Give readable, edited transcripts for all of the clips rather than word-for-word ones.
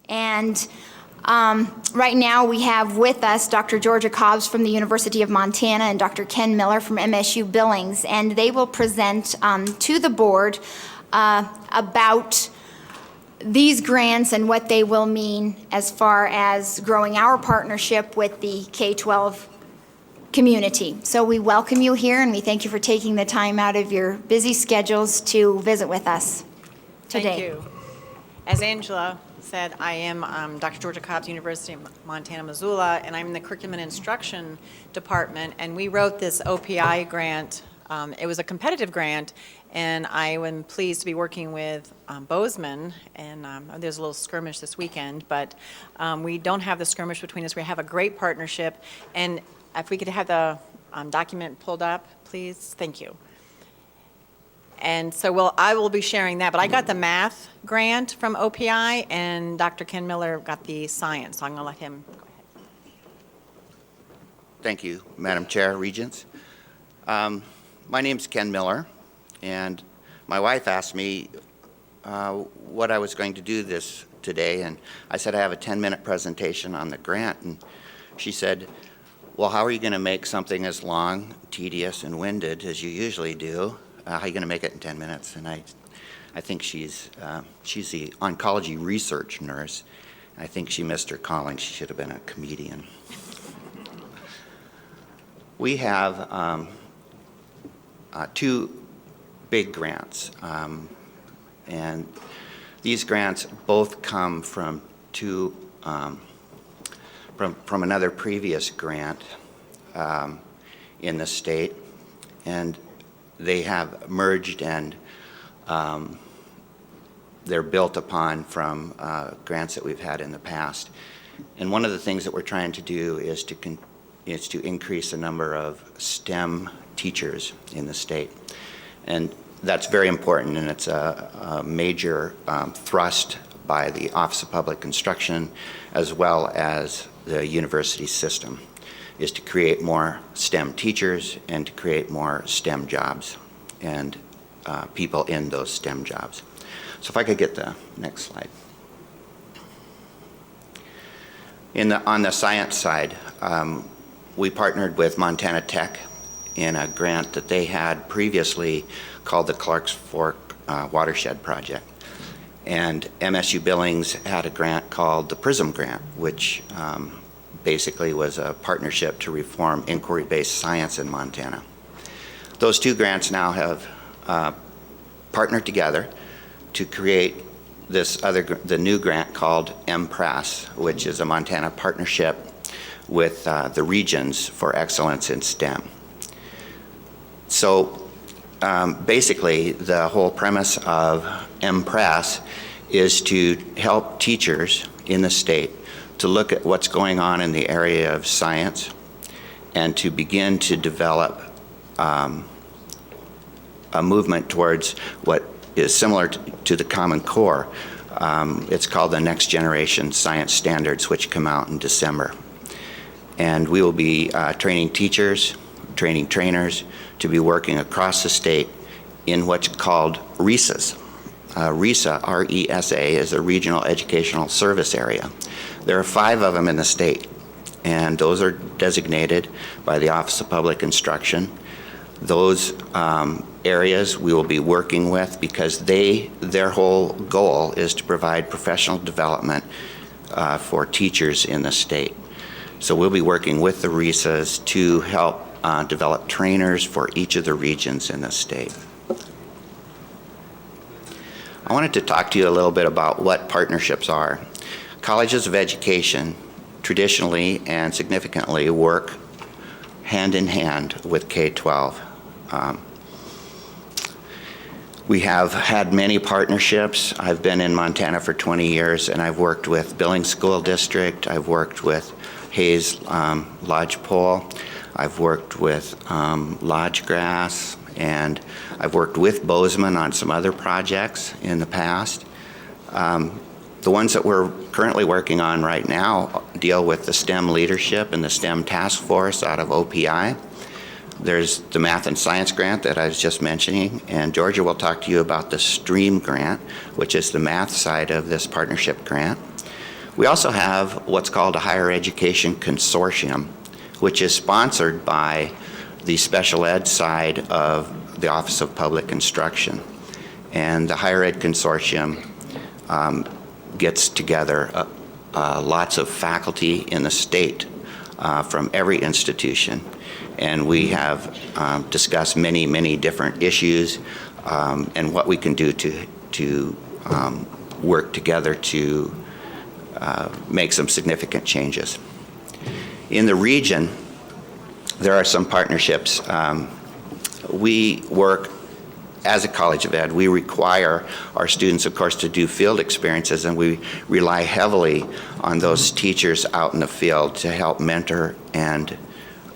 And right now we have with us Dr. Georgia Cobbs from the University of Montana and Dr. Ken Miller from MSU Billings, and they will present to the board about these grants and what they will mean as far as growing our partnership with the K-12 community. So we welcome you here, and we thank you for taking the time out of your busy schedules to visit with us today. Thank you. As Angela said, I am Dr. Georgia Cobbs, University of Montana, Missoula, and I'm in the Curriculum and Instruction Department, and we wrote this OPI grant. It was a competitive grant, and I am pleased to be working with Bozeman, and there's a little skirmish this weekend, but we don't have the skirmish between us. We have a great partnership, and if we could have the document pulled up, please. Thank you. And so I will be sharing that, but I got the math grant from OPI, and Dr. Ken Miller got the science, so I'm going to let him go ahead. Thank you, Madam Chair, Regents. My name's Ken Miller, and my wife asked me what I was going to do this today, and I said I have a 10-minute presentation on the grant, and she said, well, how are you going to make something as long, tedious, and winded as you usually do? How are you going to make it in 10 minutes? And I think she's the oncology research nurse. I think she missed her calling. She should have been a comedian. We have two big grants, and these grants both come from from another previous grant in the state, and they have merged, and they're built upon from grants that we've had in the past. And one of the things that we're trying to do is to increase the number of STEM teachers in the state. And that's very important, and it's a major thrust by the Office of Public Instruction as well as the university system, is to create more STEM teachers and to create more STEM jobs and people in those STEM jobs. So if I could get the next slide. On the science side, we partnered with Montana Tech in a grant that they had previously called the Clarks Fork Watershed Project. And MSU Billings had a grant called the PRISM Grant, which basically was a partnership to reform inquiry-based science in Montana. Those two grants now have partnered together to create the new grant called MPRESS, which is a Montana partnership with the Regions for Excellence in STEM. So basically, the whole premise of MPRESS is to help teachers in the state to look at what's going on in the area of science and to begin to develop a movement towards what is similar to the Common Core. It's called the Next Generation Science Standards, which come out in December. And we will be training teachers, training trainers to be working across the state in what's called RESAs. RESA, R-E-S-A, is a Regional Educational Service Area. There are 5 of them in the state, and those are designated by the Office of Public Instruction. Those areas we will be working with because their whole goal is to provide professional development for teachers in the state. So we'll be working with the RESAs to help develop trainers for each of the regions in the state. I wanted to talk to you a little bit about what partnerships are. Colleges of education traditionally and significantly work hand in hand with K-12. We have had many partnerships. I've been in Montana for 20 years, and I've worked with Billings School District. I've worked with Hayes Lodgepole. I've worked with Lodgegrass, and I've worked with Bozeman on some other projects in the past. The ones that we're currently working on right now deal with the STEM leadership and the STEM task force out of OPI. There's the math and science grant that I was just mentioning, and Georgia will talk to you about the STREAM grant, which is the math side of this partnership grant. We also have what's called a Higher Education Consortium, which is sponsored by the special ed side of the Office of Public Instruction. And the Higher Ed Consortium gets together lots of faculty in the state from every institution. And we have discussed many, many different issues and what we can do to work together to make some significant changes. In the region, there are some partnerships. We work as a College of Ed. We require our students, of course, to do field experiences, and we rely heavily on those teachers out in the field to help mentor and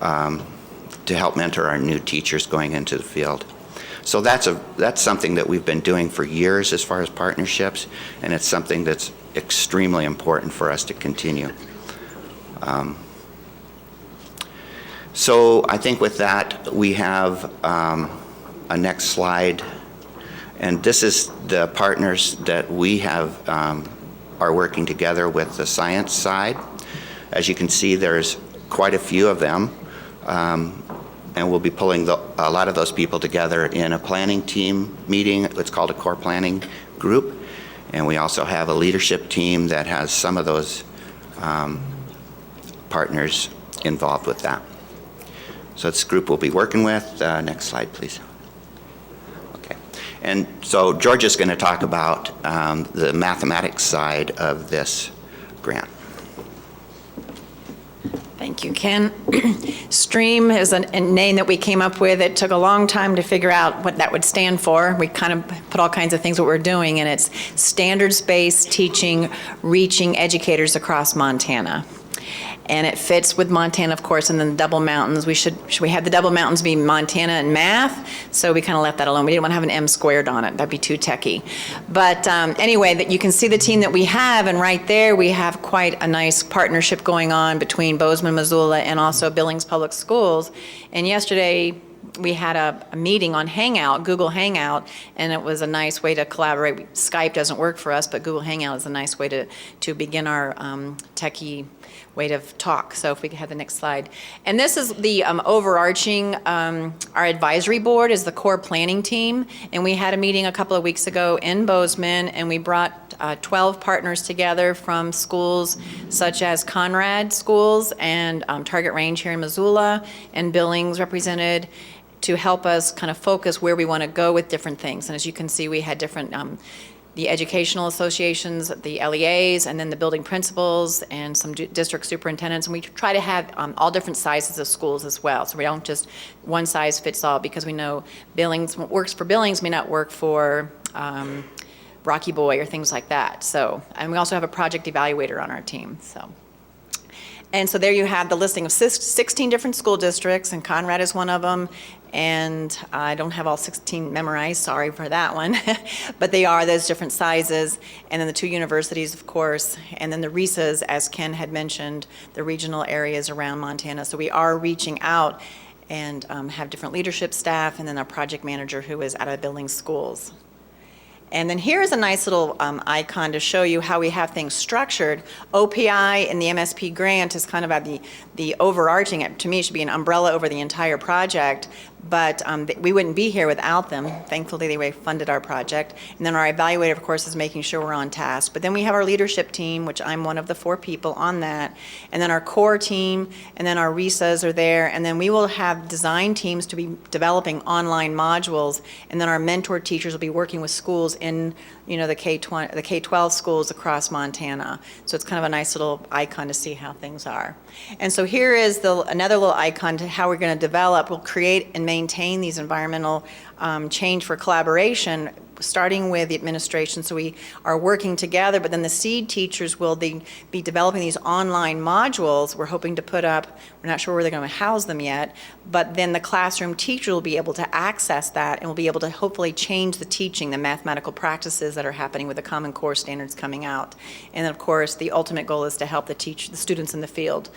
to help mentor our new teachers going into the field. So that's something that we've been doing for years as far as partnerships, and it's something that's extremely important for us to continue. So I think with that, we have a next slide, and this is the partners that we have are working together with the science side. As you can see, there's quite a few of them, and we'll be pulling a lot of those people together in a planning team meeting. It's called a core planning group, and we also have a leadership team that has some of those partners involved with that. So this group we'll be working with. Next slide, please. Okay. And so Georgia's going to talk about the mathematics side of this grant. Thank you, Ken. STREAM is a name that we came up with. It took a long time to figure out what that would stand for. We kind of put all kinds of things what we're doing, and it's standards-based teaching, reaching educators across Montana. And it fits with Montana, of course, and then the Double Mountains. We had the Double Mountains be Montana and math, so we kind of left that alone. We didn't want to have an M squared on it. That'd be too techy. But anyway, that you can see the team that we have, and right there we have quite a nice partnership going on between Bozeman, Missoula, and also Billings Public Schools. And yesterday, we had a meeting on Hangout, Google Hangout, and it was a nice way to collaborate. Skype doesn't work for us, but Google Hangout is a nice way to begin our techie way to talk. So if we could have the next slide. And this is the overarching, our advisory board is the core planning team. And we had a meeting a couple of weeks ago in Bozeman, and we brought 12 partners together from schools such as Conrad Schools and Target Range here in Missoula, and Billings represented, to help us kind of focus where we want to go with different things. And as you can see, we had different the educational associations, the LEAs, and then the building principals and some district superintendents. And we try to have all different sizes of schools as well. So we don't just one size fits all, because we know Billings, what works for Billings may not work for Rocky Boy or things like that. So, and we also have a project evaluator on our team. And so there you have the listing of 16 different school districts, and Conrad is one of them. And I don't have all 16 memorized, sorry for that one. But they are those different sizes. And then the two universities, of course, and then the RESAs, as Ken had mentioned, the regional areas around Montana. So we are reaching out and have different leadership staff, and then our project manager who is out of building schools. And then here's a nice little icon to show you how we have things structured. OPI and the MSP grant is kind of at the overarching, to me it should be an umbrella over the entire project, but we wouldn't be here without them. Thankfully, they funded our project. And then our evaluator, of course, is making sure we're on task. But then we have our leadership team, which I'm one of the 4 people on that. And then our core team, and then our RESAs are there. And then we will have design teams to be developing online modules. And then our mentor teachers will be working with schools in, the K-12 schools across Montana. So it's kind of a nice little icon to see how things are. And so here is another little icon to how we're going to develop. We'll create and maintain these environmental change for collaboration, starting with the administration. So we are working together, but then the seed teachers will be developing these online modules we're hoping to put up. We're not sure where they're going to house them yet, but then the classroom teacher will be able to access that and will be able to hopefully change the teaching, the mathematical practices that are happening with the Common Core standards coming out. And then, of course, the ultimate goal is to help the students in the field,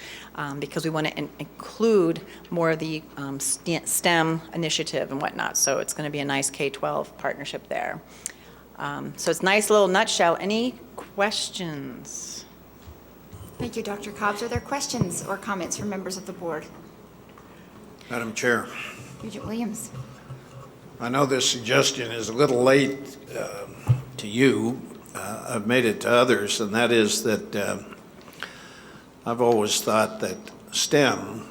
because we want to include more of the STEM initiative and whatnot. So it's going to be a nice K-12 partnership there. So it's a nice little nutshell. Any questions? Thank you, Dr. Cobbs. Are there questions or comments from members of the board? Madam Chair, Regent Williams. I know this suggestion is a little late to you. I've made it to others, and that is that I've always thought that STEM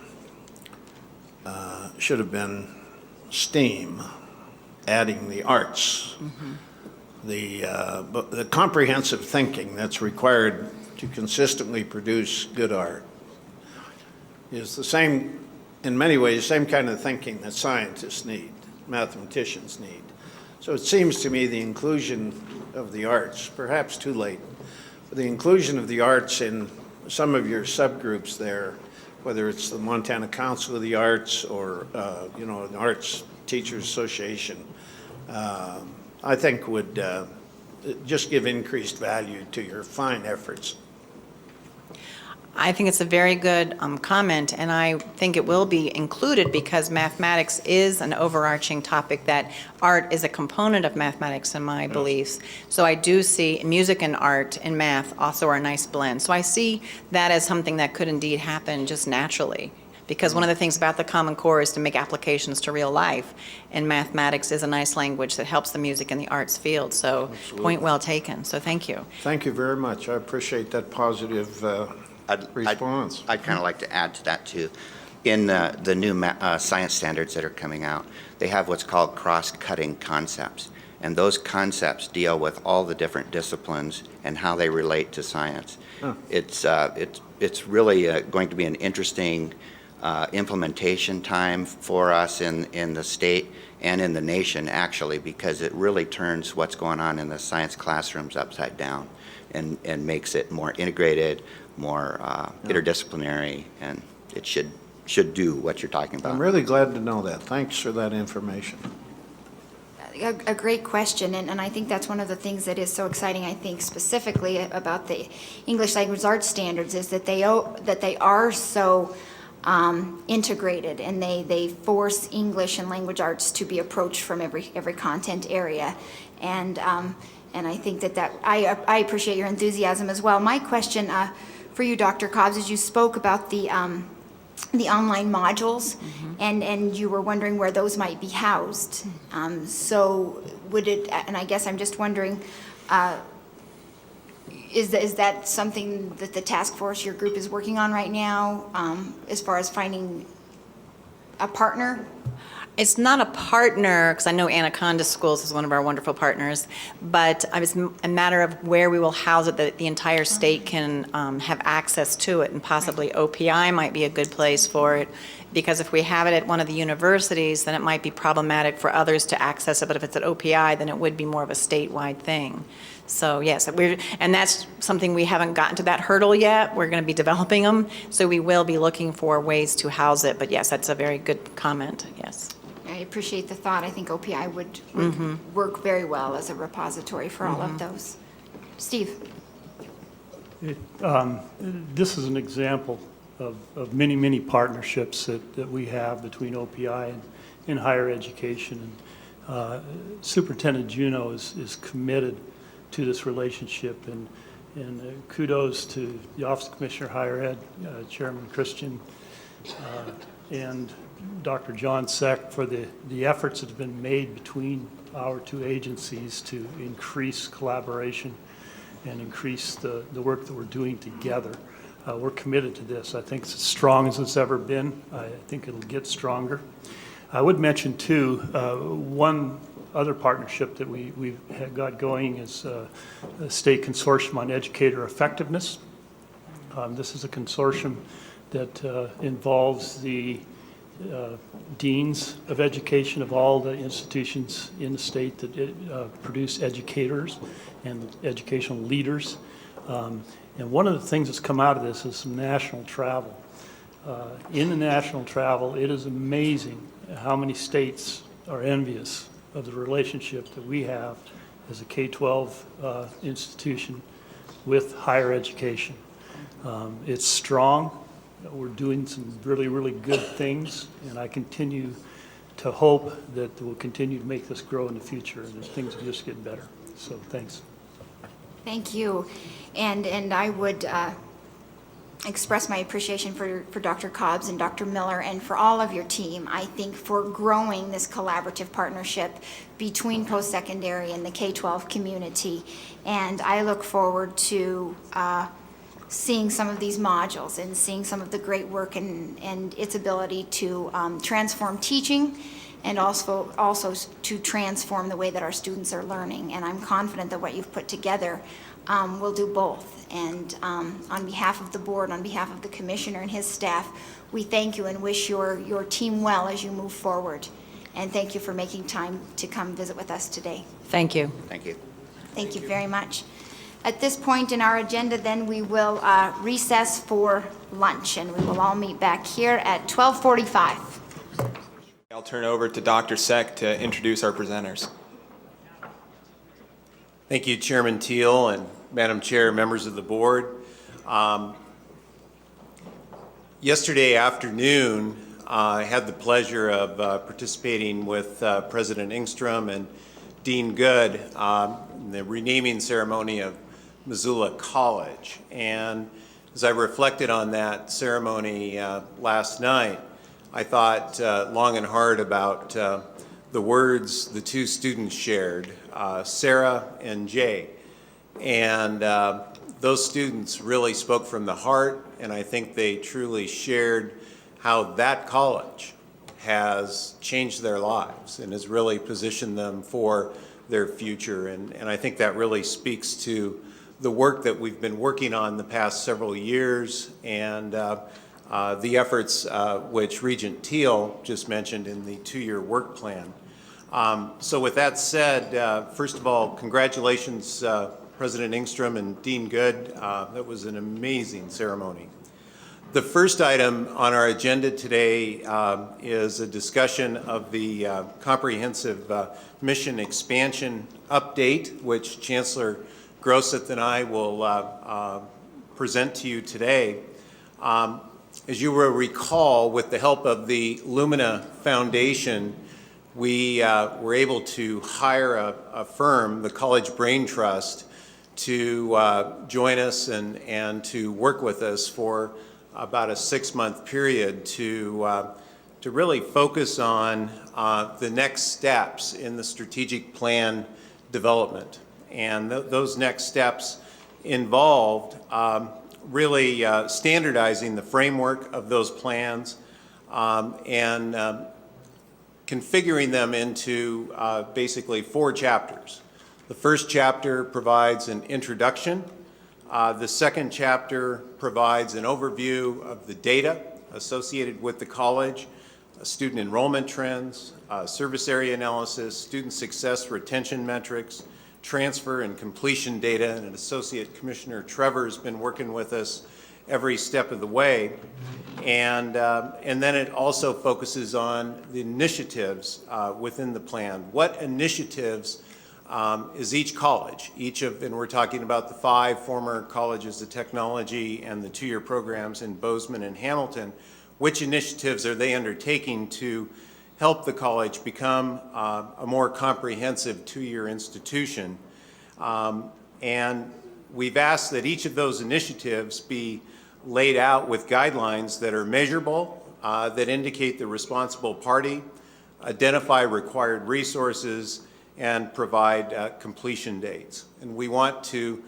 should have been STEAM, adding the arts. The comprehensive thinking that's required to consistently produce good art is the same, in many ways, same kind of thinking that scientists need, mathematicians need. So it seems to me the inclusion of the arts, perhaps too late, but the inclusion of the arts in some of your subgroups there, whether it's the Montana Council of the Arts or, an Arts Teachers Association, I think would just give increased value to your fine efforts. I think it's a very good comment, and I think it will be included because mathematics is an overarching topic that art is a component of mathematics in my beliefs. So I do see music and art and math also are a nice blend. So I see that as something that could indeed happen just naturally. Because one of the things about the Common Core is to make applications to real life, and mathematics is a nice language that helps the music and the arts field. So point well taken. So thank you. Thank you very much. I appreciate that positive response. I'd kind of like to add to that, too. In the new science standards that are coming out, they have what's called cross-cutting concepts. And those concepts deal with all the different disciplines and how they relate to science. Huh. It's really going to be an interesting implementation time for us in the state and in the nation, actually, because it really turns what's going on in the science classrooms upside down and makes it more integrated, more interdisciplinary, and it should do what you're talking about. I'm really glad to know that. Thanks for that information. A great question, and I think that's one of the things that is so exciting, I think, specifically about the English Language Arts Standards, is that they are so integrated, and they force English and language arts to be approached from every content area. And I think that I appreciate your enthusiasm as well. My question for you, Dr. Cobbs, is you spoke about the online modules, and you were wondering where those might be housed. So would it, and I guess I'm just wondering, is that something that the task force, your group, is working on right now, as far as finding a partner? It's not a partner, because I know Anaconda Schools is one of our wonderful partners, but it's a matter of where we will house it, that the entire state can have access to it, and possibly OPI might be a good place for it, because if we have it at one of the universities, then it might be problematic for others to access it, but if it's at OPI, then it would be more of a statewide thing. So yes, and that's something we haven't gotten to that hurdle yet. We're going to be developing them, so we will be looking for ways to house it, but yes, that's a very good comment, yes. I appreciate the thought. I think OPI would work very well as a repository for all of those. Steve? This is an example of many, many partnerships that we have between OPI and higher education. And Superintendent Juneau is committed to this relationship, and kudos to the Office of Commissioner of Higher Ed, Chairman Christian, and Dr. John Seck for the efforts that have been made between our two agencies to increase collaboration and increase the work that we're doing together. We're committed to this. I think it's as strong as it's ever been. I think it'll get stronger. I would mention, too, one other partnership that we've got going is a state consortium on educator effectiveness. This is a consortium that involves the deans of education of all the institutions in the state that produce educators and educational leaders. And one of the things that's come out of this is some national travel. In the national travel, it is amazing how many states are envious of the relationship that we have as a K-12 institution with higher education. It's strong. We're doing some really, really good things, and I continue to hope that we'll continue to make this grow in the future, and that things will just get better. So thanks. Thank you. And I would express my appreciation for Dr. Cobbs and Dr. Miller and for all of your team, I think, for growing this collaborative partnership between post-secondary and the K-12 community. And I look forward to seeing some of these modules and seeing some of the great work and its ability to transform teaching and also to transform the way that our students are learning. And I'm confident that what you've put together will do both. And on behalf of the board, on behalf of the commissioner and his staff, we thank you and wish your team well as you move forward. And thank you for making time to come visit with us today. Thank you. Thank you. Thank you very much. At this point in our agenda, then, we will recess for lunch, and we will all meet back here at 12:45. I'll turn over to Dr. Seck to introduce our presenters. Thank you, Chairman Teal and Madam Chair, members of the board. Yesterday afternoon, I had the pleasure of participating with President Engstrom and Dean Good in the renaming ceremony of Missoula College. And as I reflected on that ceremony last night, I thought long and hard about the words the two students shared, Sarah and Jay. And those students really spoke from the heart, and I think they truly shared how that college has changed their lives and has really positioned them for their future. And I think that really speaks to the work that we've been working on the past several years and the efforts which Regent Teal just mentioned in the two-year work plan. So with that said, first of all, congratulations, President Engstrom and Dean Good. That was an amazing ceremony. The first item on our agenda today is a discussion of the comprehensive mission expansion update, which Chancellor Grosset and I will present to you today. As you will recall, with the help of the Lumina Foundation, we were able to hire a firm, the College Brain Trust, to join us and to work with us for about a 6-month period to really focus on the next steps in the strategic plan development. And those next steps involved really standardizing the framework of those plans and configuring them into basically 4 chapters. The first chapter provides an introduction. The second chapter provides an overview of the data associated with the college, student enrollment trends, service area analysis, student success retention metrics, transfer and completion data, and Associate Commissioner Trevor has been working with us every step of the way. And then it also focuses on the initiatives within the plan. What initiatives is each college, and we're talking about the 5 former colleges of technology and the 2-year programs in Bozeman and Hamilton, which initiatives are they undertaking to help the college become a more comprehensive 2-year institution? And we've asked that each of those initiatives be laid out with guidelines that are measurable, that indicate the responsible party, identify required resources, and provide completion dates. And we want to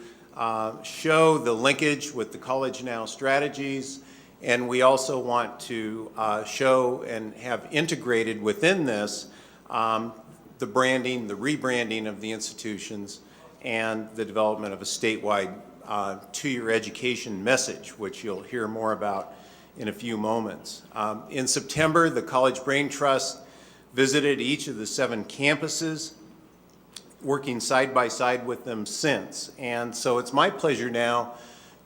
show the linkage with the College Now strategies, and we also want to show and have integrated within this the branding, the rebranding of the institutions, and the development of a statewide 2-year education message, which you'll hear more about in a few moments. In September, the College Brain Trust visited each of the 7 campuses, working side by side with them since. And so it's my pleasure now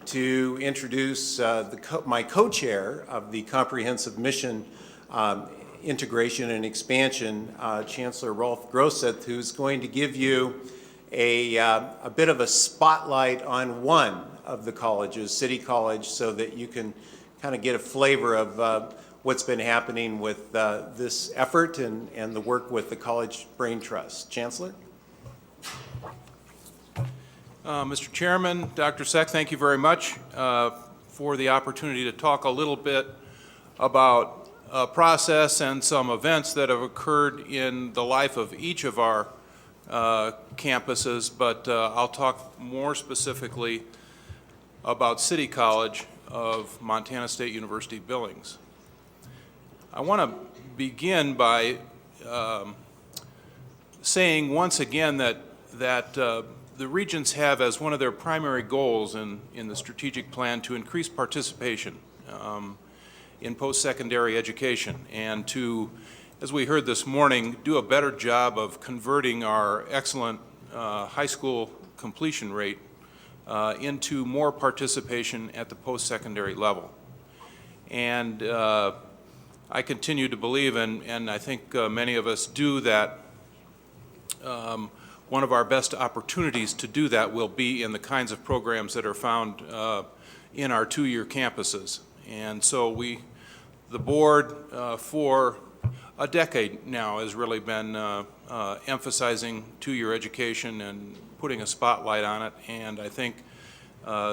to introduce my co-chair of the Comprehensive Mission Integration and Expansion, Chancellor Rolf Grosset, who's going to give you a bit of a spotlight on one of the colleges, City College, so that you can kind of get a flavor of what's been happening with this effort and the work with the College Brain Trust. Chancellor? Mr. Chairman, Dr. Seck, thank you very much for the opportunity to talk a little bit about a process and some events that have occurred in the life of each of our campuses, but I'll talk more specifically about City College of Montana State University Billings. I want to begin by saying once again that the Regents have as one of their primary goals in the strategic plan to increase participation in post-secondary education and to, as we heard this morning, do a better job of converting our excellent high school completion rate into more participation at the post-secondary level. And I continue to believe, and I think many of us do, that one of our best opportunities to do that will be in the kinds of programs that are found in our two-year campuses. And so the board for a decade now has really been emphasizing two-year education and putting a spotlight on it, and I think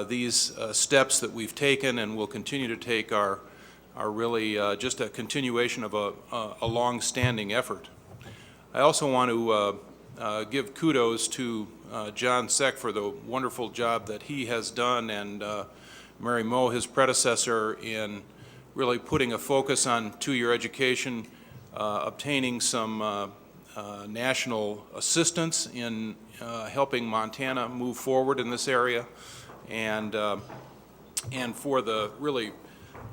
these steps that we've taken and will continue to take are really just a continuation of a long-standing effort. I also want to give kudos to John Seck for the wonderful job that he has done, and Mary Moe, his predecessor, in really putting a focus on two-year education, obtaining some national assistance in helping Montana move forward in this area, and for the really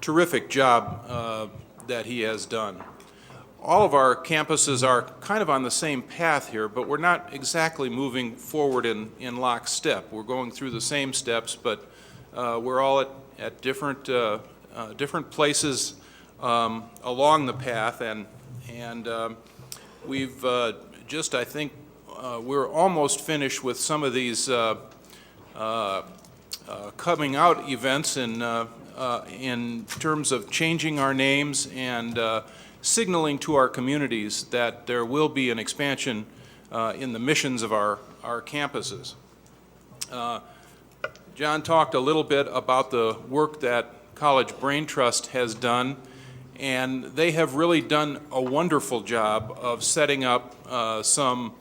terrific job that he has done. All of our campuses are kind of on the same path here, but we're not exactly moving forward in lockstep. We're going through the same steps, but we're all at different places along the path, and we've just, I think, we're almost finished with some of these coming out events in terms of changing our names and signaling to our communities that there will be an expansion in the missions of our campuses. John talked a little bit about the work that College Brain Trust has done, and they have really done a wonderful job of setting up some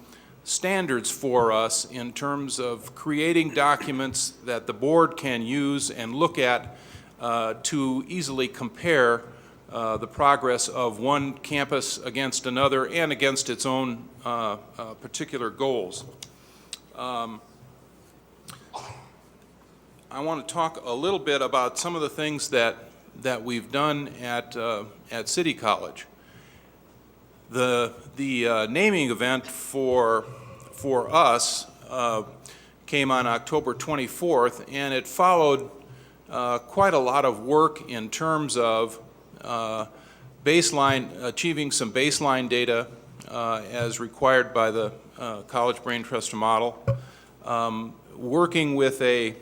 standards for us in terms of creating documents that the board can use and look at to easily compare the progress of one campus against another and against its own particular goals. I want to talk a little bit about some of the things that we've done at City College. The naming event for us came on October 24th, and it followed quite a lot of work in terms of achieving some baseline data as required by the College Brain Trust model, working with a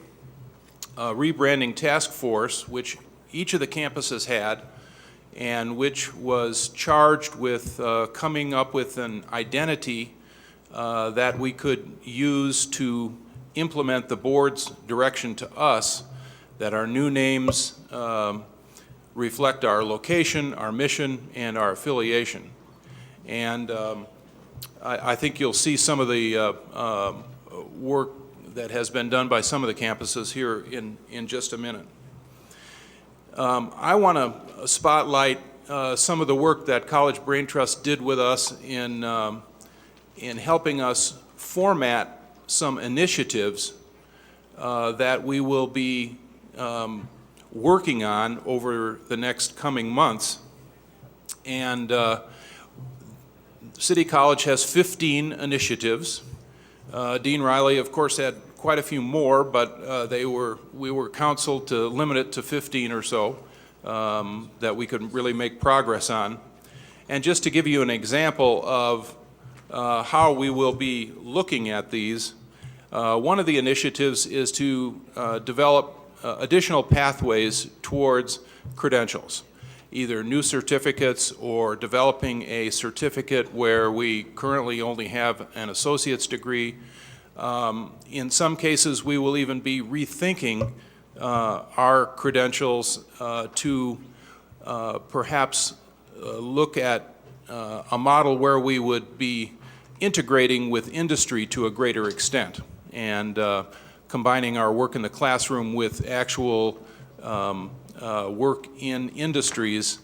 rebranding task force, which each of the campuses had, and which was charged with coming up with an identity that we could use to implement the board's direction to us, that our new names reflect our location, our mission, and our affiliation. And I think you'll see some of the work that has been done by some of the campuses here in just a minute. I want to spotlight some of the work that College Brain Trust did with us in helping us format some initiatives that we will be working on over the next coming months. And City College has 15 initiatives. Dean Riley, of course, had quite a few more, but we were counseled to limit it to 15 or so that we could really make progress on. And just to give you an example of how we will be looking at these, one of the initiatives is to develop additional pathways towards credentials, either new certificates or developing a certificate where we currently only have an associate's degree. In some cases, we will even be rethinking our credentials to perhaps look at a model where we would be integrating with industry to a greater extent and combining our work in the classroom with actual work in industries,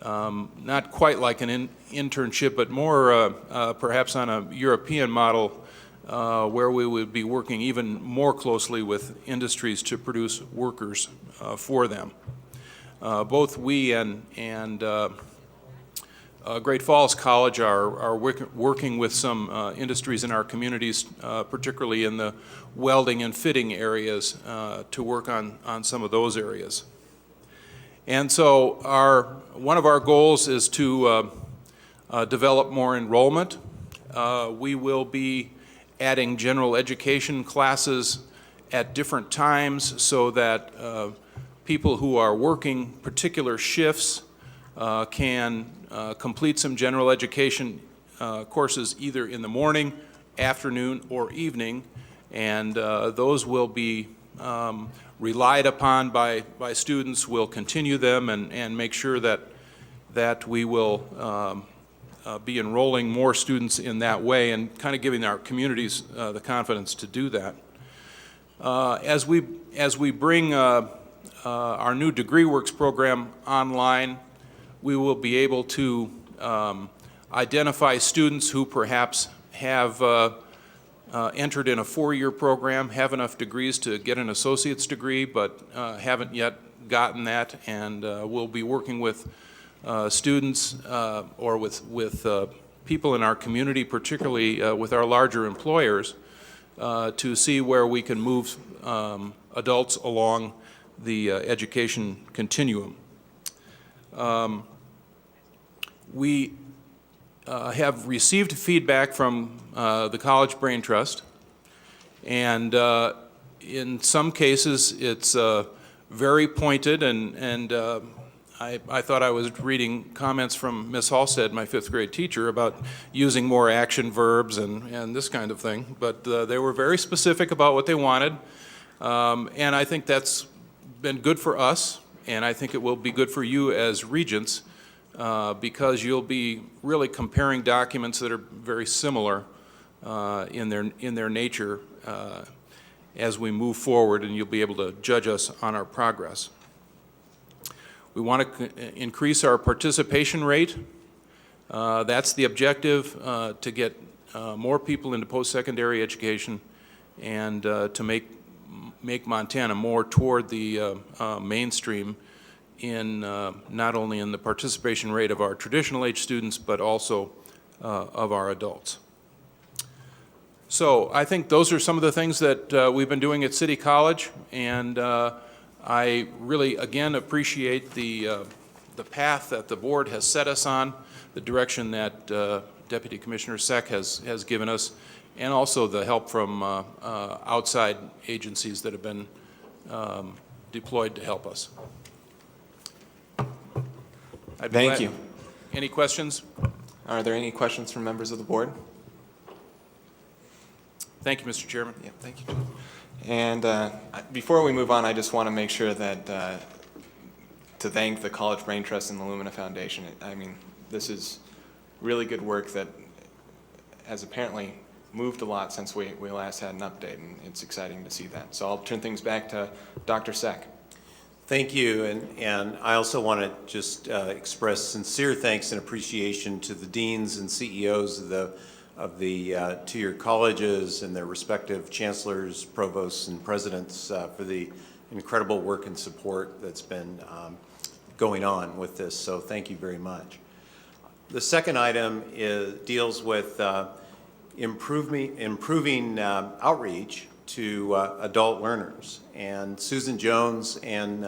not quite like an internship, but more perhaps on a European model where we would be working even more closely with industries to produce workers for them. Both we and Great Falls College are working with some industries in our communities, particularly in the welding and fitting areas, to work on some of those areas. And so one of our goals is to develop more enrollment. We will be adding general education classes at different times so that people who are working particular shifts can complete some general education courses either in the morning, afternoon, or evening, and those will be relied upon by students. We'll continue them and make sure that we will be enrolling more students in that way and kind of giving our communities the confidence to do that. As we bring our new Degree Works program online, we will be able to identify students who perhaps have entered in a 4-year program, have enough degrees to get an associate's degree, but haven't yet gotten that, and we'll be working with students or with people in our community, particularly with our larger employers, to see where we can move adults along the education continuum. We have received feedback from the College Brain Trust, and in some cases it's very pointed, and I thought I was reading comments from Ms. Halstead, my 5th grade teacher, about using more action verbs and this kind of thing, but they were very specific about what they wanted, and I think that's been good for us, and I think it will be good for you as regents, because you'll be really comparing documents that are very similar in their nature as we move forward, and you'll be able to judge us on our progress. We want to increase our participation rate. That's the objective, to get more people into post-secondary education and to make Montana more toward the mainstream in not only in the participation rate of our traditional age students, but also of our adults. So I think those are some of the things that we've been doing at City College, and I really, again, appreciate the path that the board has set us on, the direction that Deputy Commissioner Seck has given us, and also the help from outside agencies that have been deployed to help us. Thank you. Any questions? Are there any questions from members of the board? Thank you, Mr. Chairman. Yeah, thank you, Jim. And before we move on, I just want to make sure that to thank the College Brain Trust and the Lumina Foundation. I mean, this is really good work that has apparently moved a lot since we last had an update, and it's exciting to see that. So I'll turn things back to Dr. Seck. Thank you, and I also want to just express sincere thanks and appreciation to the deans and CEOs of the 2-year colleges and their respective chancellors, provosts, and presidents for the incredible work and support that's been going on with this. So thank you very much. The second item deals with improving outreach to adult learners. And Susan Jones and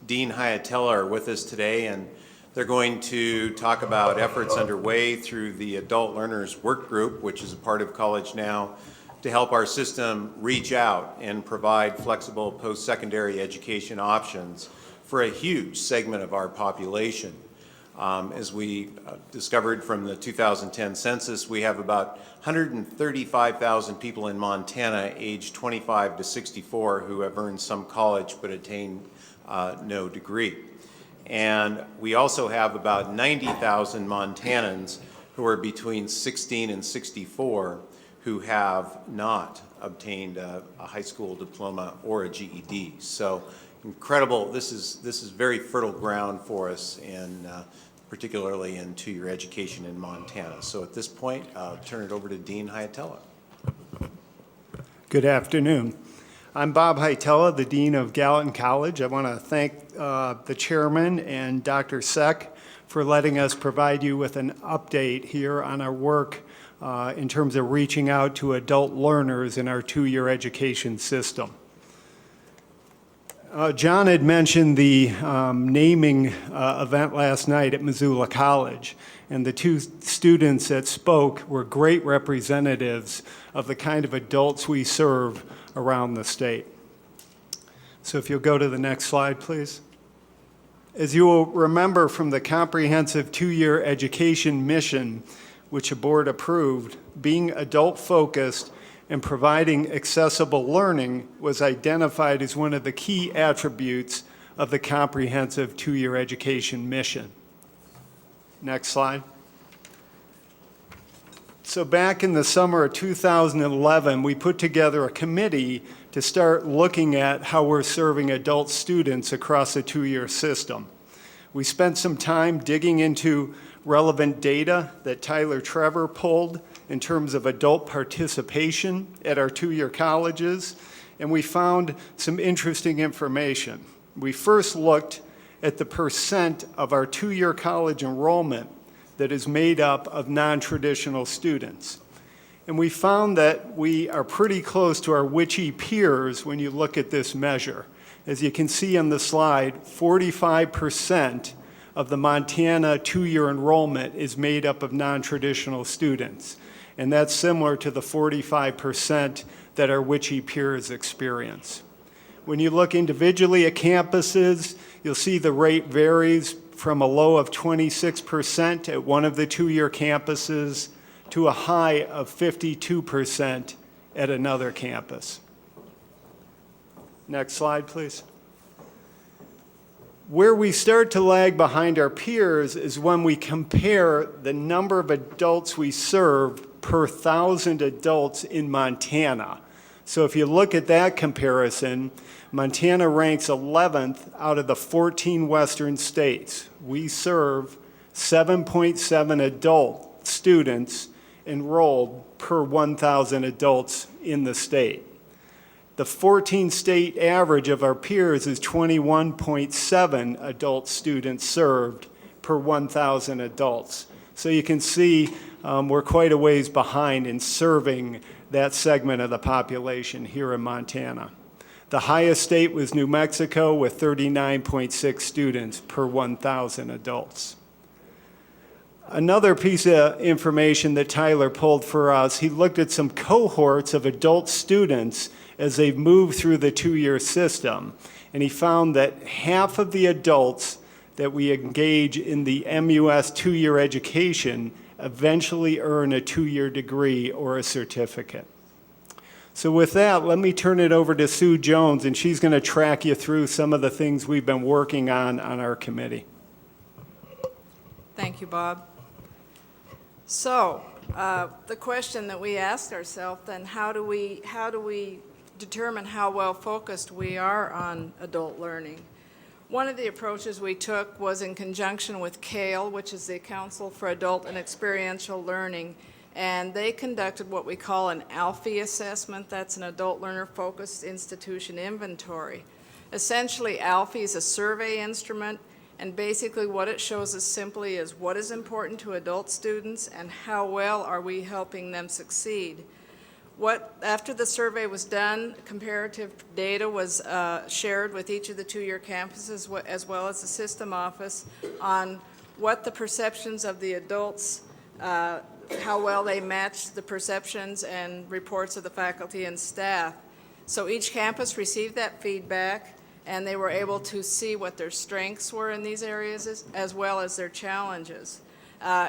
Dean Hayatella are with us today, and they're going to talk about efforts underway through the Adult Learners Work Group, which is a part of College Now, to help our system reach out and provide flexible post-secondary education options for a huge segment of our population. As we discovered from the 2010 census, we have about 135,000 people in Montana aged 25 to 64 who have earned some college but attained no degree. And we also have about 90,000 Montanans who are between 16 and 64 who have not obtained a high school diploma or a GED. So incredible, this is very fertile ground for us, in, particularly in two-year education in Montana. So at this point, I'll turn it over to Dean Hietala. Good afternoon. I'm Bob Hietala, the Dean of Gallatin College. I want to thank the chairman and Dr. Seck for letting us provide you with an update here on our work in terms of reaching out to adult learners in our two-year education system. John had mentioned the naming event last night at Missoula College, and the two students that spoke were great representatives of the kind of adults we serve around the state. So if you'll go to the next slide, please. As you will remember from the comprehensive two-year education mission, which the board approved, being adult-focused and providing accessible learning was identified as one of the key attributes of the comprehensive two-year education mission. Next slide. So back in the summer of 2011, we put together a committee to start looking at how we're serving adult students across the two-year system. We spent some time digging into relevant data that Tyler Trevor pulled in terms of adult participation at our two-year colleges, and we found some interesting information. We first looked at the percent of our two-year college enrollment that is made up of non-traditional students. And we found that we are pretty close to our witchy peers when you look at this measure. As you can see on the slide, 45% of the Montana two-year enrollment is made up of non-traditional students. And that's similar to the 45% that our witchy peers experience. When you look individually at campuses, you'll see the rate varies from a low of 26% at one of the two-year campuses to a high of 52% at another campus. Next slide, please. Where we start to lag behind our peers is when we compare the number of adults we serve per 1,000 adults in Montana. So if you look at that comparison, Montana ranks 11th out of the 14 western states. We serve 7.7 adult students enrolled per 1,000 adults in the state. The 14-state average of our peers is 21.7 adult students served per 1,000 adults. So you can see we're quite a ways behind in serving that segment of the population here in Montana. The highest state was New Mexico with 39.6 students per 1,000 adults. Another piece of information that Tyler pulled for us, he looked at some cohorts of adult students as they've moved through the two-year system. And he found that half of the adults that we engage in the MUS two-year education eventually earn a two-year degree or a certificate. So with that, let me turn it over to Sue Jones, and she's going to track you through some of the things we've been working on our committee. Thank you, Bob. So the question that we asked ourselves then, how do we determine how well focused we are on adult learning? One of the approaches we took was in conjunction with CALE, which is the Council for Adult and Experiential Learning, and they conducted what we call an ALFI assessment. That's an Adult Learner Focused Institution Inventory. Essentially, ALFI is a survey instrument, and basically what it shows us simply is what is important to adult students and how well are we helping them succeed. After the survey was done, comparative data was shared with each of the two-year campuses as well as the system office on what the perceptions of the adults, how well they matched the perceptions and reports of the faculty and staff. So each campus received that feedback, and they were able to see what their strengths were in these areas as well as their challenges.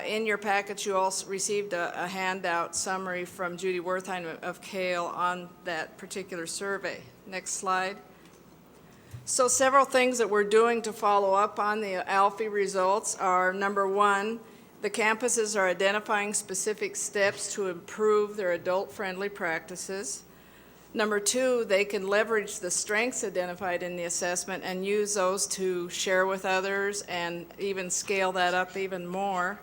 In your package, you also received a handout summary from Judy Wertheim of Kale on that particular survey. Next slide. So several things that we're doing to follow up on the ALFI results are, number one, the campuses are identifying specific steps to improve their adult-friendly practices. Number two, they can leverage the strengths identified in the assessment and use those to share with others and even scale that up even more.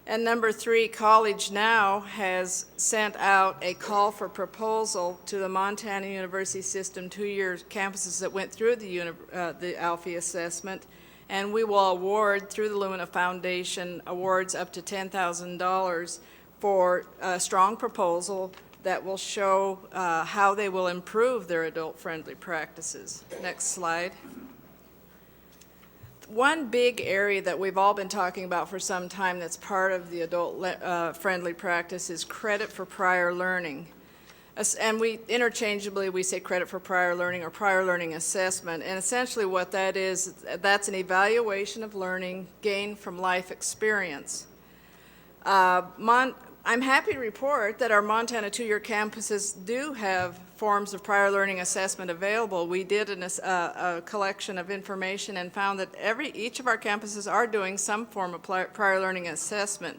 And number three, College Now has sent out a call for proposal to the Montana University System 2-year campuses that went through the ALFI assessment, and we will award, through the Lumina Foundation, awards up to $10,000 for a strong proposal that will show how they will improve their adult-friendly practices. Next slide. One big area that we've all been talking about for some time that's part of the adult-friendly practice is credit for prior learning. And we interchangeably, we say credit for prior learning or prior learning assessment. And essentially what that is, that's an evaluation of learning gained from life experience. I'm happy to report that our Montana 2-year campuses do have forms of prior learning assessment available. We did a collection of information and found that each of our campuses are doing some form of prior learning assessment.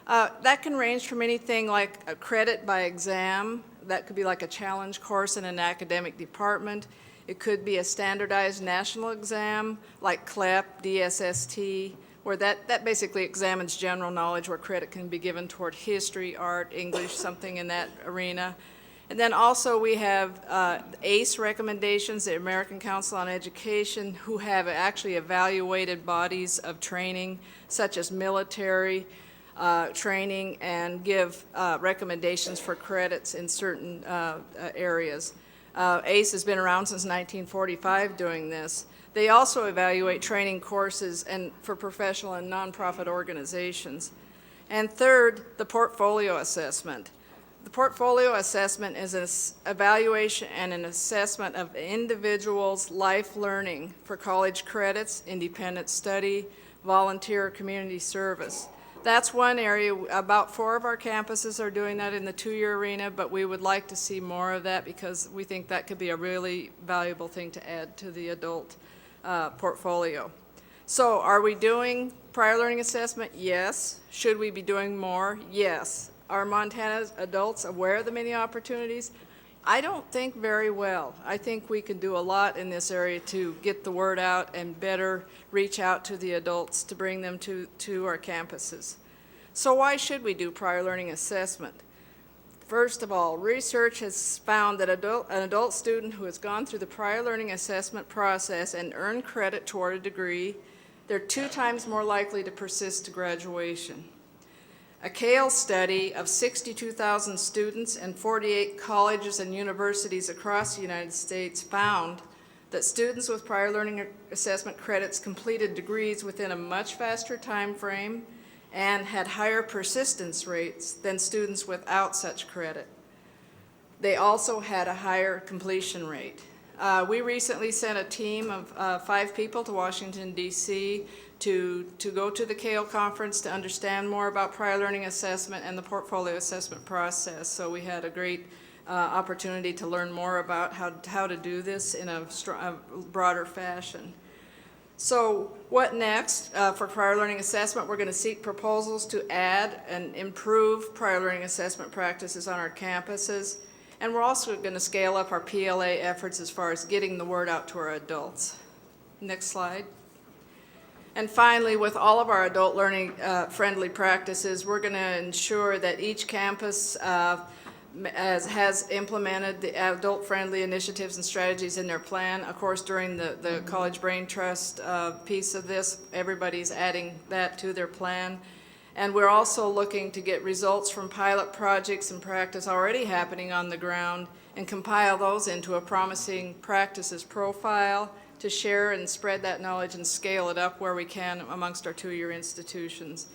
That can range from anything like a credit by exam. That could be like a challenge course in an academic department. It could be a standardized national exam like CLEP, DSST, where that basically examines general knowledge, where credit can be given toward history, art, English, something in that arena. And then also we have ACE recommendations, the American Council on Education, who have actually evaluated bodies of training, such as military training, and give recommendations for credits in certain areas. ACE has been around since 1945 doing this. They also evaluate training courses and for professional and nonprofit organizations. And third, the portfolio assessment. The portfolio assessment is an evaluation and an assessment of individuals' life learning for college credits, independent study, volunteer, or community service. That's one area. About 4 of our campuses are doing that in the 2-year arena, but we would like to see more of that because we think that could be a really valuable thing to add to the adult portfolio. So are we doing prior learning assessment? Yes. Should we be doing more? Yes. Are Montana's adults aware of the many opportunities? I don't think very well. I think we can do a lot in this area to get the word out and better reach out to the adults to bring them to our campuses. So why should we do prior learning assessment? First of all, research has found that an adult student who has gone through the prior learning assessment process and earned credit toward a degree, they're 2 times more likely to persist to graduation. A Kale study of 62,000 students and 48 colleges and universities across the United States found that students with prior learning assessment credits completed degrees within a much faster time frame and had higher persistence rates than students without such credit. They also had a higher completion rate. We recently sent a team of 5 people to Washington, D.C. to go to the Kale conference to understand more about prior learning assessment and the portfolio assessment process. So we had a great opportunity to learn more about how to do this in a broader fashion. So what next for prior learning assessment? We're going to seek proposals to add and improve prior learning assessment practices on our campuses. And we're also going to scale up our PLA efforts as far as getting the word out to our adults. Next slide. And finally, with all of our adult learning friendly practices, we're going to ensure that each campus has implemented the adult-friendly initiatives and strategies in their plan. Of course, during the College Brain Trust piece of this, everybody's adding that to their plan. And we're also looking to get results from pilot projects and practice already happening on the ground and compile those into a promising practices profile to share and spread that knowledge and scale it up where we can amongst our 2-year institutions.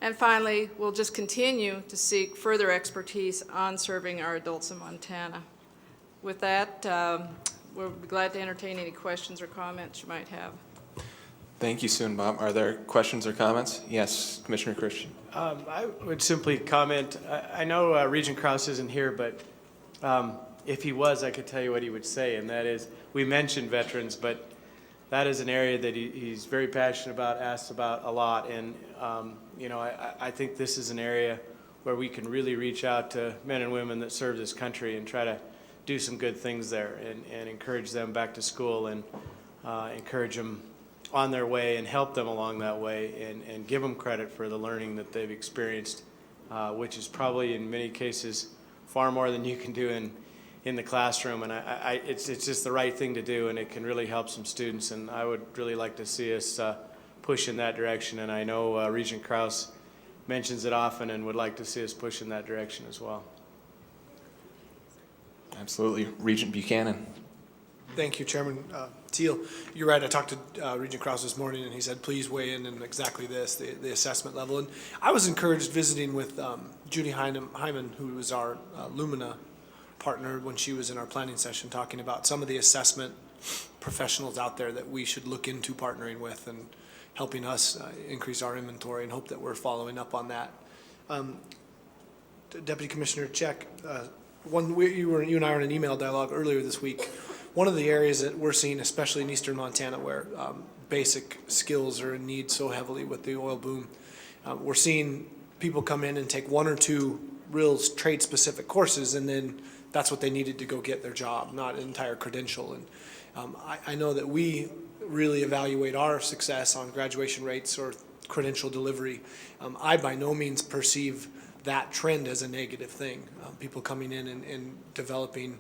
And finally, we'll just continue to seek further expertise on serving our adults in Montana. With that, we'll be glad to entertain any questions or comments you might have. Thank you, Sue and Bob. Are there questions or comments? Yes, Commissioner Christian. I would simply comment, I know Regent Krause isn't here, but if he was, I could tell you what he would say, and that is, we mentioned veterans, but that is an area that he's very passionate about, asks about a lot, and you know, I think this is an area where we can really reach out to men and women that serve this country and try to do some good things there and encourage them back to school and encourage them on their way and help them along that way and give them credit for the learning that they've experienced, which is probably in many cases far more than you can do in the classroom. And it's just the right thing to do, and it can really help some students. And I would really like to see us push in that direction. And I know Regent Krause mentions it often and would like to see us push in that direction as well. Absolutely. Regent Buchanan. Thank you, Chairman Teal. You're right, I talked to Regent Krause this morning, and he said, please weigh in on exactly this, the assessment level. And I was encouraged visiting with Judy Hyman, who was our Lumina partner when she was in our planning session, talking about some of the assessment professionals out there that we should look into partnering with and helping us increase our inventory, and hope that we're following up on that. Deputy Commissioner Check, you and I were in an email dialogue earlier this week. One of the areas that we're seeing, especially in eastern Montana, where basic skills are in need so heavily with the oil boom, we're seeing people come in and take one or two real trade-specific courses, and then that's what they needed to go get their job, not an entire credential. And I know that we really evaluate our success on graduation rates or credential delivery. I by no means perceive that trend as a negative thing. People coming in and developing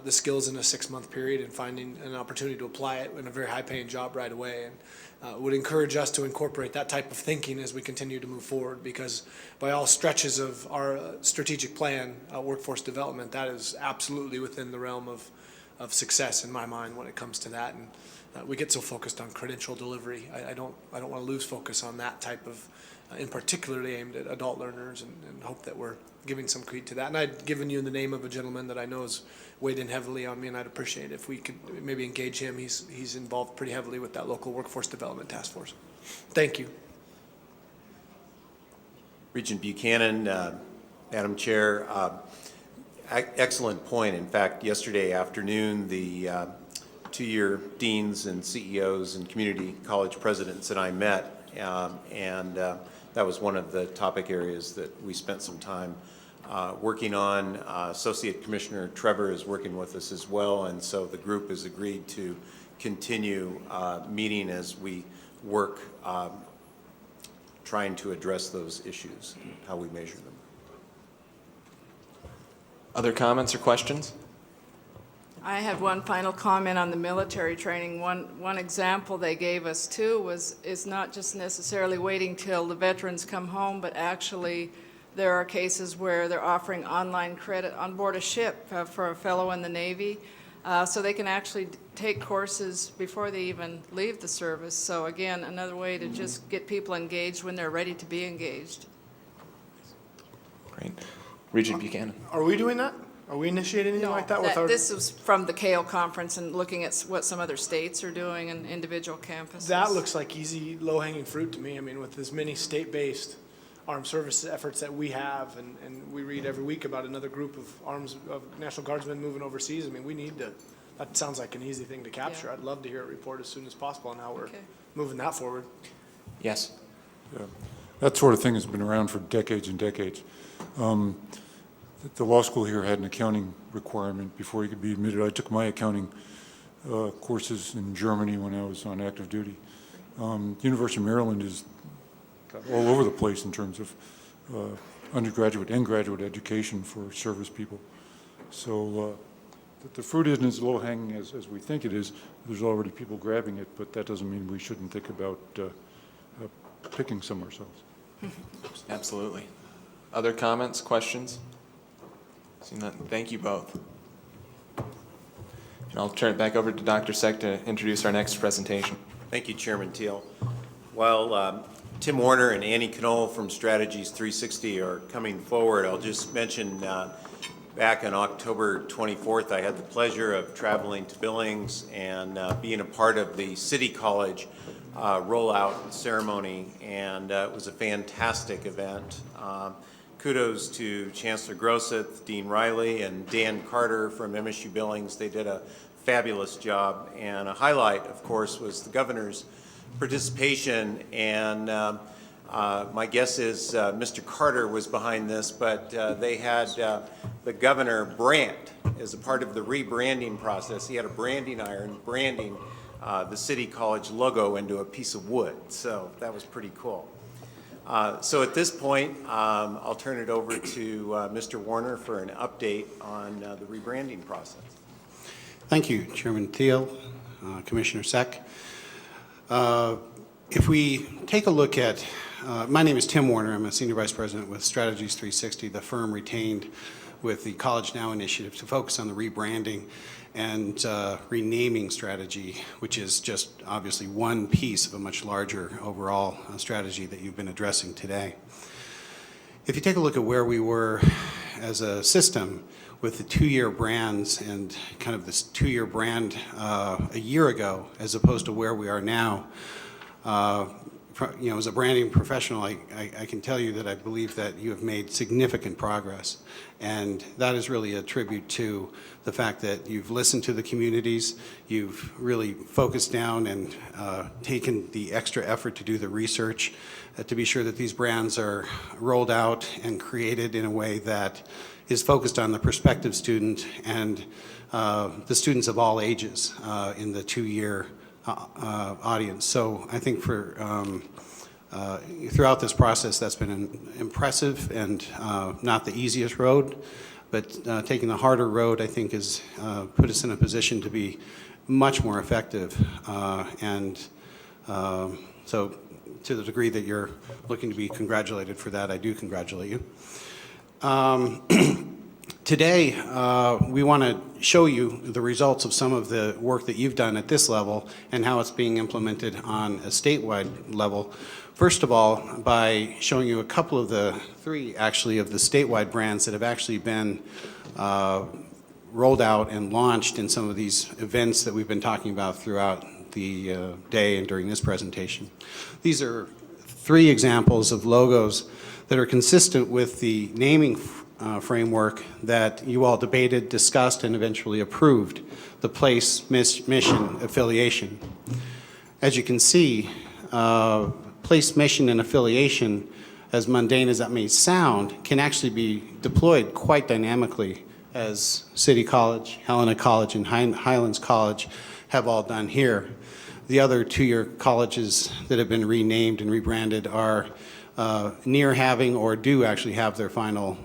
the skills in a 6-month period and finding an opportunity to apply it in a very high-paying job right away. And would encourage us to incorporate that type of thinking as we continue to move forward, because by all stretches of our strategic plan, workforce development, that is absolutely within the realm of success in my mind when it comes to that. And we get so focused on credential delivery. I don't want to lose focus on that type of, in particularly aimed at adult learners, and hope that we're giving some credit to that. And I'd given you the name of a gentleman that I know has weighed in heavily on me, and I'd appreciate it if we could maybe engage him. He's involved pretty heavily with that local workforce development task force. Thank you. Regent Buchanan, Madam Chair, excellent point. In fact, yesterday afternoon, the two-year deans and CEOs and community college presidents and I met, and that was one of the topic areas that we spent some time working on. Associate Commissioner Trevor is working with us as well, and so the group has agreed to continue meeting as we work trying to address those issues and how we measure them. Other comments or questions? I have one final comment on the military training. One example they gave us too is not just necessarily waiting till the veterans come home, but actually there are cases where they're offering online credit on board a ship for a fellow in the Navy, so they can actually take courses before they even leave the service. So again, another way to just get people engaged when they're ready to be engaged. Great. Regent Buchanan. Are we doing that? Are we initiating anything like that with our? This was from the Kale conference and looking at what some other states are doing in individual campuses. That looks like easy, low-hanging fruit to me. I mean, with as many state-based armed services efforts that we have, and we read every week about another group of National Guardsmen moving overseas. I mean, we need to, that sounds like an easy thing to capture. Yeah. I'd love to hear a report as soon as possible on how we're moving that forward. Yes. Yeah. That sort of thing has been around for decades and decades. The law school here had an accounting requirement before you could be admitted. I took my accounting courses in Germany when I was on active duty. University of Maryland is all over the place in terms of undergraduate and graduate education for service people. So the fruit isn't as low-hanging as we think it is. There's already people grabbing it, but that doesn't mean we shouldn't think about picking some ourselves. Absolutely. Other comments, questions? Seeing none, thank you both. And I'll turn it back over to Dr. Seck to introduce our next presentation. Thank you, Chairman Teal. While Tim Warner and Annie Knoll from Strategies 360 are coming forward, I'll just mention back on October 24th, I had the pleasure of traveling to Billings and being a part of the City College rollout ceremony, and it was a fantastic event. Kudos to Chancellor Groseth, Dean Riley, and Dan Carter from MSU Billings. They did a fabulous job, and a highlight, of course, was the governor's participation, and my guess is Mr. Carter was behind this, but they had the governor brand as a part of the rebranding process. He had a branding iron branding the City College logo into a piece of wood, so that was pretty cool. So at this point, I'll turn it over to Mr. Warner for an update on the rebranding process. Thank you, Chairman Thiel, Commissioner Seck. If we take a look at, my name is Tim Warner. I'm a Senior Vice President with Strategies 360, the firm retained with the College Now initiative to focus on the rebranding and renaming strategy, which is just obviously one piece of a much larger overall strategy that you've been addressing today. If you take a look at where we were as a system with the two-year brands and kind of this two-year brand a year ago, as opposed to where we are now, as a branding professional, I can tell you that I believe that you have made significant progress. And that is really a tribute to the fact that you've listened to the communities, you've really focused down and taken the extra effort to do the research to be sure that these brands are rolled out and created in a way that is focused on the prospective student and the students of all ages in the two-year audience. So I think for throughout this process, that's been impressive and not the easiest road, but taking the harder road, I think, has put us in a position to be much more effective. So to the degree that you're looking to be congratulated for that, I do congratulate you. Today, we want to show you the results of some of the work that you've done at this level and how it's being implemented on a statewide level. First of all, by showing you a couple of the three, actually, of the statewide brands that have actually been rolled out and launched in some of these events that we've been talking about throughout the day and during this presentation. These are three examples of logos that are consistent with the naming framework that you all debated, discussed, and eventually approved, the place, mission, affiliation. As you can see, place, mission, and affiliation, as mundane as that may sound, can actually be deployed quite dynamically, as City College, Helena College, and Highlands College have all done here. The other two-year colleges that have been renamed and rebranded are near having or do actually have their final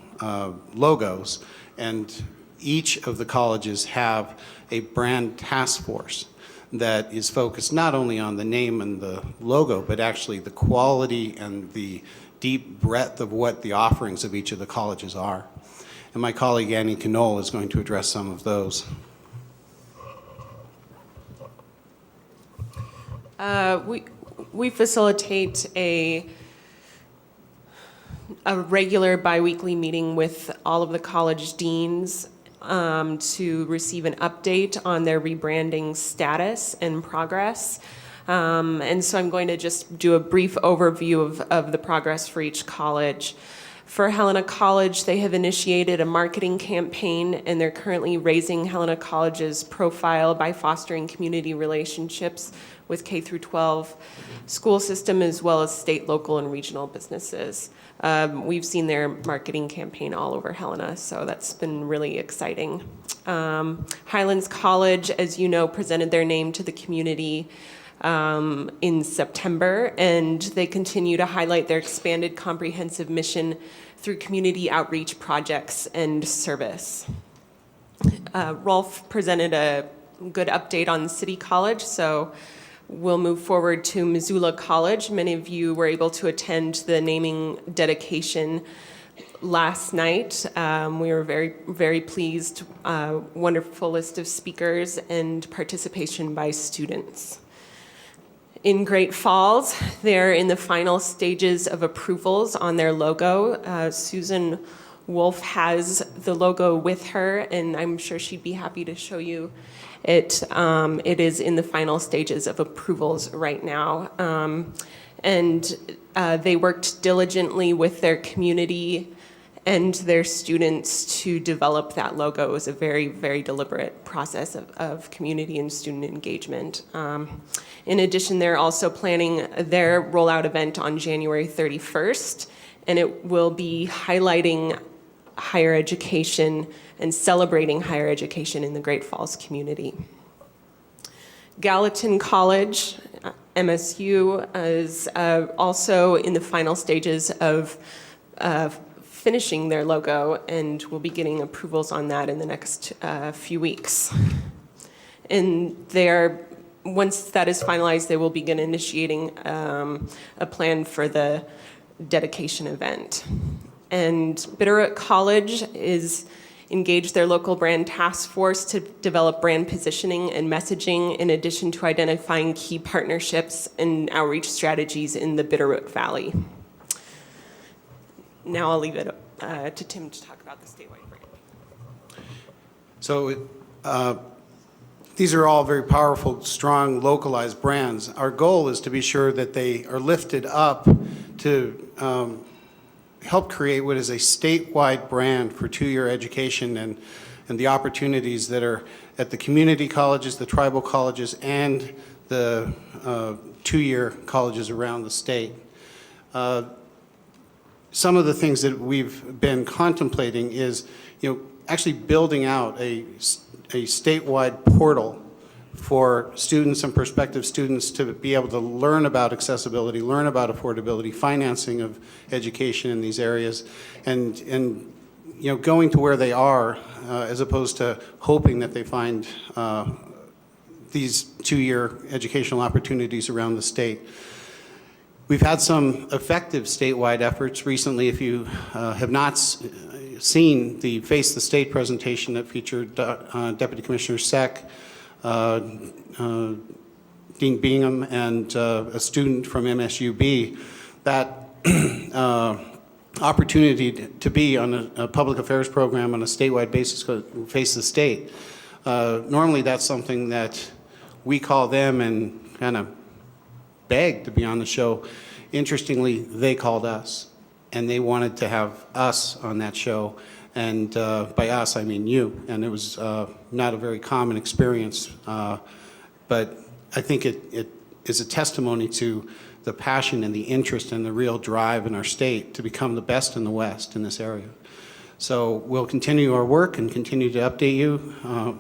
logos, and each of the colleges have a brand task force that is focused not only on the name and the logo, but actually the quality and the deep breadth of what the offerings of each of the colleges are. And my colleague Annie Knoll is going to address some of those. We facilitate a regular biweekly meeting with all of the college deans to receive an update on their rebranding status and progress. And so I'm going to just do a brief overview of the progress for each college. For Helena College, they have initiated a marketing campaign, and they're currently raising Helena College's profile by fostering community relationships with K through 12 school system, as well as state, local, and regional businesses. We've seen their marketing campaign all over Helena, so that's been really exciting. Highlands College, as you know, presented their name to the community in September, and they continue to highlight their expanded comprehensive mission through community outreach projects and service. Rolf presented a good update on City College, so we'll move forward to Missoula College. Many of you were able to attend the naming dedication last night. We were very, very pleased. Wonderful list of speakers and participation by students. In Great Falls, they're in the final stages of approvals on their logo. Susan Wolf has the logo with her, and I'm sure she'd be happy to show you it. It is in the final stages of approvals right now. They worked diligently with their community and their students to develop that logo. It was a very, very deliberate process of community and student engagement. In addition, they're also planning their rollout event on January 31st, and it will be highlighting higher education and celebrating higher education in the Great Falls community. Gallatin College, MSU, is also in the final stages of finishing their logo, and we'll be getting approvals on that in the next few weeks. And once that is finalized, they will begin initiating a plan for the dedication event. And Bitterroot College is engaged their local brand task force to develop brand positioning and messaging, in addition to identifying key partnerships and outreach strategies in the Bitterroot Valley. Now I'll leave it to Tim to talk about the statewide brand. So these are all very powerful, strong, localized brands. Our goal is to be sure that they are lifted up to help create what is a statewide brand for two-year education and the opportunities that are at the community colleges, the tribal colleges, and the two-year colleges around the state. Some of the things that we've been contemplating is, actually building out a statewide portal for students and prospective students to be able to learn about accessibility, learn about affordability, financing of education in these areas, and going to where they are as opposed to hoping that they find these two-year educational opportunities around the state. We've had some effective statewide efforts recently. If you have not seen the Face the State presentation that featured Deputy Commissioner Seck, Dean Bingham, and a student from MSUB, that opportunity to be on a public affairs program on a statewide basis, Face the State. Normally that's something that we call them and kind of beg to be on the show. Interestingly, they called us, and they wanted to have us on that show. And by us, I mean you. And it was not a very common experience. But I think it is a testimony to the passion and the interest and the real drive in our state to become the best in the West in this area. So we'll continue our work and continue to update you.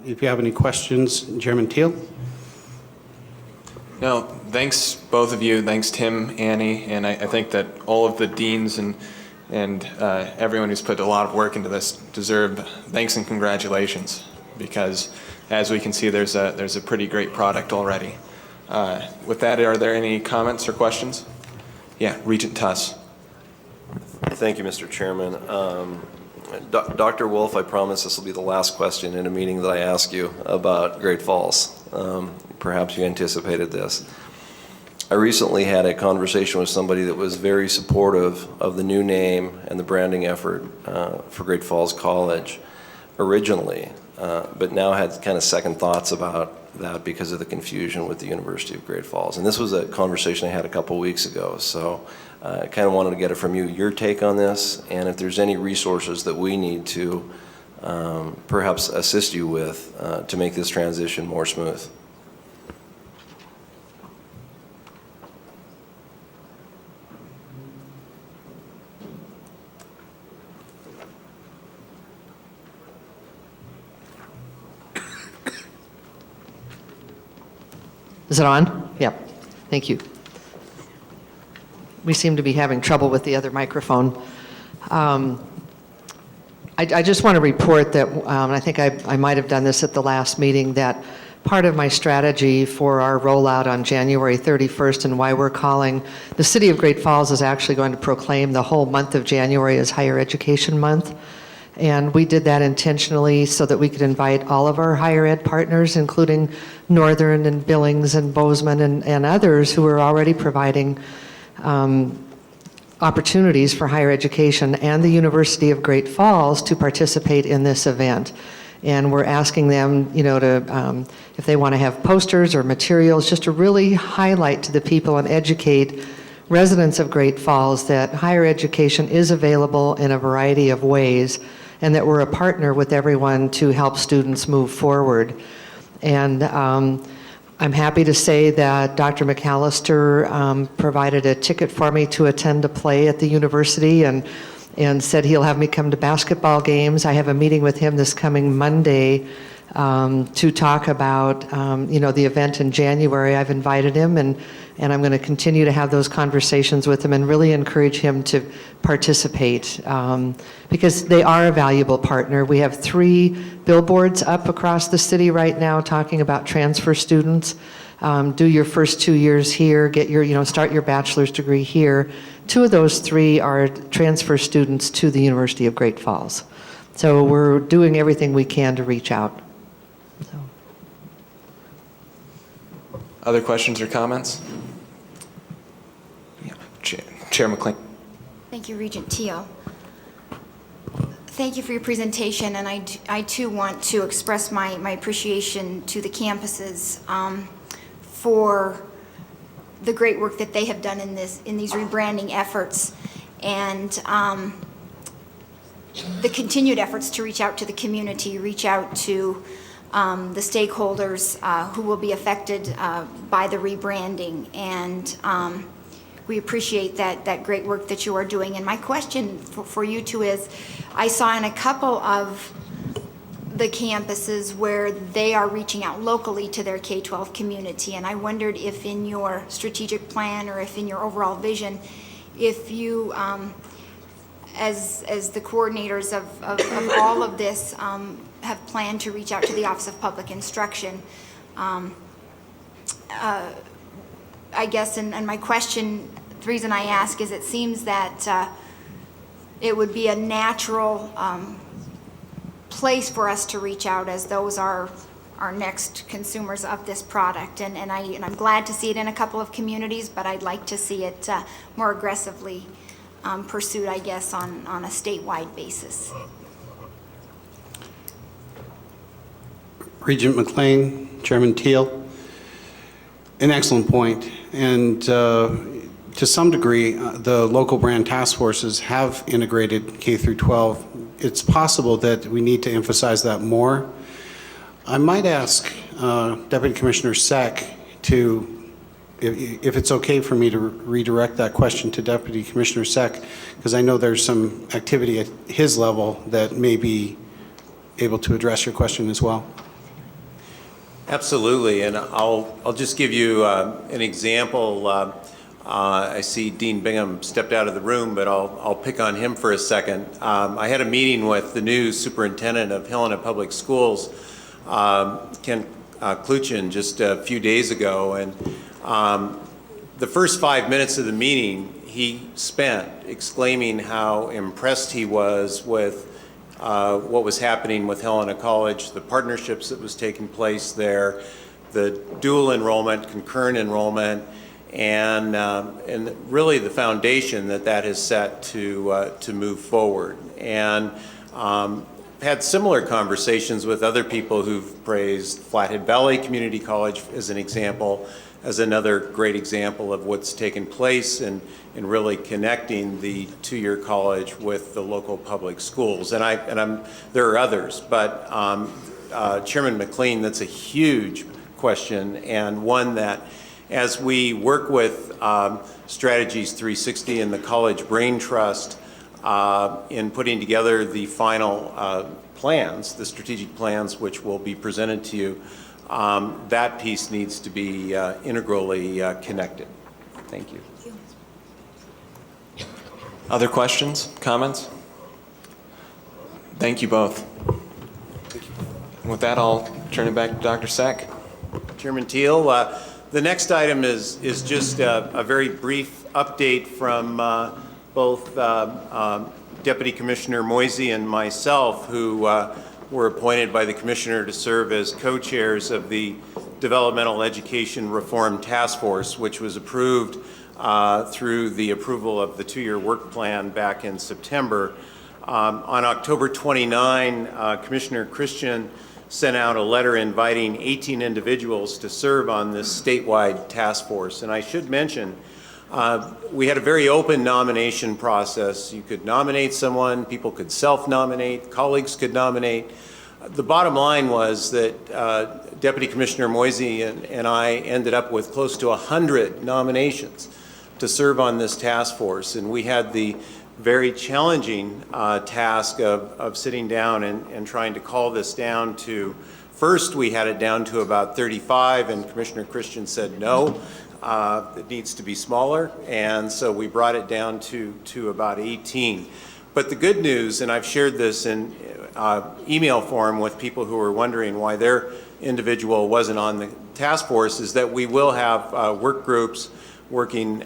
If you have any questions, Chairman Teal. No, thanks both of you. Thanks Tim, Annie, and I think that all of the deans and everyone who's put a lot of work into this deserve thanks and congratulations, because as we can see, there's a pretty great product already. With that, are there any comments or questions? Yeah, Regent Tuss. Thank you, Mr. Chairman. Dr. Wolf, I promise this will be the last question in a meeting that I ask you about Great Falls. Perhaps you anticipated this. I recently had a conversation with somebody that was very supportive of the new name and the branding effort for Great Falls College originally, but now had kind of second thoughts about that because of the confusion with the University of Great Falls. And this was a conversation I had a couple weeks ago, so I kind of wanted to get it from you, your take on this, and if there's any resources that we need to perhaps assist you with to make this transition more smooth. Is it on? Yep. Thank you. We seem to be having trouble with the other microphone. I just want to report that, I think I might have done this at the last meeting, that part of my strategy for our rollout on January 31st and why we're calling, the City of Great Falls is actually going to proclaim the whole month of January as Higher Education Month. And we did that intentionally so that we could invite all of our higher ed partners, including Northern and Billings and Bozeman and others who are already providing opportunities for higher education and the University of Great Falls to participate in this event. And we're asking them, to, if they want to have posters or materials, just to really highlight to the people and educate residents of Great Falls that higher education is available in a variety of ways, and that we're a partner with everyone to help students move forward. And I'm happy to say that Dr. McAllister provided a ticket for me to attend a play at the university, and said he'll have me come to basketball games. I have a meeting with him this coming Monday to talk about, the event in January. I've invited him, and I'm going to continue to have those conversations with him and really encourage him to participate because they are a valuable partner. We have 3 billboards up across the city right now talking about transfer students. Do your first 2 years here, get your, start your bachelor's degree here. 2 of those 3 are transfer students to the University of Great Falls. So we're doing everything we can to reach out. So. Other questions or comments? Yeah. Chair McLean. Thank you, Regent Teal. Thank you for your presentation, and I too want to express my appreciation to the campuses for the great work that they have done in these rebranding efforts, and the continued efforts to reach out to the community, reach out to the stakeholders who will be affected by the rebranding, and we appreciate that great work that you are doing. And my question for you two is, I saw in a couple of the campuses where they are reaching out locally to their K-12 community, and I wondered if in your strategic plan or if in your overall vision, if you, as the coordinators of all of this, have planned to reach out to the Office of Public Instruction. I guess, and my question, the reason I ask is it seems that it would be a natural place for us to reach out, as those are our next consumers of this product. And I'm glad to see it in a couple of communities, but I'd like to see it more aggressively pursued, I guess, on a statewide basis. Regent McLean, Chairman Teal, an excellent point. And to some degree, the local brand task forces have integrated K through 12. It's possible that we need to emphasize that more. I might ask Deputy Commissioner Seck to, if it's okay for me to redirect that question to Deputy Commissioner Seck, because I know there's some activity at his level that may be able to address your question as well. Absolutely, and I'll just give you an example. I see Dean Bingham stepped out of the room, but I'll pick on him for a second. I had a meeting with the new superintendent of Helena Public Schools, Ken Kluchin, just a few days ago, and the first 5 minutes of the meeting he spent exclaiming how impressed he was with what was happening with Helena College, the partnerships that was taking place there, the dual enrollment, concurrent enrollment, and really the foundation that has set to move forward. And had similar conversations with other people who've praised Flathead Valley Community College as an example, as another great example of what's taken place in really connecting the two-year college with the local public schools. And there are others, but Chairman McLean, that's a huge question, and one that as we work with Strategies 360 and the College Brain Trust in putting together the final plans, the strategic plans which will be presented to you, that piece needs to be integrally connected. Thank you. Other questions, comments? Thank you both. And with that, I'll turn it back to Dr. Sack. Chairman Teal, the next item is just a very brief update from both Deputy Commissioner Moisey and myself, who were appointed by the Commissioner to serve as co-chairs of the Developmental Education Reform Task Force, which was approved through the approval of the 2-year work plan back in September. On October 29, Commissioner Christian sent out a letter inviting 18 individuals to serve on this statewide task force. And I should mention, we had a very open nomination process. You could nominate someone, people could self-nominate, colleagues could nominate. The bottom line was that Deputy Commissioner Moisey and I ended up with close to 100 nominations to serve on this task force. And we had the very challenging task of sitting down and trying to call this down to, first we had it down to about 35, and Commissioner Christian said no, it needs to be smaller, and so we brought it down to about 18. But the good news, and I've shared this in email form with people who are wondering why their individual wasn't on the task force, is that we will have work groups working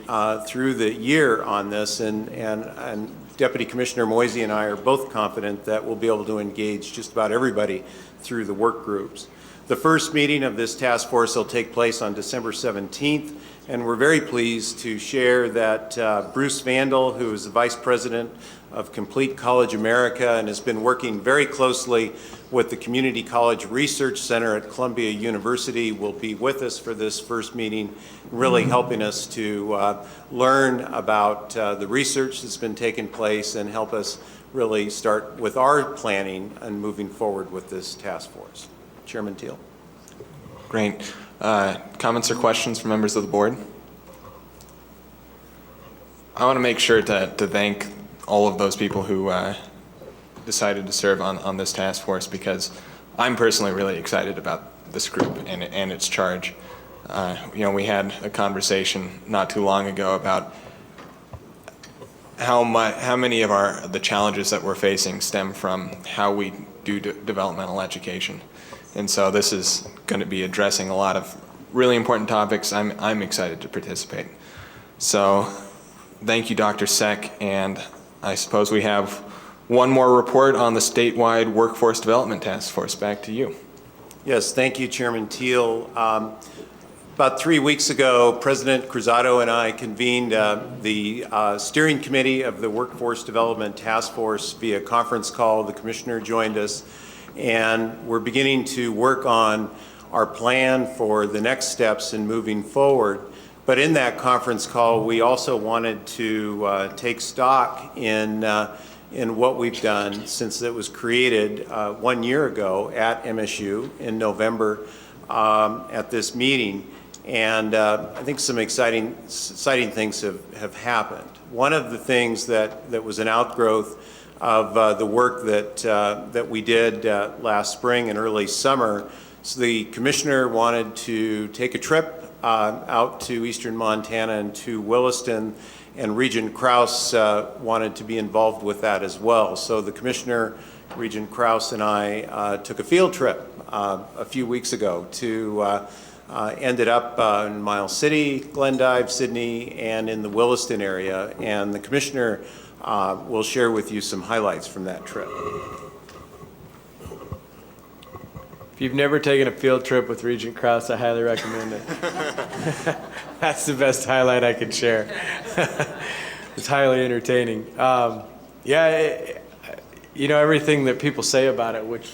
through the year on this, and Deputy Commissioner Moisey and I are both confident that we'll be able to engage just about everybody through the work groups. The first meeting of this task force will take place on December 17th, and we're very pleased to share that Bruce Vandal, who is the Vice President of Complete College America and has been working very closely with the Community College Research Center at Columbia University, will be with us for this first meeting, really helping us to learn about the research that's been taking place and help us really start with our planning and moving forward with this task force. Chairman Teal. Great. Comments or questions from members of the board? I want to make sure to thank all of those people who decided to serve on this task force, because I'm personally really excited about this group and its charge. We had a conversation not too long ago about how many of the challenges that we're facing stem from how we do developmental education. And so this is going to be addressing a lot of really important topics. I'm excited to participate. So thank you, Dr. Seck, and I suppose we have one more report on the statewide Workforce Development Task Force. Back to you. Yes, thank you, Chairman Teal. About 3 weeks ago, President Cruzado and I convened the steering committee of the Workforce Development Task Force via conference call. The commissioner joined us, and we're beginning to work on our plan for the next steps in moving forward. But in that conference call, we also wanted to take stock in what we've done since it was created 1 year ago at MSU in November at this meeting. And I think some exciting things have happened. One of the things that was an outgrowth of the work that we did last spring and early summer, so the commissioner wanted to take a trip out to eastern Montana and to Williston, and Regent Krause wanted to be involved with that as well. So the commissioner, Regent Krause, and I took a field trip a few weeks ago to ended up in Miles City, Glendive, Sydney, and in the Williston area. And the commissioner will share with you some highlights from that trip. If you've never taken a field trip with Regent Krause, I highly recommend it. That's the best highlight I can share. It's highly entertaining. Everything that people say about it, which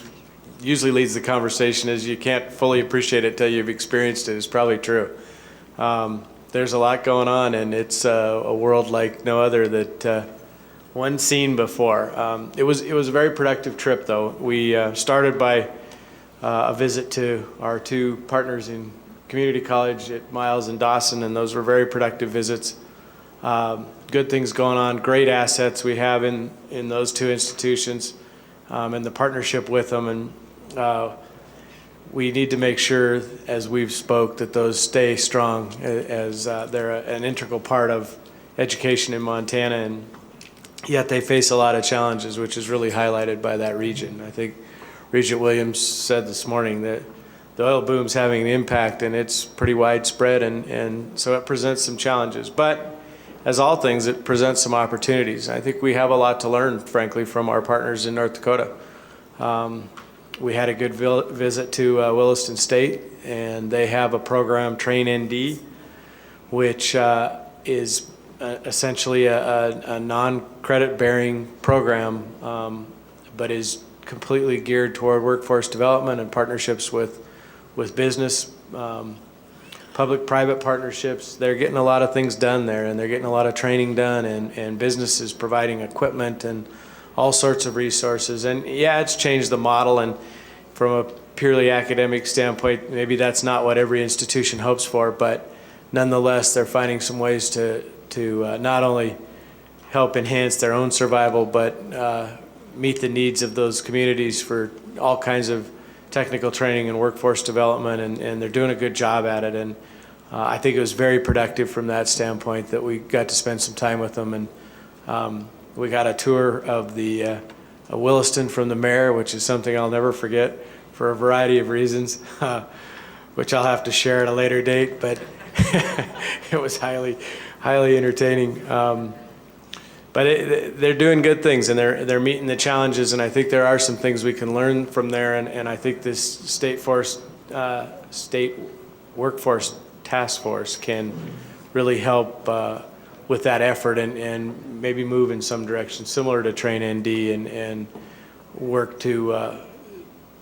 usually leads the conversation, is you can't fully appreciate it till you've experienced it, is probably true. There's a lot going on, and it's a world like no other that one's seen before. It was a very productive trip, though. We started by a visit to our two partners in community college at Miles and Dawson, and those were very productive visits. Good things going on, great assets we have in those two institutions, and the partnership with them. And we need to make sure, as we've spoke, that those stay strong as they're an integral part of education in Montana, and yet they face a lot of challenges, which is really highlighted by that region. I think Regent Williams said this morning that the oil boom's having an impact, and it's pretty widespread, and so it presents some challenges. But as all things, it presents some opportunities. I think we have a lot to learn, frankly, from our partners in North Dakota. We had a good visit to Williston State, and they have a program, Train ND, which is essentially a non-credit bearing program, but is completely geared toward workforce development and partnerships with business, public-private partnerships. They're getting a lot of things done there, and they're getting a lot of training done, and businesses providing equipment and all sorts of resources. And yeah, it's changed the model, and from a purely academic standpoint, maybe that's not what every institution hopes for, but nonetheless, they're finding some ways to not only help enhance their own survival, but meet the needs of those communities for all kinds of technical training and workforce development, and they're doing a good job at it. And I think it was very productive from that standpoint that we got to spend some time with them. And we got a tour of the Williston from the mayor, which is something I'll never forget for a variety of reasons, which I'll have to share at a later date, but it was highly entertaining. But they're doing good things, and they're meeting the challenges, and I think there are some things we can learn from there, and I think this state workforce task force can really help with that effort and maybe move in some direction similar to Train ND and work to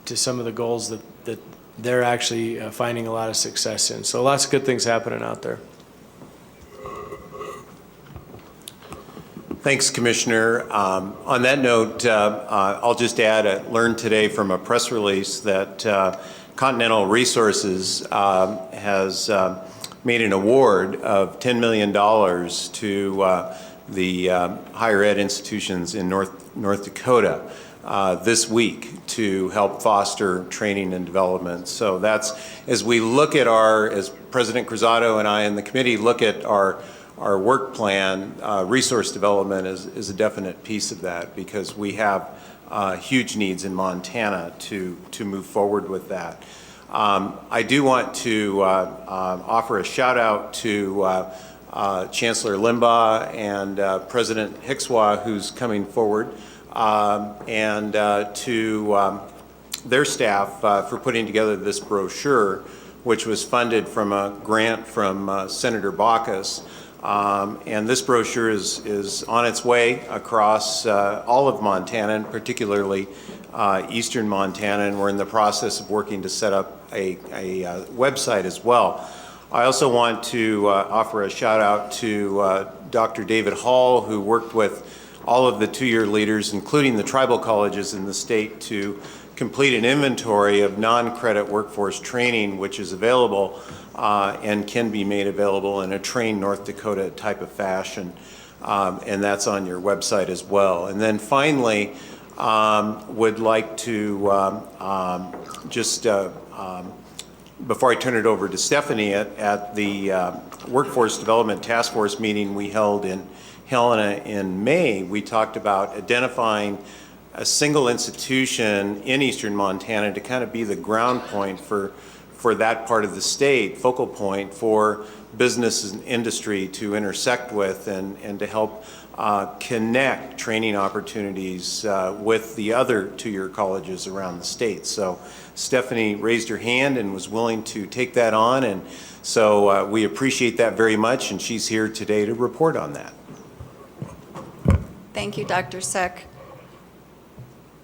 some of the goals that they're actually finding a lot of success in. So lots of good things happening out there. Thanks, Commissioner. On that note, I'll just add, I learned today from a press release that Continental Resources has made an award of $10 million to the higher ed institutions in North Dakota this week to help foster training and development. So that's, as we look at as President Cruzado and I and the committee look at our work plan, resource development is a definite piece of that, because we have huge needs in Montana to move forward with that. I do want to offer a shout out to Chancellor Limbaugh and President Hickswa, who's coming forward, and to their staff for putting together this brochure, which was funded from a grant from Senator Baucus. And this brochure is on its way across all of Montana, and particularly eastern Montana, and we're in the process of working to set up a website as well. I also want to offer a shout out to Dr. David Hall, who worked with all of the two-year leaders, including the tribal colleges in the state, to complete an inventory of non-credit workforce training, which is available and can be made available in a Train North Dakota type of fashion. And that's on your website as well. And then finally, would like to before I turn it over to Stephanie, at the Workforce Development Task Force meeting we held in Helena in May, we talked about identifying a single institution in eastern Montana to kind of be the ground point for that part of the state, focal point for business and industry to intersect with and to help connect training opportunities with the other two-year colleges around the state. So Stephanie raised her hand and was willing to take that on, and so we appreciate that very much, and she's here today to report on that. Thank you, Dr. Seck.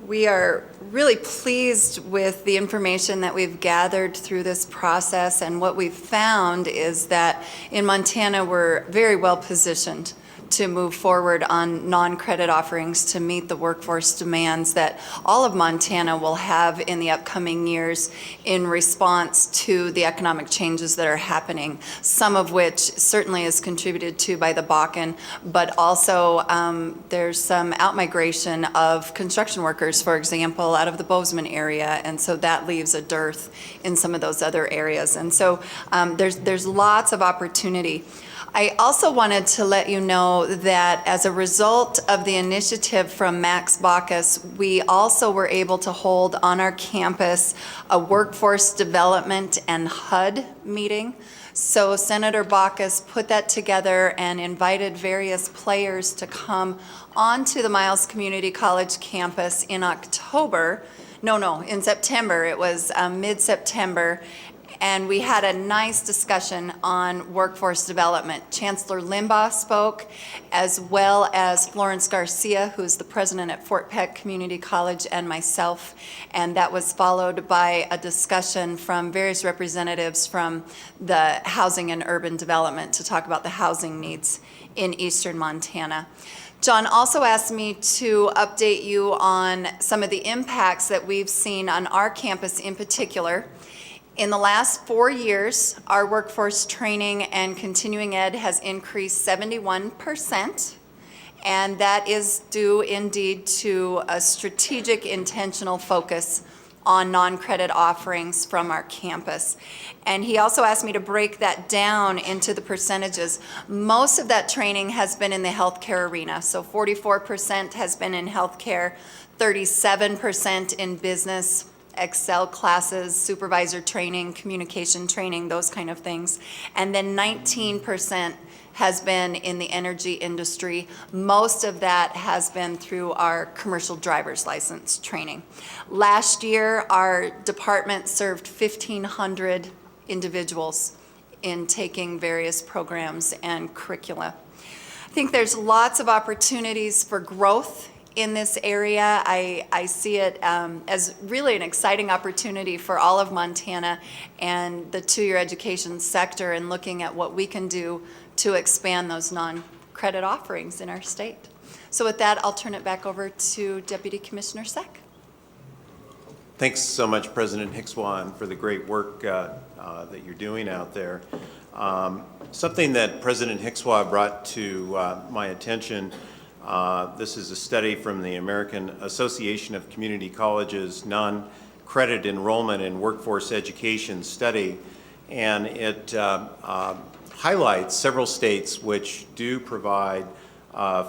We are really pleased with the information that we've gathered through this process, and what we've found is that in Montana we're very well positioned to move forward on non-credit offerings to meet the workforce demands that all of Montana will have in the upcoming years in response to the economic changes that are happening, some of which certainly is contributed to by the Bakken, but also there's some outmigration of construction workers, for example, out of the Bozeman area, and so that leaves a dearth in some of those other areas. And so there's lots of opportunity. I also wanted to let you know that as a result of the initiative from Max Baucus, we also were able to hold on our campus a workforce development and HUD meeting. So Senator Baucus put that together and invited various players to come onto the Miles Community College campus in October. No, in September. It was mid-September. And we had a nice discussion on workforce development. Chancellor Limbaugh spoke, as well as Florence Garcia, who's the president at Fort Peck Community College, and myself. And that was followed by a discussion from various representatives from the Housing and Urban Development to talk about the housing needs in eastern Montana. John also asked me to update you on some of the impacts that we've seen on our campus in particular. In the last 4 years, our workforce training and continuing ed has increased 71%, and that is due indeed to a strategic, intentional focus on non-credit offerings from our campus. And he also asked me to break that down into the percentages. Most of that training has been in the healthcare arena, so 44% has been in healthcare, 37% in business, Excel classes, supervisor training, communication training, those kind of things. And then 19% has been in the energy industry. Most of that has been through our commercial driver's license training. Last year, our department served 1,500 individuals in taking various programs and curricula. I think there's lots of opportunities for growth in this area. I see it as really an exciting opportunity for all of Montana and the two-year education sector, and looking at what we can do to expand those non-credit offerings in our state. So with that, I'll turn it back over to Deputy Commissioner Seck. Thanks so much, President Hickswan, for the great work that you're doing out there. Something that President Hickswan brought to my attention, this is a study from the American Association of Community Colleges Non-Credit Enrollment in Workforce Education Study, and it highlights several states which do provide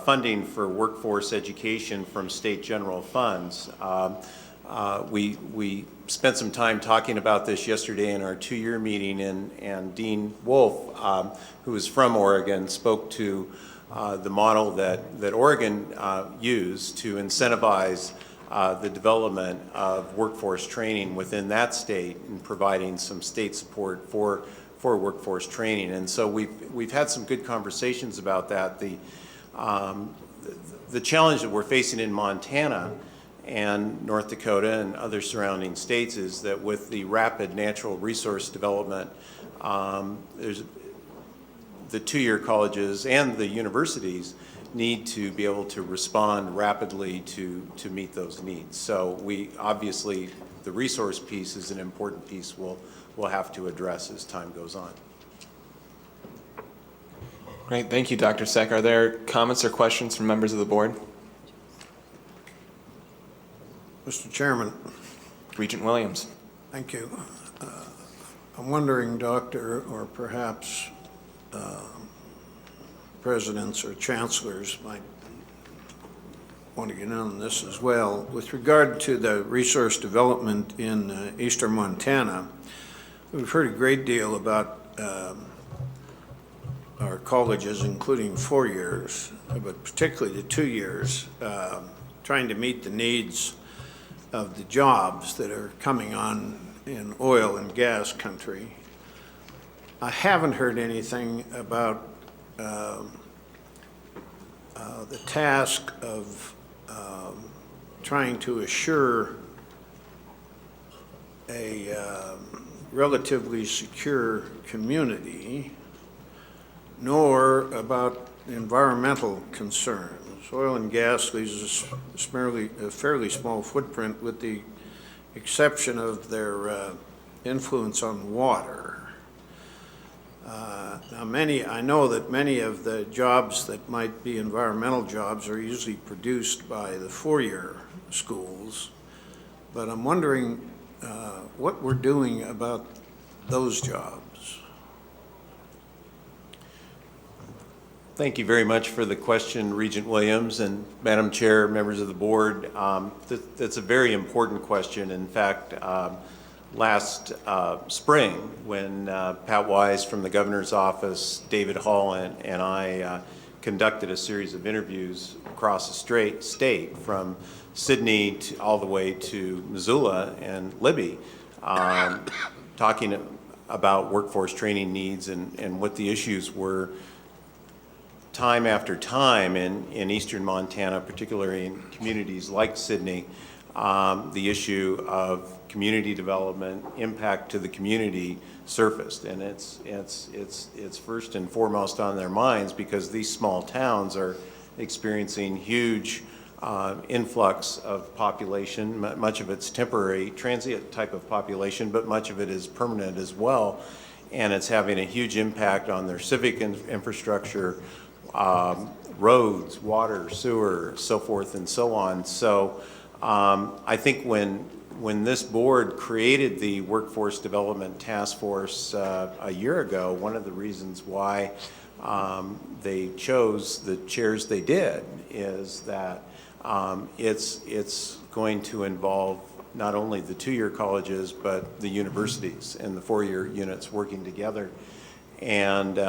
funding for workforce education from state general funds. We spent some time talking about this yesterday in our two-year meeting, and Dean Wolf, who is from Oregon, spoke to the model that Oregon used to incentivize the development of workforce training within that state and providing some state support for workforce training. And so we've had some good conversations about that. The challenge that we're facing in Montana and North Dakota and other surrounding states is that with the rapid natural resource development, there's the two-year colleges and the universities need to be able to respond rapidly to meet those needs. So we obviously, the resource piece is an important piece we'll have to address as time goes on. Great, thank you, Dr. Seck. Are there comments or questions from members of the board? Mr. Chairman. Regent Williams. Thank you. I'm wondering, Doctor, or perhaps presidents or chancellors might want to get in on this as well. With regard to the resource development in eastern Montana, we've heard a great deal about our colleges, including 4 years, but particularly the 2 years, trying to meet the needs of the jobs that are coming on in oil and gas country. I haven't heard anything about the task of trying to assure a relatively secure community, nor about environmental concerns. Oil and gas leaves a fairly small footprint, with the exception of their influence on water. Now, I know that many of the jobs that might be environmental jobs are usually produced by the four-year schools, but I'm wondering what we're doing about those jobs. Thank you very much for the question, Regent Williams, and Madam Chair, members of the board. That's a very important question. In fact, last spring, when Pat Wise from the governor's office, David Hall, and I conducted a series of interviews across the state from Sydney all the way to Missoula and Libby, talking about workforce training needs and what the issues were time after time in eastern Montana, particularly in communities like Sydney. The issue of community development, impact to the community surfaced, and it's first and foremost on their minds because these small towns are experiencing huge influx of population. Much of it's temporary, transient type of population, but much of it is permanent as well, and it's having a huge impact on their civic infrastructure, roads, water, sewer, so forth and so on. So I think when this board created the Workforce Development Task Force a year ago, one of the reasons why they chose the chairs they did is that it's going to involve not only the two-year colleges, but the universities and the four-year units working together and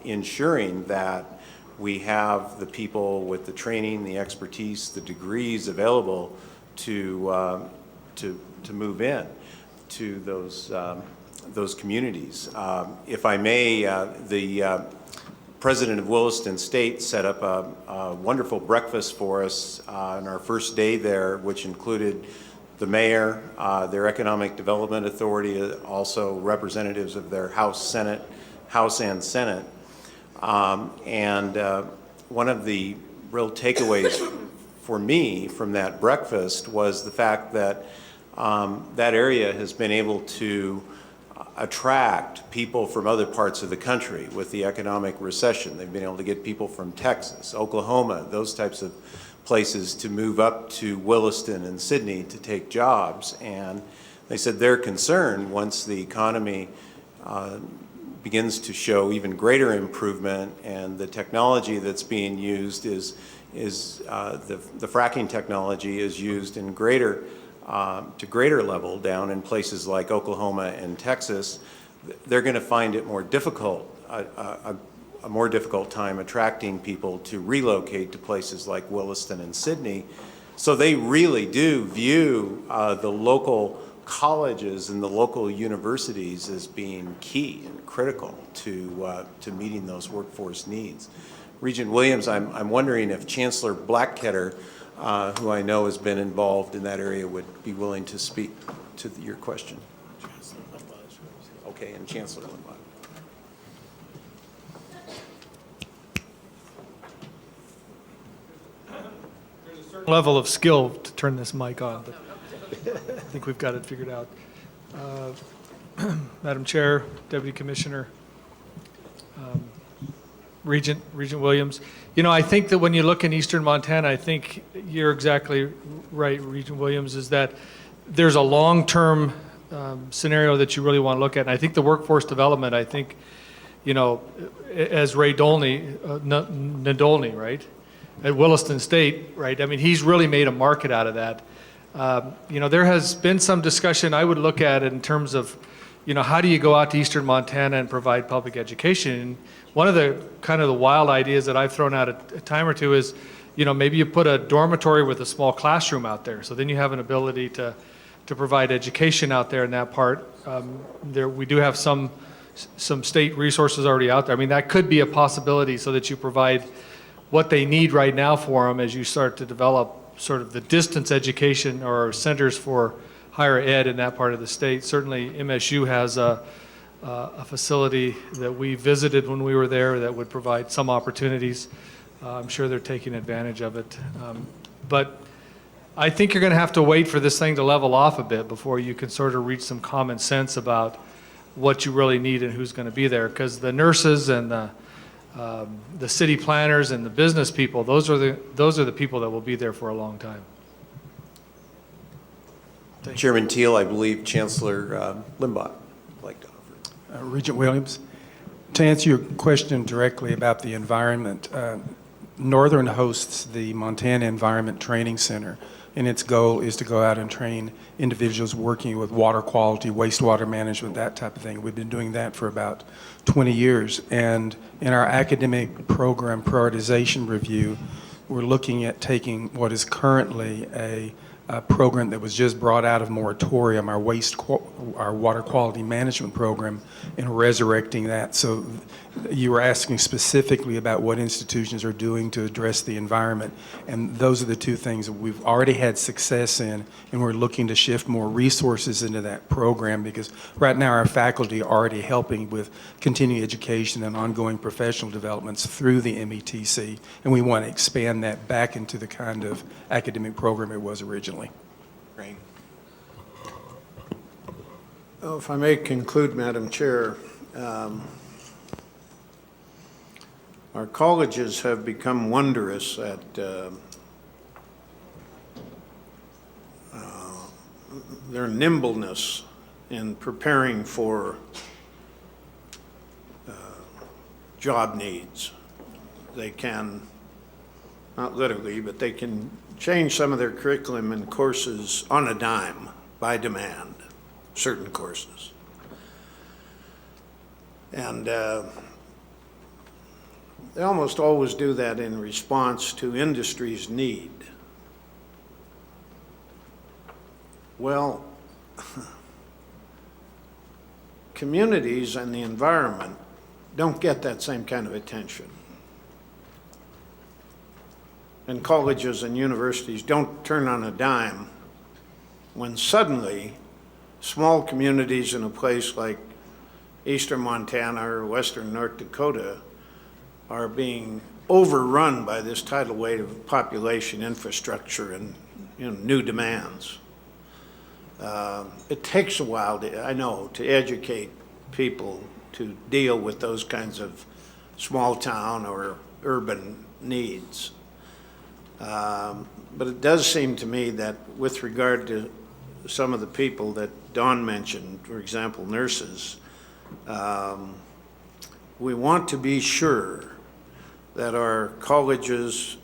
ensuring that we have the people with the training, the expertise, the degrees available to move in to those communities. If I may, the president of Williston State set up a wonderful breakfast for us on our first day there, which included the mayor, their Economic Development Authority, also representatives of their House and Senate. And one of the real takeaways for me from that breakfast was the fact that that area has been able to attract people from other parts of the country with the economic recession. They've been able to get people from Texas, Oklahoma, those types of places to move up to Williston and Sydney to take jobs. And they said they're concerned once the economy begins to show even greater improvement and the technology that's being used is the fracking technology is used in to greater level down in places like Oklahoma and Texas. They're going to find it more difficult, a more difficult time attracting people to relocate to places like Williston and Sydney. So they really do view the local colleges and the local universities as being key and critical to meeting those workforce needs. Regent Williams, I'm wondering if Chancellor Blackketter, who I know has been involved in that area, would be willing to speak to your question. Okay, and Chancellor Limbaugh. There's a certain level of skill to turn this mic on, but I think we've got it figured out. Madam Chair, Deputy Commissioner, Regent Williams. You know, I think that when you look in eastern Montana, I think you're exactly right, Regent Williams, is that there's a long-term scenario that you really want to look at. And I think the workforce development, I think, you know, as Ray Nadolny, right, at Williston State, right, I mean, he's really made a market out of that. You know, there has been some discussion I would look at in terms of, you know, how do you go out to eastern Montana and provide public education? One of the kind of the wild ideas that I've thrown out a time or two is, you know, maybe you put a dormitory with a small classroom out there. So then you have an ability to provide education out there in that part. We do have some state resources already out there. I mean, that could be a possibility so that you provide what they need right now for them as you start to develop sort of the distance education or centers for higher ed in that part of the state. Certainly MSU has a facility that we visited when we were there that would provide some opportunities. I'm sure they're taking advantage of it. But I think you're going to have to wait for this thing to level off a bit before you can sort of reach some common sense about what you really need and who's going to be there. Because the nurses and the city planners and the business people, those are the people that will be there for a long time. Chairman Teal, I believe Chancellor Limbaugh would like to offer. Regent Williams, to answer your question directly about the environment, Northern hosts the Montana Environment Training Center, and its goal is to go out and train individuals working with water quality, wastewater management, that type of thing. We've been doing that for about 20 years. And in our academic program prioritization review, we're looking at taking what is currently a program that was just brought out of moratorium, our water quality management program, and resurrecting that. So you were asking specifically about what institutions are doing to address the environment, and those are the two things that we've already had success in, and we're looking to shift more resources into that program, because right now our faculty are already helping with continuing education and ongoing professional developments through the METC, and we want to expand that back into the kind of academic program it was originally. Great. Oh, if I may conclude, Madam Chair, our colleges have become wondrous at their nimbleness in preparing for job needs. They can, not literally, but they can change some of their curriculum and courses on a dime by demand, certain courses. And they almost always do that in response to industry's need. Well, communities and the environment don't get that same kind of attention. And colleges and universities don't turn on a dime when suddenly small communities in a place like eastern Montana or western North Dakota are being overrun by this tidal wave of population, infrastructure, and new demands. It takes a while, I know, to educate people to deal with those kinds of small town or urban needs. But it does seem to me that with regard to some of the people that Dawn mentioned, for example, nurses, we want to be sure that our colleges,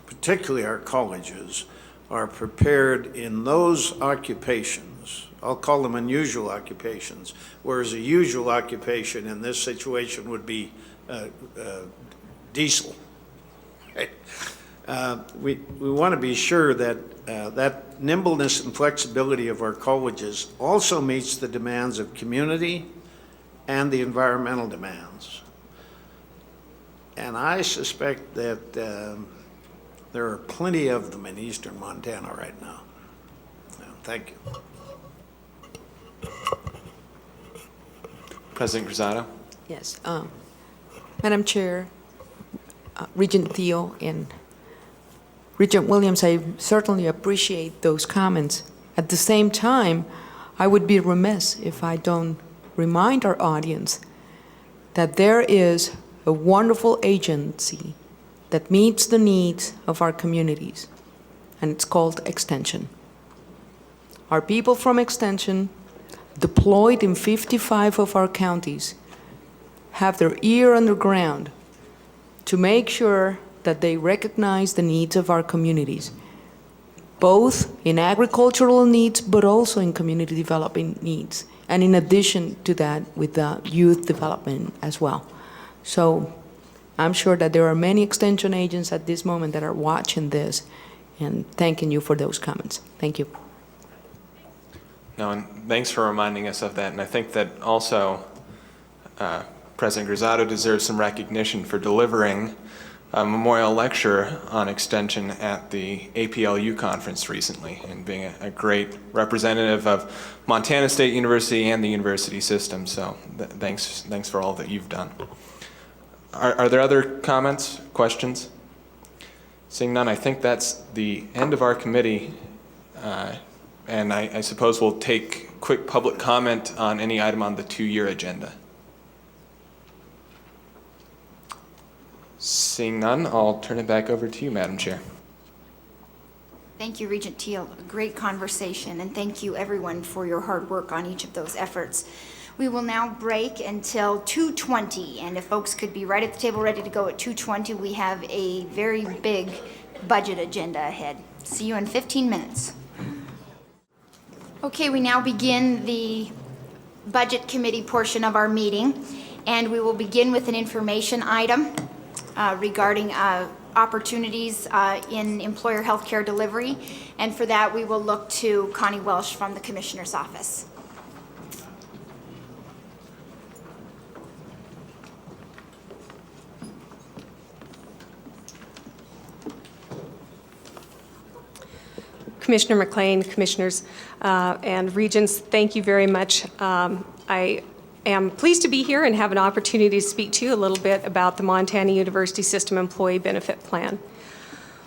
particularly our colleges, are prepared in those occupations. I'll call them unusual occupations, whereas a usual occupation in this situation would be diesel. Right? We want to be sure that that nimbleness and flexibility of our colleges also meets the demands of community and the environmental demands. And I suspect that there are plenty of them in eastern Montana right now. Thank you. President Cruzado. Yes. Madam Chair, Regent Thiel and Regent Williams, I certainly appreciate those comments. At the same time, I would be remiss if I don't remind our audience that there is a wonderful agency that meets the needs of our communities, and it's called Extension. Our people from Extension, deployed in 55 of our counties, have their ear on the ground to make sure that they recognize the needs of our communities, both in agricultural needs, but also in community development needs, and in addition to that, with the youth development as well. So I'm sure that there are many extension agents at this moment that are watching this and thanking you for those comments. Thank you. No, and thanks for reminding us of that. And I think that also President Cruzado deserves some recognition for delivering a memorial lecture on extension at the APLU conference recently, and being a great representative of Montana State University and the university system. So thanks for all that you've done. Are there other comments, questions? Seeing none, I think that's the end of our committee. And I suppose we'll take quick public comment on any item on the 2-year agenda. Seeing none, I'll turn it back over to you, Madam Chair. Thank you, Regent Teal. A great conversation, and thank you, everyone, for your hard work on each of those efforts. We will now break until 2:20, and if folks could be right at the table ready to go at 2:20, we have a very big budget agenda ahead. See you in 15 minutes. Okay, we now begin the Budget Committee portion of our meeting, and we will begin with an information item regarding opportunities in employer health care delivery, and for that we will look to Connie Welsh from the Commissioner's Office. Commissioner McLean, Commissioners and Regents, thank you very much. I am pleased to be here and have an opportunity to speak to you a little bit about the Montana University System Employee Benefit Plan.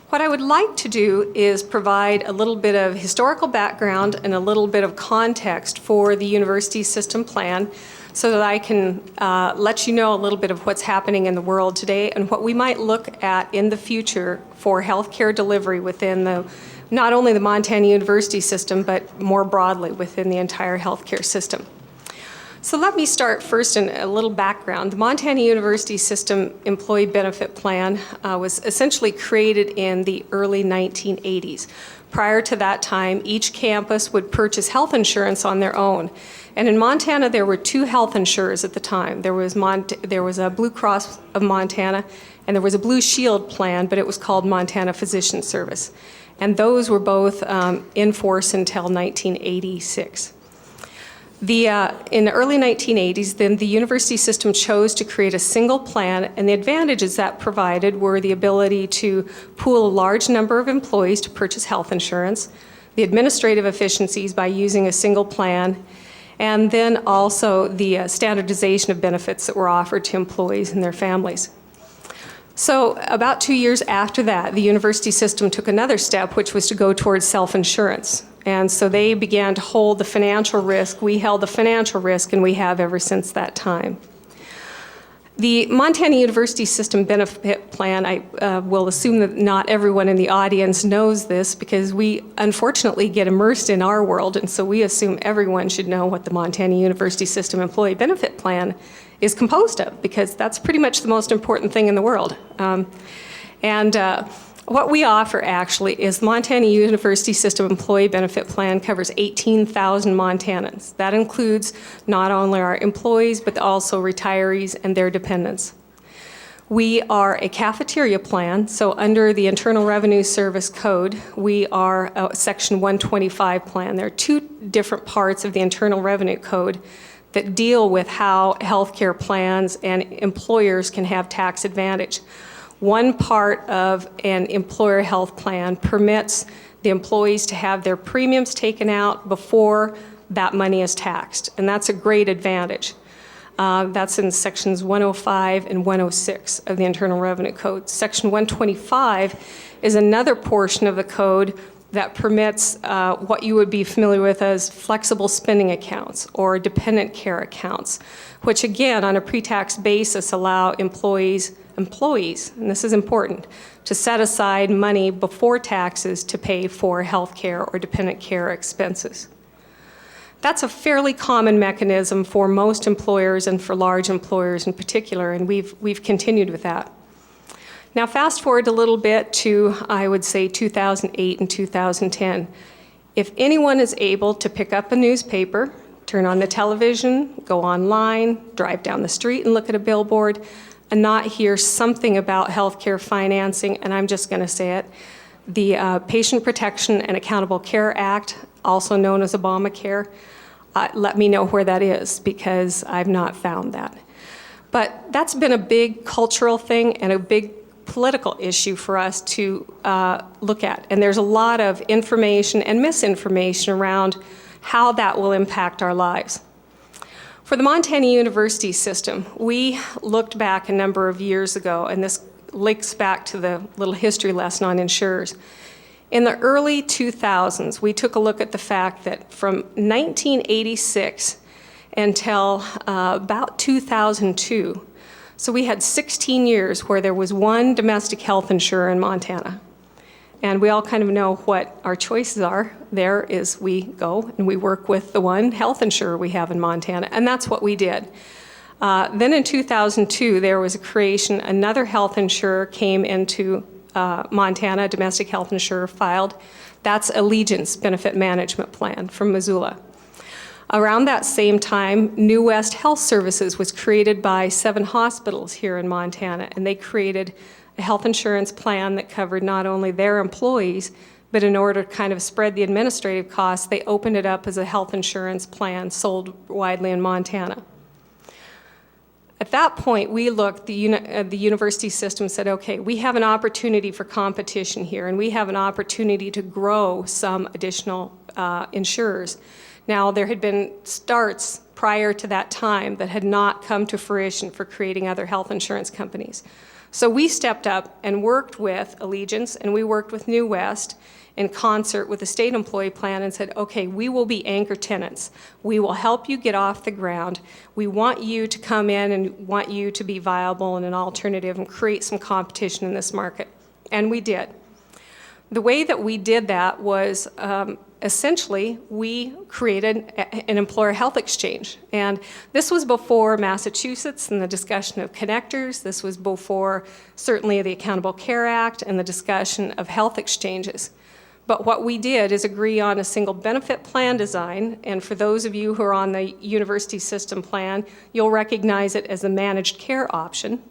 What I would like to do is provide a little bit of historical background and a little bit of context for the University System Plan so that I can let you know a little bit of what's happening in the world today and what we might look at in the future for healthcare delivery within not only the Montana University system, but more broadly within the entire healthcare system. So let me start first in a little background. The Montana University System Employee Benefit Plan was essentially created in the early 1980s. Prior to that time, each campus would purchase health insurance on their own. And in Montana, there were two health insurers at the time. There was a Blue Cross of Montana, and there was a Blue Shield plan, but it was called Montana Physician Service. And those were both in force until 1986. In the early 1980s, then the university system chose to create a single plan, and the advantages that provided were the ability to pool a large number of employees to purchase health insurance, the administrative efficiencies by using a single plan, and then also the standardization of benefits that were offered to employees and their families. So about 2 years after that, the university system took another step, which was to go towards self-insurance. And so they began to hold the financial risk. We held the financial risk, and we have ever since that time. The Montana University System Benefit Plan, I will assume that not everyone in the audience knows this because we unfortunately get immersed in our world, and so we assume everyone should know what the Montana University System Employee Benefit Plan is composed of, because that's pretty much the most important thing in the world. What we offer actually is the Montana University System Employee Benefit Plan covers 18,000 Montanans. That includes not only our employees, but also retirees and their dependents. We are a cafeteria plan, so under the Internal Revenue Service Code, we are a Section 125 plan. There are two different parts of the Internal Revenue Code that deal with how healthcare plans and employers can have tax advantage. One part of an employer health plan permits the employees to have their premiums taken out before that money is taxed, and that's a great advantage. That's in sections 105 and 106 of the Internal Revenue Code. Section 125 is another portion of the code that permits what you would be familiar with as flexible spending accounts or dependent care accounts, which again, on a pre-tax basis, allow employees, and this is important, to set aside money before taxes to pay for health care or dependent care expenses. That's a fairly common mechanism for most employers and for large employers in particular, and we've continued with that. Now fast forward a little bit to, I would say, 2008 and 2010. If anyone is able to pick up a newspaper, turn on the television, go online, drive down the street and look at a billboard, and not hear something about healthcare financing, and I'm just going to say it, the Patient Protection and Accountable Care Act, also known as Obamacare, let me know where that is, because I've not found that. But that's been a big cultural thing and a big political issue for us to look at. And there's a lot of information and misinformation around how that will impact our lives. For the Montana University system, we looked back a number of years ago, and this links back to the little history lesson on insurers. In the early 2000s, we took a look at the fact that from 1986 until about 2002, so we had 16 years where there was one domestic health insurer in Montana. And we all kind of know what our choices are. There is we go and we work with the one health insurer we have in Montana, and that's what we did. Then in 2002, there was a creation, another health insurer came into Montana, a domestic health insurer filed. That's Allegiance Benefit Management Plan from Missoula. Around that same time, New West Health Services was created by 7 hospitals here in Montana, and they created a health insurance plan that covered not only their employees, but in order to kind of spread the administrative costs, they opened it up as a health insurance plan sold widely in Montana. At that point, we looked, the university system said, okay, we have an opportunity for competition here, and we have an opportunity to grow some additional insurers. Now, there had been starts prior to that time that had not come to fruition for creating other health insurance companies. So we stepped up and worked with Allegiance, and we worked with New West in concert with the state employee plan and said, okay, we will be anchor tenants. We will help you get off the ground. We want you to come in and want you to be viable and an alternative and create some competition in this market. And we did. The way that we did that was essentially we created an employer health exchange. And this was before Massachusetts and the discussion of connectors. This was before certainly the Accountable Care Act and the discussion of health exchanges. But what we did is agree on a single benefit plan design, and for those of you who are on the university system plan, you'll recognize it as a managed care option.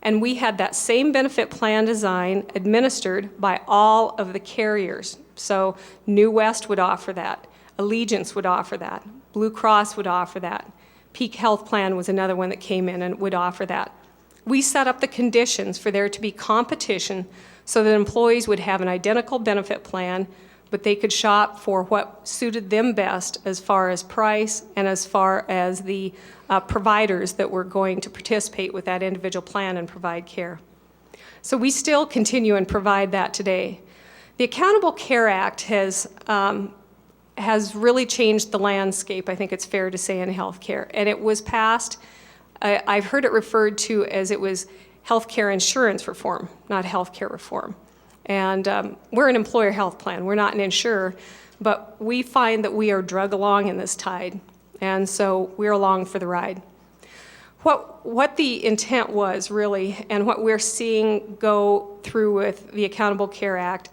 And we had that same benefit plan design administered by all of the carriers. So New West would offer that, Allegiance would offer that, Blue Cross would offer that, Peak Health Plan was another one that came in and would offer that. We set up the conditions for there to be competition so that employees would have an identical benefit plan, but they could shop for what suited them best as far as price and as far as the providers that were going to participate with that individual plan and provide care. So we still continue and provide that today. The Accountable Care Act has really changed the landscape, I think it's fair to say, in healthcare. And it was passed, I've heard it referred to as it was healthcare insurance reform, not healthcare reform. And we're an employer health plan. We're not an insurer, but we find that we are drug along in this tide. And so we're along for the ride. What the intent was really, and what we're seeing go through with the Accountable Care Act,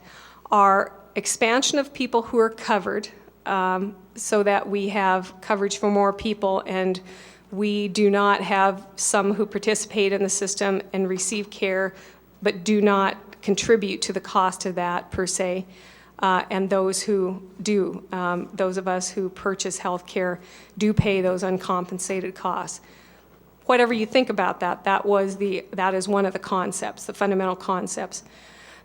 are expansion of people who are covered so that we have coverage for more people, and we do not have some who participate in the system and receive care but do not contribute to the cost of that per se, and those who do, those of us who purchase health care do pay those uncompensated costs. Whatever you think about that, that is one of the concepts, the fundamental concepts.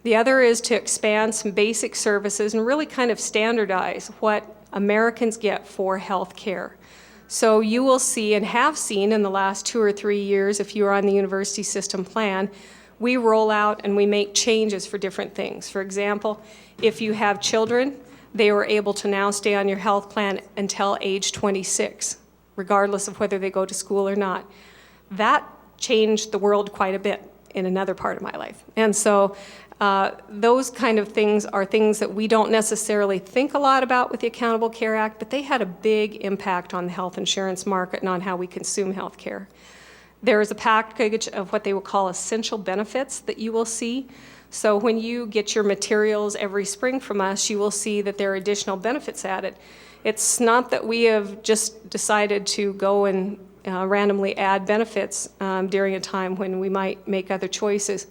The other is to expand some basic services and really kind of standardize what Americans get for health care. So you will see and have seen in the last 2 or 3 years, if you are on the university system plan, we roll out and we make changes for different things. For example, if you have children, they were able to now stay on your health plan until age 26, regardless of whether they go to school or not. That changed the world quite a bit in another part of my life. And so those kind of things are things that we don't necessarily think a lot about with the Accountable Care Act, but they had a big impact on the health insurance market and on how we consume health care. There is a package of what they will call essential benefits that you will see. So when you get your materials every spring from us, you will see that there are additional benefits added. It's not that we have just decided to go and randomly add benefits during a time when we might make other choices.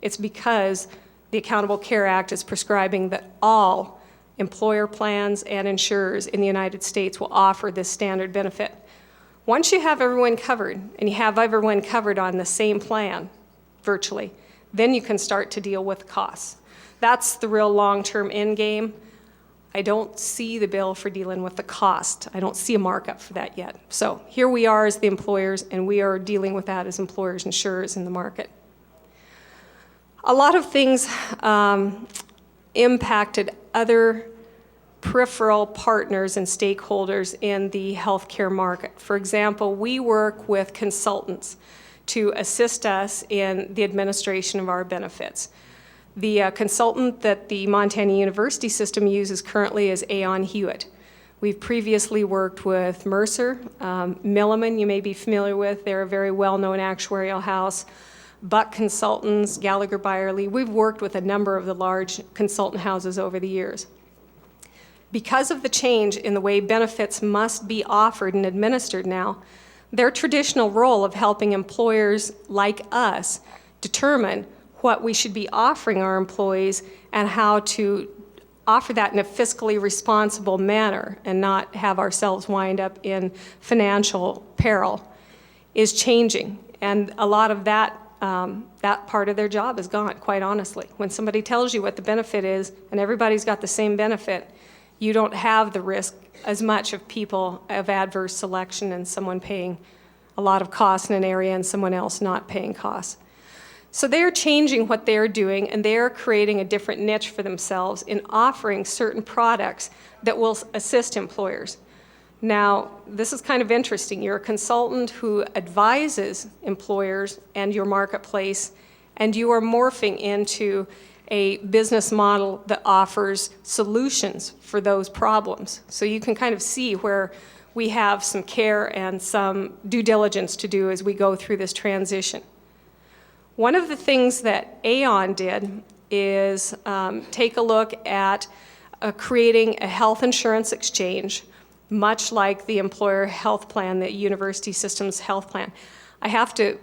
It's because the Accountable Care Act is prescribing that all employer plans and insurers in the United States will offer this standard benefit. Once you have everyone covered, and you have everyone covered on the same plan, virtually, then you can start to deal with costs. That's the real long-term end game. I don't see the bill for dealing with the cost. I don't see a markup for that yet. So here we are as the employers, and we are dealing with that as employers and insurers in the market. A lot of things impacted other peripheral partners and stakeholders in the healthcare market. For example, we work with consultants to assist us in the administration of our benefits. The consultant that the Montana University System uses currently is Aon Hewitt. We've previously worked with Mercer, Milliman, you may be familiar with. They're a very well-known actuarial house. Buck Consultants, Gallagher Byerly. We've worked with a number of the large consultant houses over the years. Because of the change in the way benefits must be offered and administered now, their traditional role of helping employers like us determine what we should be offering our employees and how to offer that in a fiscally responsible manner and not have ourselves wind up in financial peril is changing. And a lot of that, that part of their job is gone, quite honestly. When somebody tells you what the benefit is and everybody's got the same benefit, you don't have the risk as much of people of adverse selection and someone paying a lot of costs in an area and someone else not paying costs. So they're changing what they're doing, and they're creating a different niche for themselves in offering certain products that will assist employers. Now, this is kind of interesting. You're a consultant who advises employers and your marketplace, and you are morphing into a business model that offers solutions for those problems. So you can kind of see where we have some care and some due diligence to do as we go through this transition. One of the things that Aon did is take a look at creating a health insurance exchange, much like the employer health plan, the university system's health plan. I have to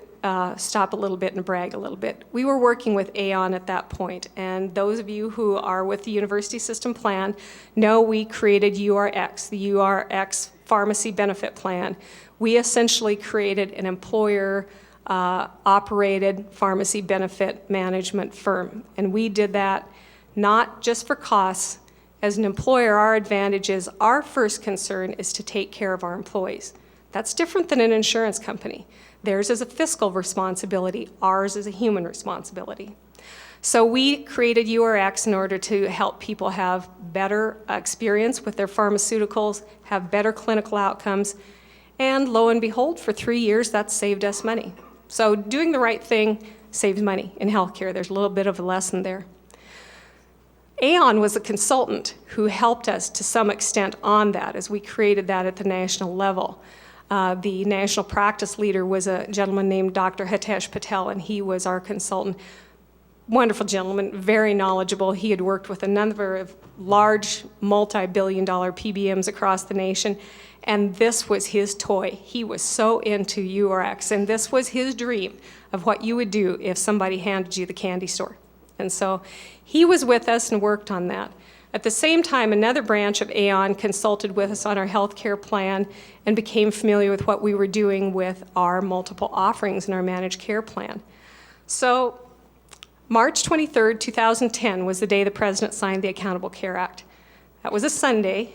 stop a little bit and brag a little bit. We were working with Aon at that point, and those of you who are with the university system plan know we created URX, the URX pharmacy benefit plan. We essentially created an employer operated pharmacy benefit management firm. And we did that not just for costs. As an employer, our advantage is our first concern is to take care of our employees. That's different than an insurance company. Theirs is a fiscal responsibility. Ours is a human responsibility. So we created URX in order to help people have better experience with their pharmaceuticals, have better clinical outcomes, and lo and behold, for 3 years, that's saved us money. So doing the right thing saves money in healthcare. There's a little bit of a lesson there. Aon was a consultant who helped us to some extent on that as we created that at the national level. The national practice leader was a gentleman named Dr. Hitesh Patel, and he was our consultant. Wonderful gentleman, very knowledgeable. He had worked with a number of large multi-billion-dollar PBMs across the nation, and this was his toy. He was so into URX, and this was his dream of what you would do if somebody handed you the candy store. And so he was with us and worked on that. At the same time, another branch of Aon consulted with us on our healthcare plan and became familiar with what we were doing with our multiple offerings in our managed care plan. So March 23rd, 2010 was the day the President signed the Accountable Care Act. That was a Sunday.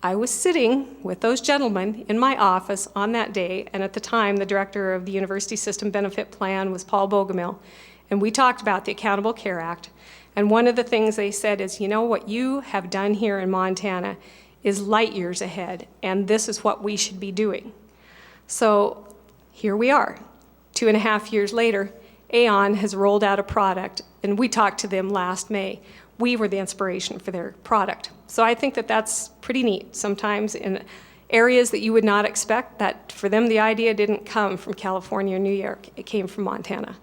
I was sitting with those gentlemen in my office on that day, and at the time, the director of the University System Benefit Plan was Paul Bogomil, and we talked about the Accountable Care Act. And one of the things they said is, you know, what you have done here in Montana is light years ahead, and this is what we should be doing. So here we are. 2.5 years later, Aon has rolled out a product, and we talked to them last May. We were the inspiration for their product. So I think that that's pretty neat. Sometimes in areas that you would not expect, that for them the idea didn't come from California or New York, it came from Montana.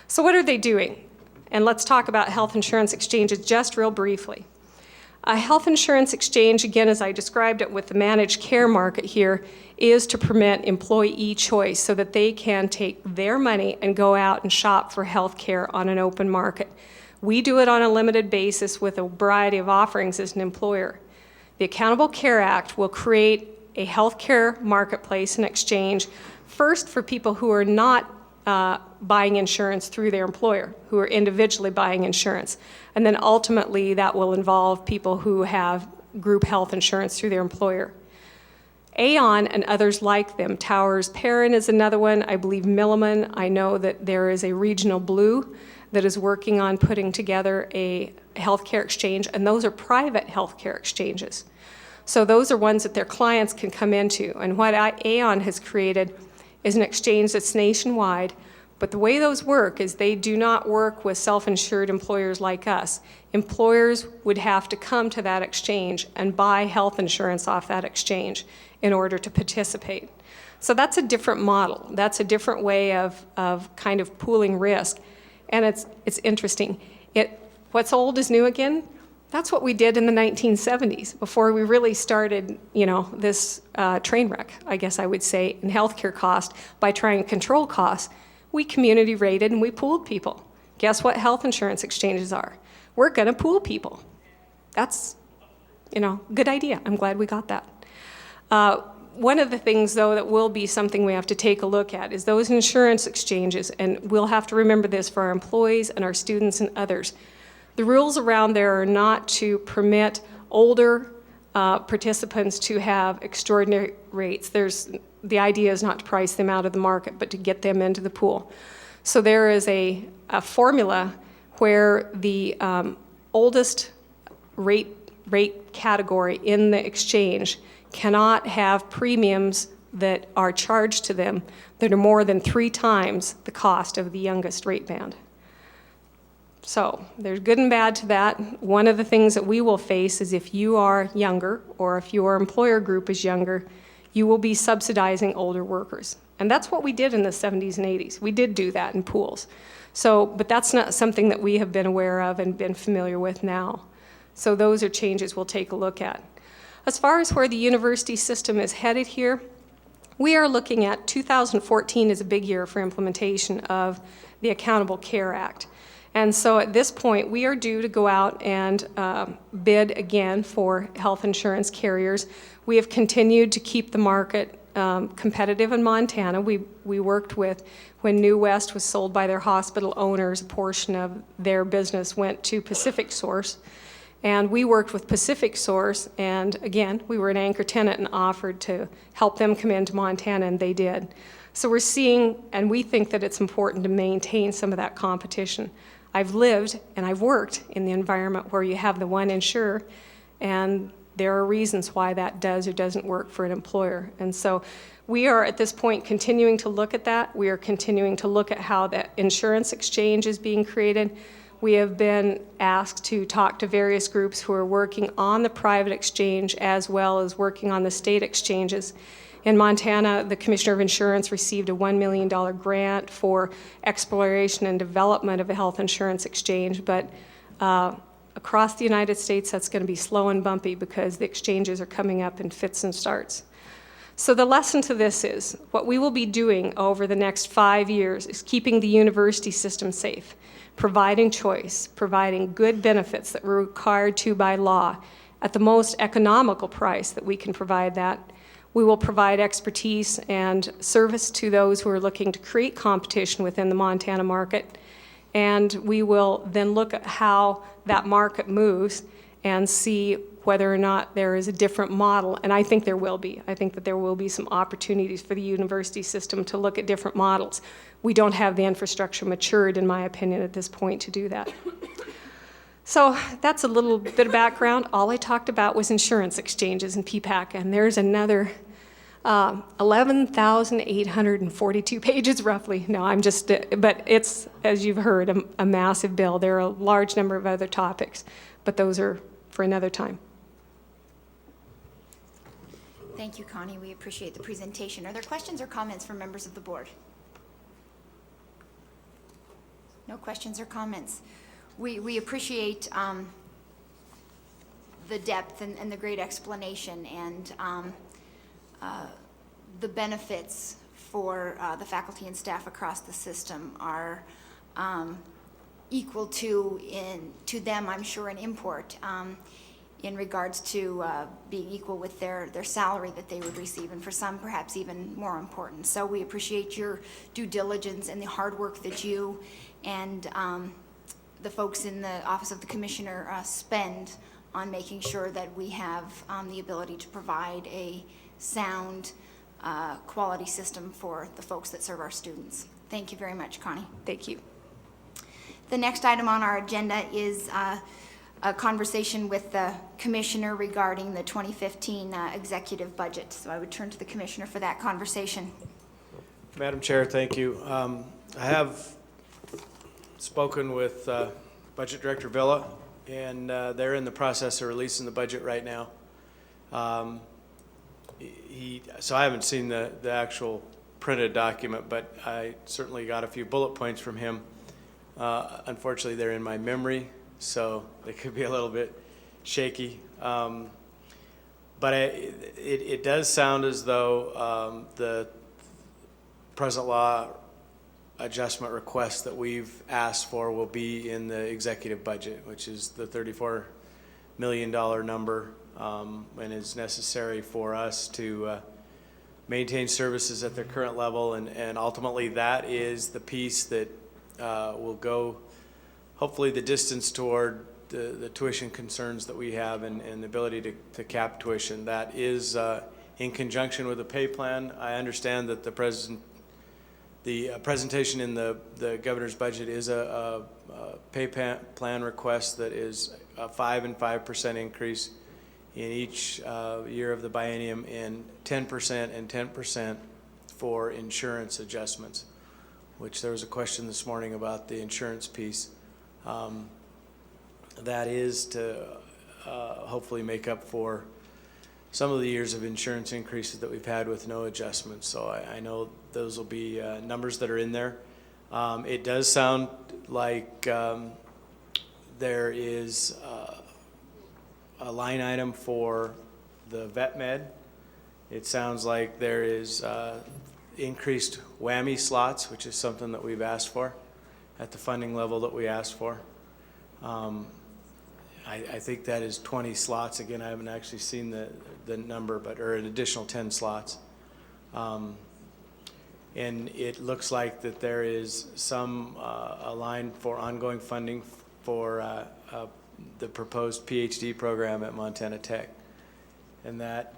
So what are they doing? And let's talk about health insurance exchanges just real briefly. A health insurance exchange, again, as I described it with the managed care market here, is to permit employee choice so that they can take their money and go out and shop for health care on an open market. We do it on a limited basis with a variety of offerings as an employer. The Accountable Care Act will create a health care marketplace and exchange, first for people who are not buying insurance through their employer, who are individually buying insurance. And then ultimately that will involve people who have group health insurance through their employer. Aon and others like them, Towers Perrin is another one, I believe Milliman. I know that there is a Regional Blue that is working on putting together a healthcare exchange, and those are private healthcare exchanges. So those are ones that their clients can come into. And what Aon has created is an exchange that's nationwide, But the way those work is they do not work with self-insured employers like us. Employers would have to come to that exchange and buy health insurance off that exchange in order to participate. So that's a different model. That's a different way of kind of pooling risk. And it's interesting. What's old is new again. That's what we did in the 1970s before we really started, this train wreck, I guess I would say, in healthcare cost by trying to control costs. We community rated and we pooled people. Guess what health insurance exchanges are? We're going to pool people. That's, good idea. I'm glad we got that. One of the things, though, that will be something we have to take a look at is those insurance exchanges, and we'll have to remember this for our employees and our students and others. The rules around there are not to permit older participants to have extraordinary rates. The idea is not to price them out of the market, but to get them into the pool. So there is a formula where the oldest rate category in the exchange cannot have premiums that are charged to them that are more than 3 times the cost of the youngest rate band. So there's good and bad to that. One of the things that we will face is if you are younger or if your employer group is younger, you will be subsidizing older workers. And that's what we did in the 70s and 80s. We did do that in pools. But that's not something that we have been aware of and been familiar with now. So those are changes we'll take a look at. As far as where the university system is headed here, we are looking at 2014 is a big year for implementation of the Accountable Care Act. And so at this point, we are due to go out and bid again for health insurance carriers. We have continued to keep the market competitive in Montana. We worked with, when New West was sold by their hospital owners, a portion of their business went to Pacific Source. And we worked with Pacific Source, and again, we were an anchor tenant and offered to help them come into Montana, and they did. So we're seeing, and we think that it's important to maintain some of that competition. I've lived and I've worked in the environment where you have the one insurer, and there are reasons why that does or doesn't work for an employer. And so we are at this point continuing to look at that. We are continuing to look at how that insurance exchange is being created. We have been asked to talk to various groups who are working on the private exchange as well as working on the state exchanges. In Montana, the Commissioner of Insurance received a $1 million grant for exploration and development of a health insurance exchange, but across the United States, that's going to be slow and bumpy because the exchanges are coming up in fits and starts. So the lesson to this is, what we will be doing over the next 5 years is keeping the university system safe, providing choice, providing good benefits that we're required to by law at the most economical price that we can provide that. We will provide expertise and service to those who are looking to create competition within the Montana market. And we will then look at how that market moves and see whether or not there is a different model. And I think there will be. I think that there will be some opportunities for the university system to look at different models. We don't have the infrastructure matured, in my opinion, at this point to do that. So that's a little bit of background. All I talked about was insurance exchanges and PPAC, and there's another 11,842 pages roughly. No, but it's, as you've heard, a massive bill. There are a large number of other topics, but those are for another time. Thank you, Connie. We appreciate the presentation. Are there questions or comments from members of the board? No questions or comments. We appreciate the depth and the great explanation and the benefits for the faculty and staff across the system are equal to them, I'm sure, an import in regards to being equal with their salary that they would receive, and for some perhaps even more important. So we appreciate your due diligence and the hard work that you and the folks in the Office of the Commissioner spend on making sure that we have the ability to provide a sound quality system for the folks that serve our students. Thank you very much, Connie. Thank you. The next item on our agenda is a conversation with the Commissioner regarding the 2015 executive budget. So I would turn to the Commissioner for that conversation. Madam Chair, thank you. I have spoken with Budget Director Villa, and they're in the process of releasing the budget right now. So I haven't seen the actual printed document, but I certainly got a few bullet points from him. Unfortunately, they're in my memory, so they could be a little bit shaky. But it does sound as though the present law adjustment request that we've asked for will be in the executive budget, which is the $34 million number, and is necessary for us to maintain services at their current level. And ultimately, that is the piece that will go, hopefully, the distance toward the tuition concerns that we have and the ability to cap tuition. That is in conjunction with the pay plan. I understand that the presentation in the governor's budget is a pay plan request that is a 5% and 5% increase in each year of the biennium, and 10% and 10% for insurance adjustments, which there was a question this morning about the insurance piece. That is to hopefully make up for some of the years of insurance increases that we've had with no adjustments. So I know those will be numbers that are in there. It does sound like there is a line item for the vet med. It sounds like there is increased whammy slots, which is something that we've asked for at the funding level that we asked for. I think that is 20 slots. Again, I haven't actually seen the number, or an additional 10 slots. And it looks like that there is some a line for ongoing funding for the proposed PhD program at Montana Tech. And that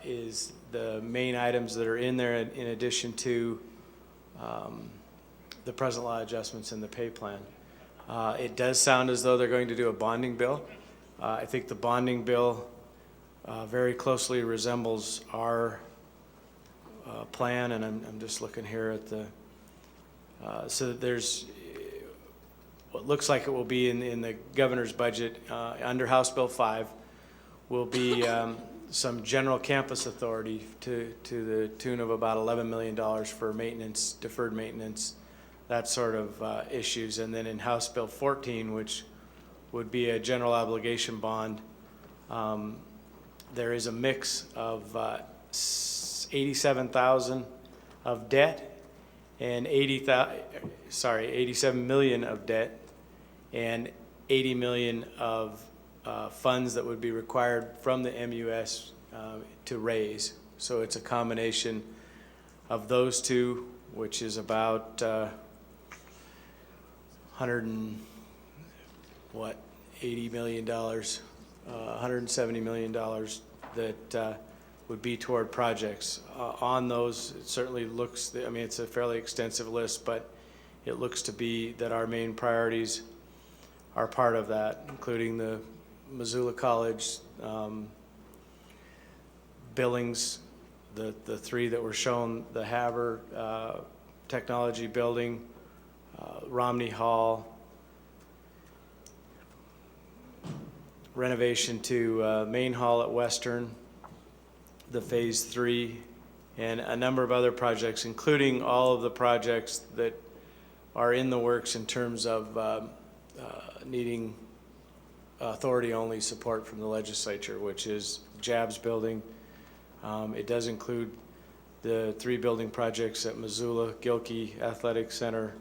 is the main items that are in there, in addition to the present law adjustments in the pay plan. It does sound as though they're going to do a bonding bill. I think the bonding bill very closely resembles our plan, and I'm just looking here at the, so there's, what looks like it will be in the governor's budget, under House Bill 5, will be some general campus authority to the tune of about $11 million for maintenance, deferred maintenance, that sort of issues. And then in House Bill 14, which would be a general obligation bond, there is a mix of 87,000 of debt and 87 million of debt and 80 million of funds that would be required from the MUS to raise. So it's a combination of those two, which is about $180 million, $170 million that would be toward projects. On those, it certainly looks, I mean, it's a fairly extensive list, but it looks to be that our main priorities are part of that, including the Missoula College, Billings, the three that were shown, the Haver Technology Building, Romney Hall, renovation to Main Hall at Western, the Phase 3, and a number of other projects, including all of the projects that are in the works in terms of needing authority-only support from the legislature, which is JABS building. It does include the 3 building projects at Missoula, Gilkey Athletic Center,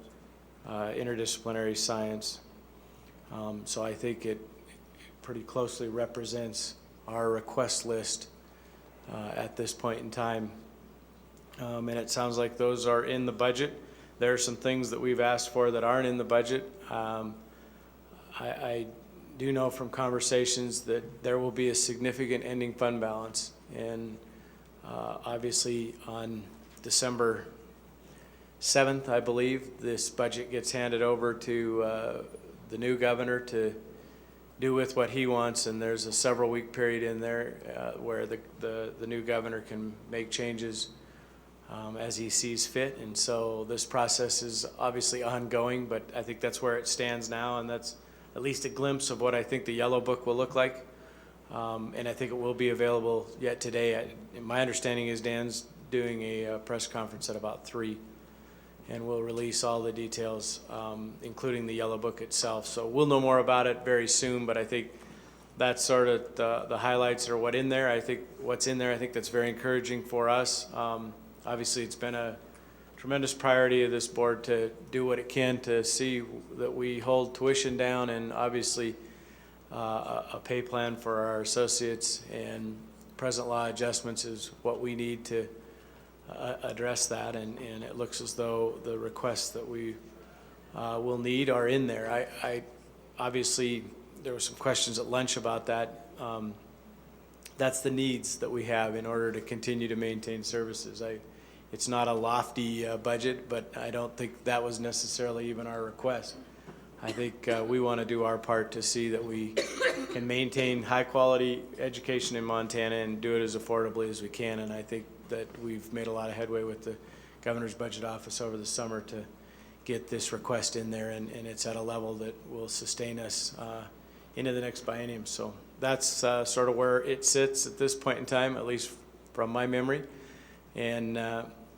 interdisciplinary science. So I think it pretty closely represents our request list at this point in time. And it sounds like those are in the budget. There are some things that we've asked for that aren't in the budget. I do know from conversations that there will be a significant ending fund balance. And obviously on December 7th, I believe, this budget gets handed over to the new governor to do with what he wants, and there's a several-week period in there where the new governor can make changes as he sees fit. And so this process is obviously ongoing, but I think that's where it stands now, and that's at least a glimpse of what I think the Yellow Book will look like. And I think it will be available yet today. My understanding is Dan's doing a press conference at about 3, and we'll release all the details, including the Yellow Book itself. So we'll know more about it very soon, but I think that's sort of the highlights or what's in there. I think that's very encouraging for us. Obviously, it's been a tremendous priority of this board to do what it can to see that we hold tuition down, and obviously a pay plan for our associates and present law adjustments is what we need to address that, and it looks as though the requests that we will need are in there. I obviously, there were some questions at lunch about that. That's the needs that we have in order to continue to maintain services. It's not a lofty budget, but I don't think that was necessarily even our request. I think we want to do our part to see that we can maintain high-quality education in Montana and do it as affordably as we can, and I think that we've made a lot of headway with the Governor's Budget Office over the summer to get this request in there, and it's at a level that will sustain us into the next biennium. So that's sort of where it sits at this point in time, at least from my memory, and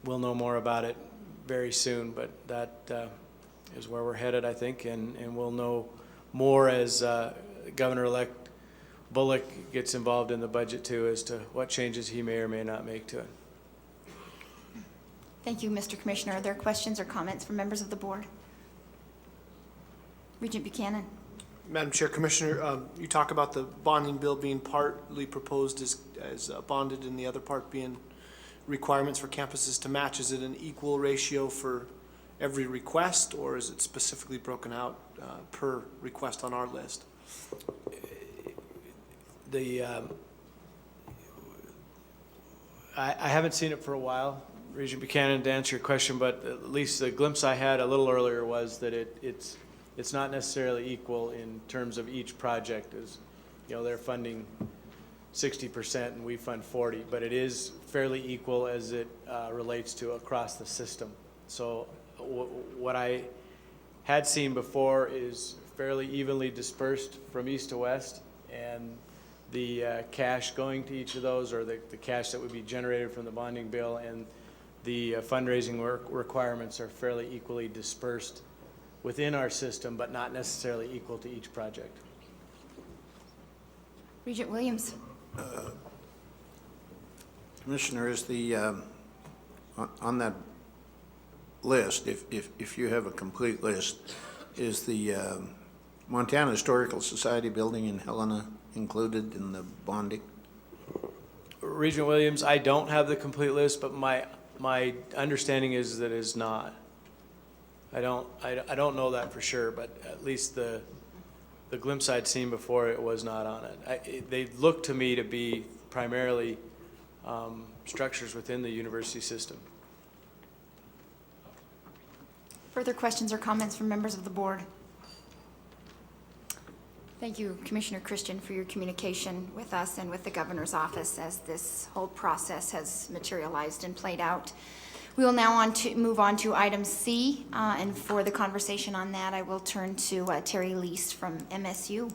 we'll know more about it very soon, but that is where we're headed, I think, and we'll know more as Governor-elect Bullock gets involved in the budget too, as to what changes he may or may not make to it. Thank you, Mr. Commissioner. Are there questions or comments from members of the board? Regent Buchanan. Madam Chair, Commissioner, you talk about the bonding bill being partly proposed as bonded and the other part being requirements for campuses to match. Is it an equal ratio for every request, or is it specifically broken out per request on our list? I haven't seen it for a while, Regent Buchanan, to answer your question, but at least the glimpse I had a little earlier was that it's not necessarily equal in terms of each project. As you know, they're funding 60% and we fund 40%, but it is fairly equal as it relates to across the system. So what I had seen before is fairly evenly dispersed from east to west, and the cash going to each of those, or the cash that would be generated from the bonding bill, and the fundraising requirements are fairly equally dispersed within our system, but not necessarily equal to each project. Regent Williams. Commissioner, is the on that list, if you have a complete list, is the Montana Historical Society building in Helena included in the bonding? Regent Williams, I don't have the complete list, but my understanding is that it's not. I don't know that for sure, but at least the glimpse I'd seen before, it was not on it. They look to me to be primarily structures within the university system. Further questions or comments from members of the board? Thank you, Commissioner Christian, for your communication with us and with the governor's office as this whole process has materialized and played out. We will now move on to item C, and for the conversation on that, I will turn to Terry Least from MSU.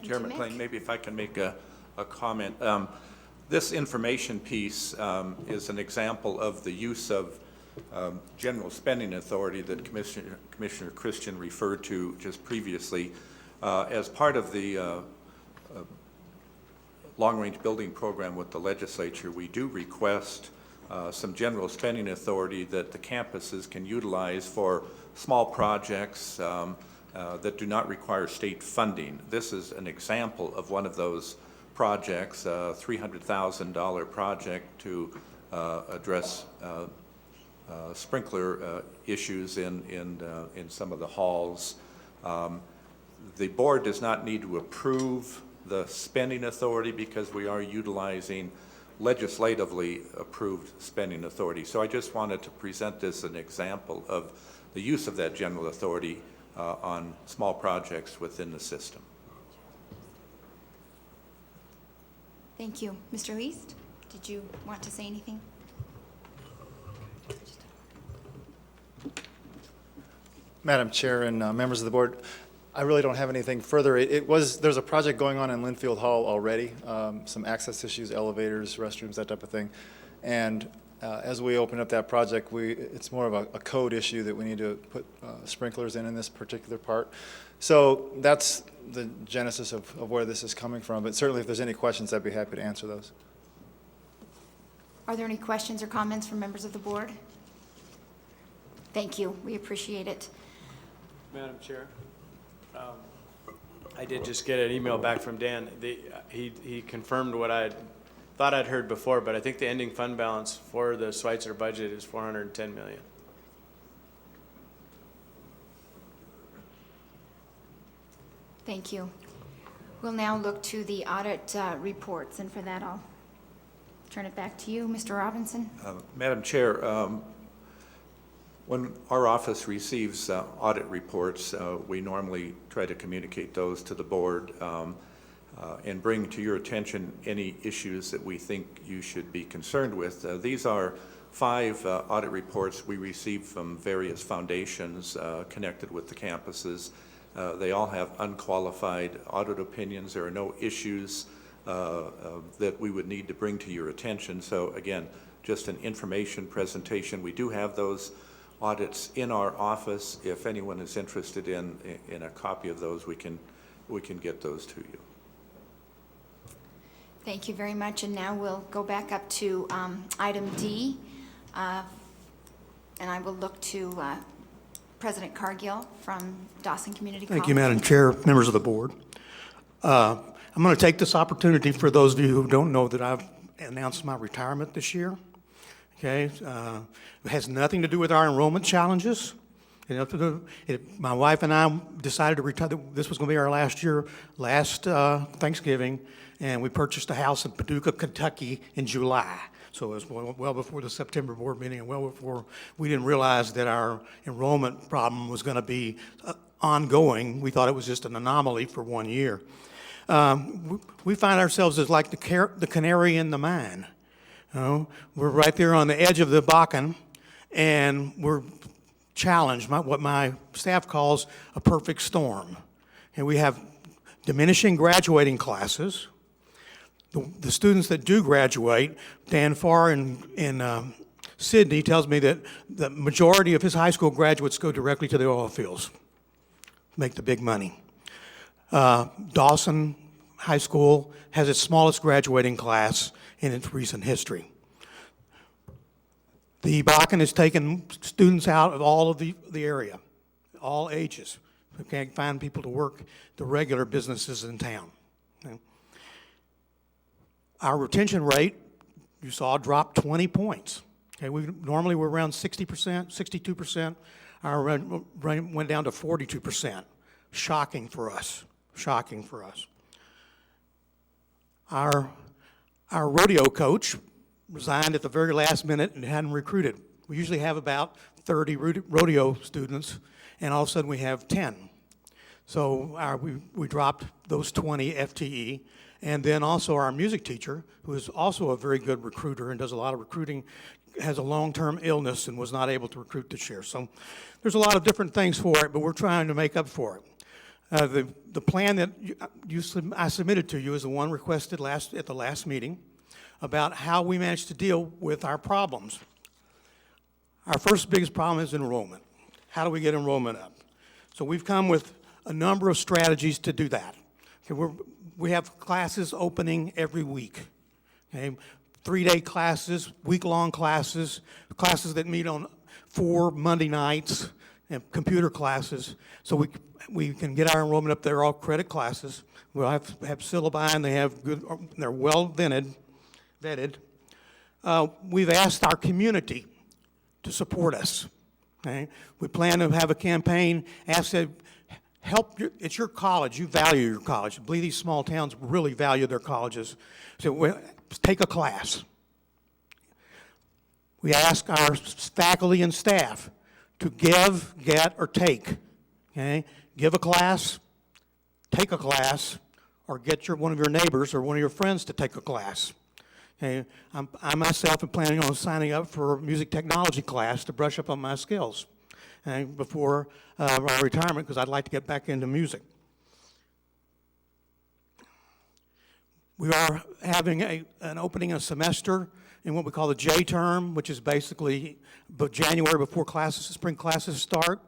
Chair McLean, maybe if I can make a comment. This information piece is an example of the use of general spending authority that Commissioner Christian referred to just previously. As part of the long-range building program with the legislature, we do request some general spending authority that the campuses can utilize for small projects that do not require state funding. This is an example of one of those projects, a $300,000 project to address sprinkler issues in some of the halls. The board does not need to approve the spending authority because we are utilizing legislatively approved spending authority. So I just wanted to present this as an example of the use of that general authority on small projects within the system. Thank you. Mr. Least, did you want to say anything? Madam Chair and members of the board, I really don't have anything further. There's a project going on in Linfield Hall already, some access issues, elevators, restrooms, that type of thing. And as we open up that project, it's more of a code issue that we need to put sprinklers in this particular part. So that's the genesis of where this is coming from. But certainly if there's any questions, I'd be happy to answer those. Are there any questions or comments from members of the board? Thank you. We appreciate it. Madam Chair, I did just get an email back from Dan. He confirmed what I thought I'd heard before, but I think the ending fund balance for the Schweitzer budget is $410 million. Thank you. We'll now look to the audit reports, and for that, I'll turn it back to you, Mr. Robinson. Madam Chair, when our office receives audit reports, we normally try to communicate those to the board and bring to your attention any issues that we think you should be concerned with. These are 5 audit reports we received from various foundations connected with the campuses. They all have unqualified audit opinions. There are no issues that we would need to bring to your attention. So again, just an information presentation. We do have those audits in our office. If anyone is interested in a copy of those, we can get those to you. Thank you very much. And now we'll go back up to item D. And I will look to President Cargill from Dawson Community College. Thank you, Madam Chair, members of the board. I'm going to take this opportunity for those of you who don't know that I've announced my retirement this year. Okay, it has nothing to do with our enrollment challenges. My wife and I decided to retire. This was going to be our last year, last Thanksgiving, and we purchased a house in Paducah, Kentucky in July. So it was well before the September board meeting, and well before we didn't realize that our enrollment problem was going to be ongoing. We thought it was just an anomaly for 1 year. We find ourselves as like the canary in the mine. You know, we're right there on the edge of the Bakken, and we're challenged, what my staff calls a perfect storm. And we have diminishing graduating classes. The students that do graduate, Dan Farr in Sydney tells me that the majority of his high school graduates go directly to the oil fields, make the big money. Dawson High School has its smallest graduating class in its recent history. The Bakken has taken students out of all of the area, all ages. We can't find people to work the regular businesses in town. Okay. Our retention rate, you saw, dropped 20 points. Okay, normally we're around 60%, 62%. Our rate went down to 42%. Shocking for us. Shocking for us. Our rodeo coach resigned at the very last minute and hadn't recruited. We usually have about 30 rodeo students, and all of a sudden we have 10. So we dropped those 20 FTE. And then also our music teacher, who is also a very good recruiter and does a lot of recruiting, has a long-term illness and was not able to recruit this year. So there's a lot of different things for it, but we're trying to make up for it. The plan that I submitted to you is the one requested at the last meeting about how we managed to deal with our problems. Our first biggest problem is enrollment. How do we get enrollment up? So we've come with a number of strategies to do that. Okay, we have classes opening every week. Okay, 3-day classes, week-long classes, classes that meet on 4 Monday nights, and computer classes. So we can get our enrollment up there, all credit classes. We'll have syllabi, and they're well vetted. We've asked our community to support us. Okay? We plan to have a campaign, it's your college, you value your college. I believe these small towns really value their colleges. So take a class. We ask our faculty and staff to give, get, or take. Okay? Give a class, take a class, or get one of your neighbors or one of your friends to take a class. Okay? I myself am planning on signing up for a music technology class to brush up on my skills. before my retirement, because I'd like to get back into music. We are having an opening a semester in what we call the J term, which is basically January before spring classes start.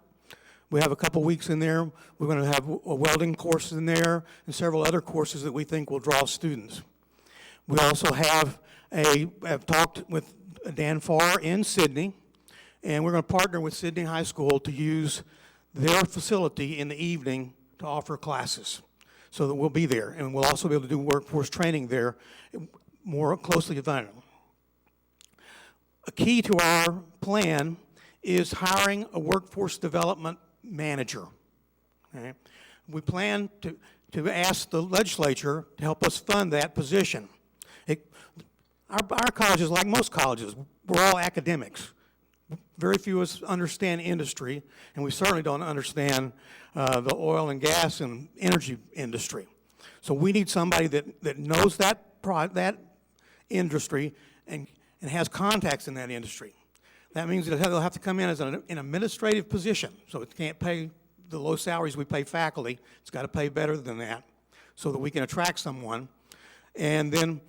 We have a couple weeks in there. We're going to have a welding course in there and several other courses that we think will draw students. We also have talked with Dan Farr in Sydney, and we're going to partner with Sydney High School to use their facility in the evening to offer classes, so that we'll be there. And we'll also be able to do workforce training there more closely defined. A key to our plan is hiring a workforce development manager. Okay? We plan to ask the legislature to help us fund that position. Our colleges, like most colleges, we're all academics. Very few of us understand industry, and we certainly don't understand the oil and gas and energy industry. So we need somebody that knows that industry and has contacts in that industry. That means that they'll have to come in as an administrative position, so it can't pay the low salaries we pay faculty. It's got to pay better than that so that we can attract someone. And then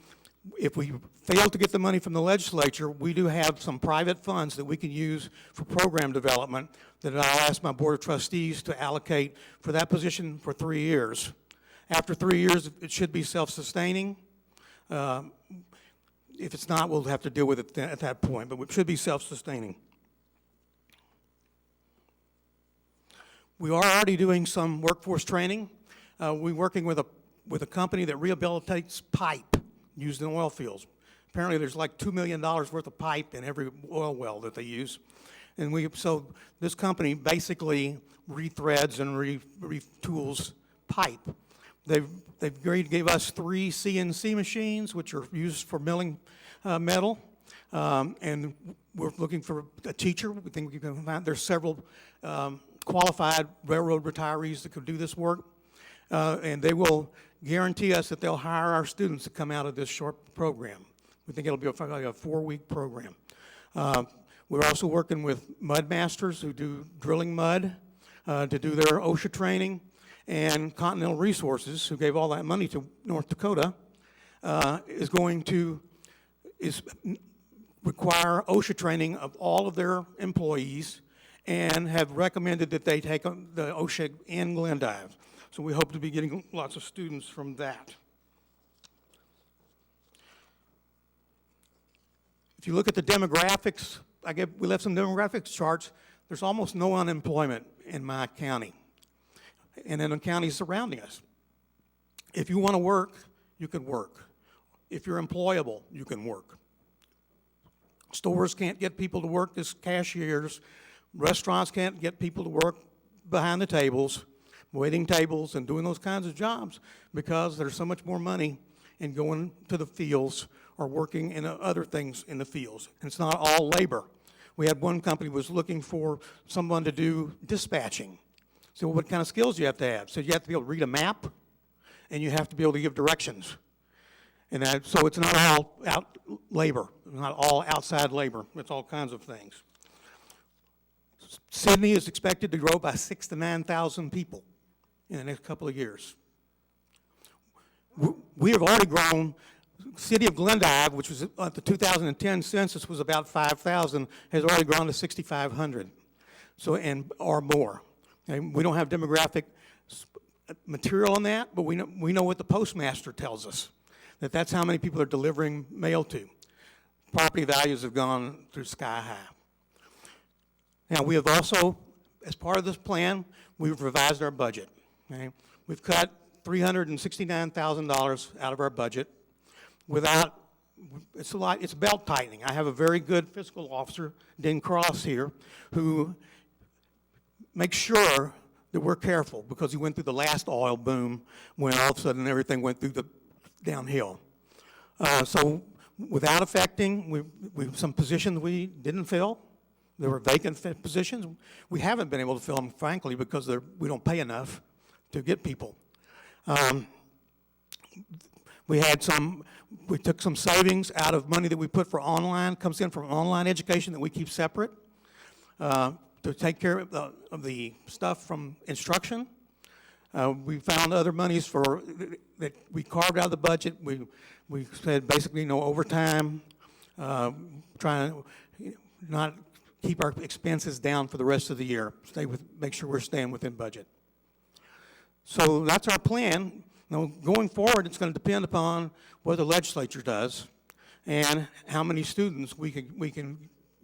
if we fail to get the money from the legislature, we do have some private funds that we can use for program development that I'll ask my Board of Trustees to allocate for that position for 3 years. After 3 years, it should be self-sustaining. If it's not, we'll have to deal with it at that point, but it should be self-sustaining. We are already doing some workforce training. We're working with a company that rehabilitates pipe used in oil fields. Apparently there's like $2 million worth of pipe in every oil well that they use. And so this company basically rethreads and retools pipe. They've agreed to give us 3 CNC machines, which are used for milling metal. And we're looking for a teacher. We think we can find, there's several qualified railroad retirees that could do this work. And they will guarantee us that they'll hire our students to come out of this short program. We think it'll be a 4-week program. We're also working with mud masters who do drilling mud to do their OSHA training, and Continental Resources, who gave all that money to North Dakota, is require OSHA training of all of their employees and have recommended that they take the OSHA in Glendive. So we hope to be getting lots of students from that. If you look at the demographics, we left some demographics charts. There's almost no unemployment in my county and in the counties surrounding us. If you want to work, you can work. If you're employable, you can work. Stores can't get people to work as cashiers. Restaurants can't get people to work behind the tables, waiting tables and doing those kinds of jobs, because there's so much more money in going to the fields or working in other things in the fields. And it's not all labor. We had one company was looking for someone to do dispatching. So what kind of skills do you have to have? So you have to be able to read a map, and you have to be able to give directions. And so it's not all labor, not all outside labor. It's all kinds of things. Sydney is expected to grow by 6,000 to 9,000 people in the next couple of years. We have already grown. City of Glendive, which was at the 2010 census was about 5,000, has already grown to 6,500, or more. And we don't have demographic material on that, but we know what the postmaster tells us, that's how many people are delivering mail to. Property values have gone through sky high. Now, we have also, as part of this plan, we've revised our budget. Okay? We've cut $369,000 out of our budget it's belt tightening. I have a very good fiscal officer, Dean Cross here, who makes sure that we're careful, because he went through the last oil boom when all of a sudden everything went through the downhill. So without affecting, some positions we didn't fill. There were vacant positions. We haven't been able to fill them, frankly, because we don't pay enough to get people. We took some savings out of money that we put for online, comes in from online education that we keep separate. to take care of the stuff from instruction. We found other monies for, that we carved out of the budget. We said basically no overtime, trying to not keep our expenses down for the rest of the year, make sure we're staying within budget. So that's our plan. Now, going forward, it's going to depend upon what the legislature does and how many students we can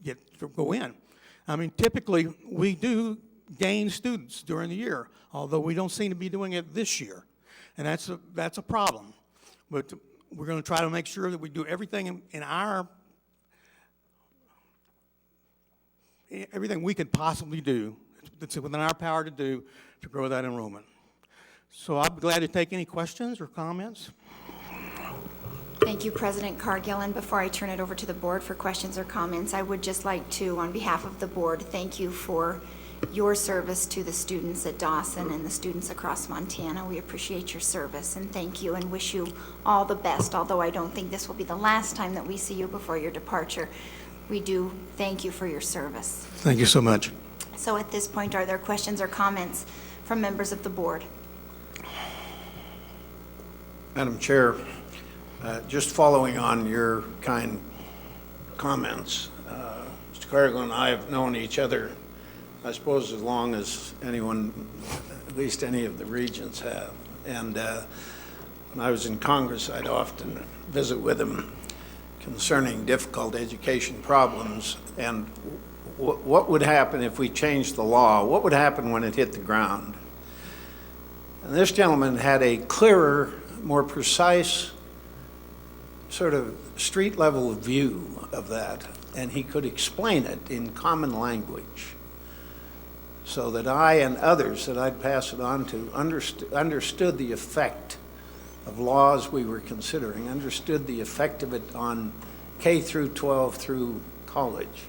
get to go in. I mean, typically, we do gain students during the year, although we don't seem to be doing it this year. And that's a problem. But we're going to try to make sure that we do everything everything we could possibly do that's within our power to do to grow that enrollment. So I'd be glad to take any questions or comments. Thank you, President Cargill. And before I turn it over to the board for questions or comments, I would just like to, on behalf of the board, thank you for your service to the students at Dawson and the students across Montana. We appreciate your service, and thank you, and wish you all the best, although I don't think this will be the last time that we see you before your departure. We do thank you for your service. Thank you so much. So at this point, are there questions or comments from members of the board? Madam Chair, just following on your kind comments, Mr. Cargill and I have known each other, I suppose, as long as anyone, at least any of the regents have. And when I was in Congress, I'd often visit with him concerning difficult education problems and what would happen if we changed the law? What would happen when it hit the ground? And this gentleman had a clearer, more precise sort of street level view of that, and he could explain it in common language so that I and others that I'd pass it on to understood the effect of laws we were considering, understood the effect of it on K through 12 through college.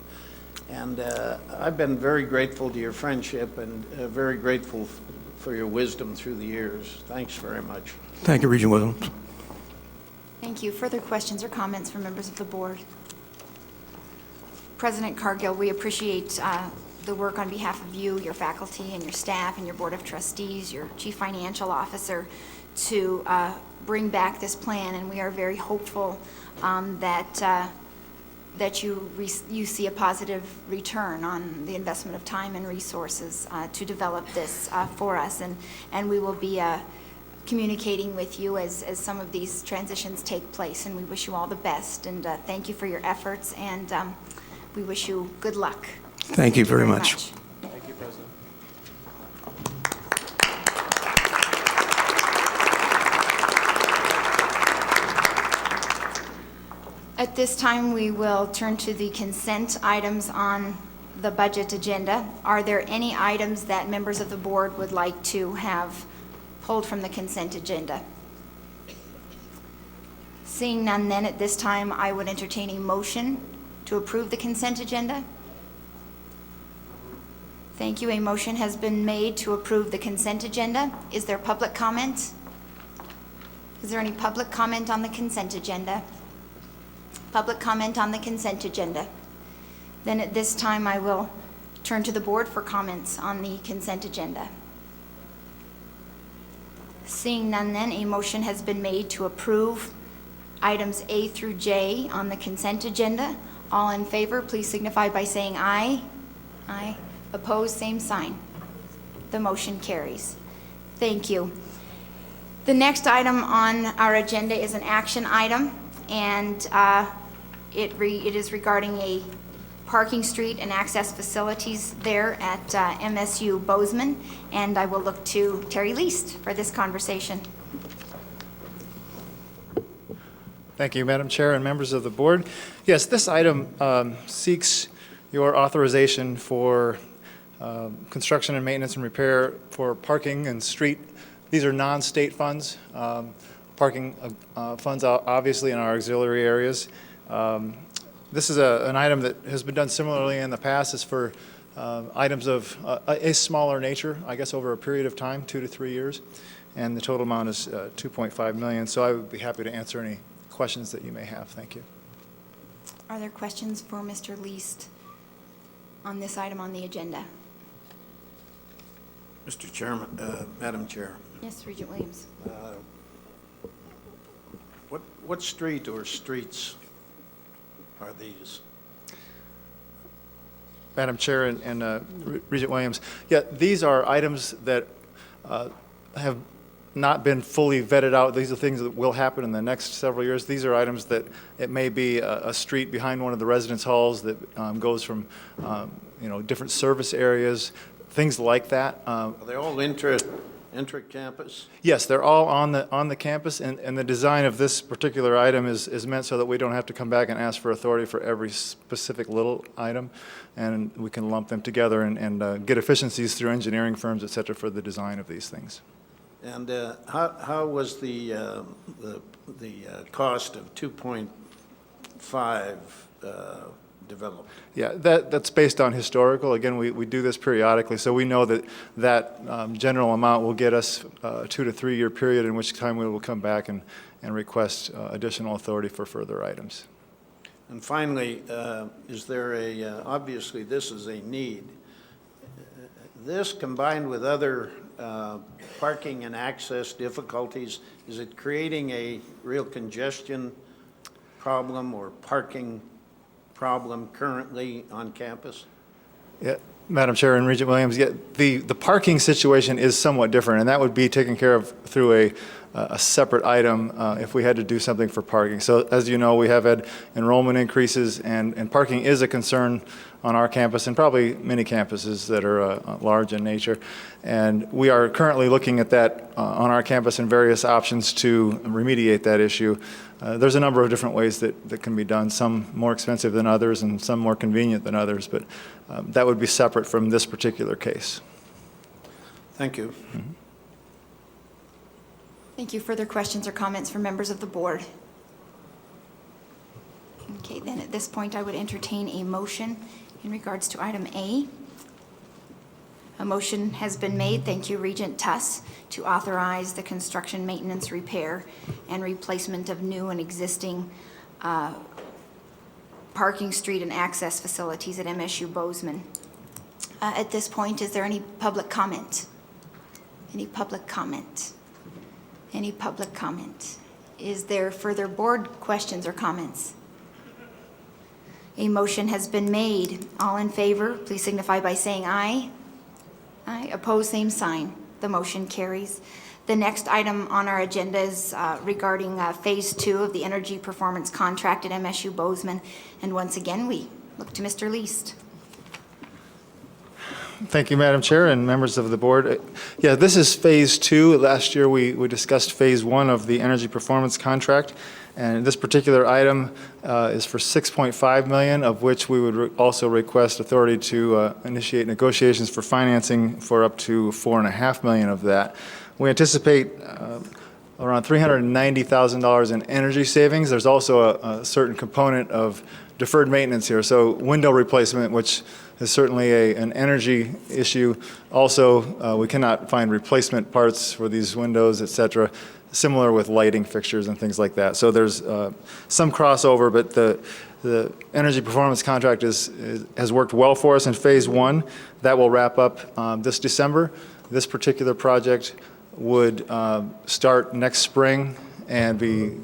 And I've been very grateful to your friendship and very grateful for your wisdom through the years. Thanks very much. Thank you, Regent Williams. Thank you. Further questions or comments from members of the board? President Cargill, we appreciate the work on behalf of you, your faculty, and your staff, and your Board of Trustees, your Chief Financial Officer, to bring back this plan, and we are very hopeful that you see a positive return on the investment of time and resources to develop this for us, and we will be communicating with you as some of these transitions take place, and we wish you all the best, and thank you for your efforts, and we wish you good luck. Thank you very much. Thank you, President. At this time, we will turn to the consent items on the budget agenda. Are there any items that members of the board would like to have pulled from the consent agenda? Seeing none, then at this time, I would entertain a motion to approve the consent agenda. Thank you. A motion has been made to approve the consent agenda. Is there public comment? Is there any public comment on the consent agenda? Public comment on the consent agenda. Then at this time, I will turn to the board for comments on the consent agenda. Seeing none, then, a motion has been made to approve items A through J on the consent agenda. All in favor, please signify by saying aye. Aye. Opposed, same sign. The motion carries. Thank you. The next item on our agenda is an action item, and it is regarding a parking street and access facilities there at MSU Bozeman, and I will look to Terry Least for this conversation. Thank you, Madam Chair and members of the board. Yes, this item seeks your authorization for construction and maintenance and repair for parking and street. These are non-state funds, parking funds obviously in our auxiliary areas. This is an item that has been done similarly in the past. It's for items of a smaller nature, I guess over a period of time, 2 to 3 years, and the total amount is $2.5 million. So I would be happy to answer any questions that you may have. Thank you. Are there questions for Mr. Least on this item on the agenda. Mr. Chairman, Madam Chair, Yes, Regent Williams. what street or streets are these? Madam Chair and Regent Williams, yeah, these are items that have not been fully vetted out. These are things that will happen in the next several years. These are items that it may be a street behind one of the residence halls that goes from, different service areas, things like that. Are they all intra-campus? Yes, they're all on the campus, and the design of this particular item is meant so that we don't have to come back and ask for authority for every specific little item, and we can lump them together and get efficiencies through engineering firms, et cetera, for the design of these things. And how was the cost of 2.5 developed? Yeah, that's based on historical. Again, we do this periodically, so we know that general amount will get us a 2 to 3 year period, in which time we will come back and request additional authority for further items. And finally, is there obviously this is a need. This combined with other parking and access difficulties, is it creating a real congestion problem or parking problem currently on campus? Yeah, Madam Chair and Regent Williams, yeah, the parking situation is somewhat different, and that would be taken care of through a separate item if we had to do something for parking. So as you know, we have had enrollment increases, and parking is a concern on our campus and probably many campuses that are large in nature. And we are currently looking at that on our campus and various options to remediate that issue. There's a number of different ways that can be done, some more expensive than others and some more convenient than others, but that would be separate from this particular case. Thank you. Mm-hmm. Thank you. Further questions or comments from members of the board? Okay, then at this point, I would entertain a motion in regards to item A. A motion has been made, thank you, Regent Tuss, to authorize the construction, maintenance, repair, and replacement of new and existing parking, street, and access facilities at MSU Bozeman. At this point, is there any public comment? Any public comment? Any public comment? Is there further board questions or comments? A motion has been made. All in favor, please signify by saying aye. Aye. Opposed, same sign. The motion carries. The next item on our agenda is regarding Phase 2 of the Energy Performance Contract at MSU Bozeman. And once again, we look to Mr. Least. Thank you, Madam Chair and members of the board. Yeah, this is Phase 2. Last year, we discussed Phase 1 of the Energy Performance Contract. And this particular item is for $6.5 million, of which we would also request authority to initiate negotiations for financing for up to $4.5 million of that. We anticipate around $390,000 in energy savings. There's also a certain component of deferred maintenance here. So window replacement, which is certainly an energy issue. Also, we cannot find replacement parts for these windows, et cetera. Similar with lighting fixtures and things like that. So there's some crossover, but the energy performance contract has worked well for us in Phase 1. That will wrap up this December. This particular project would start next spring and be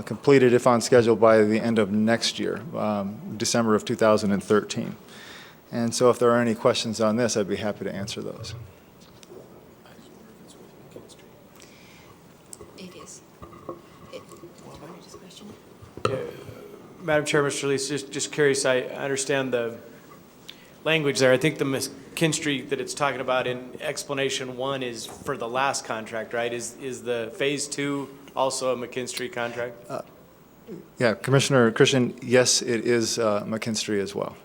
completed, if on schedule, by the end of next year, December of 2013. And so if there are any questions on this, I'd be happy to answer those. Madam Chair, Mr. Lees, just curious, I understand the language there. I think the McKinstry that it's talking about in explanation 1 is for the last contract, right? Is the Phase 2 also a McKinstry contract? Yeah, Commissioner Christian, yes, it is McKinstry as well.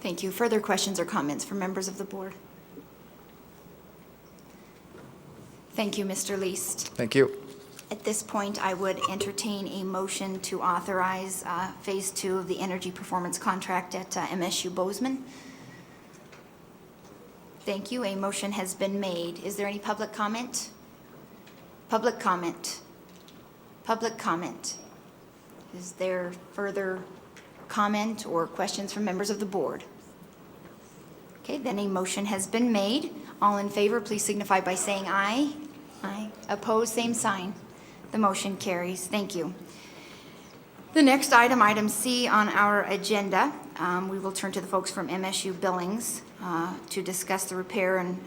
Thank you. Further questions or comments from members of the board? Thank you, Mr. Least. Thank you. At this point, I would entertain a motion to authorize Phase 2 of the Energy Performance Contract at MSU Bozeman. Thank you. A motion has been made. Is there any public comment? Public comment. Public comment. Is there further comment or questions from members of the board? Okay, then a motion has been made. All in favor, please signify by saying aye. Aye. Opposed, same sign. The motion carries. Thank you. The next item, item C on our agenda, we will turn to the folks from MSU Billings to discuss the repair and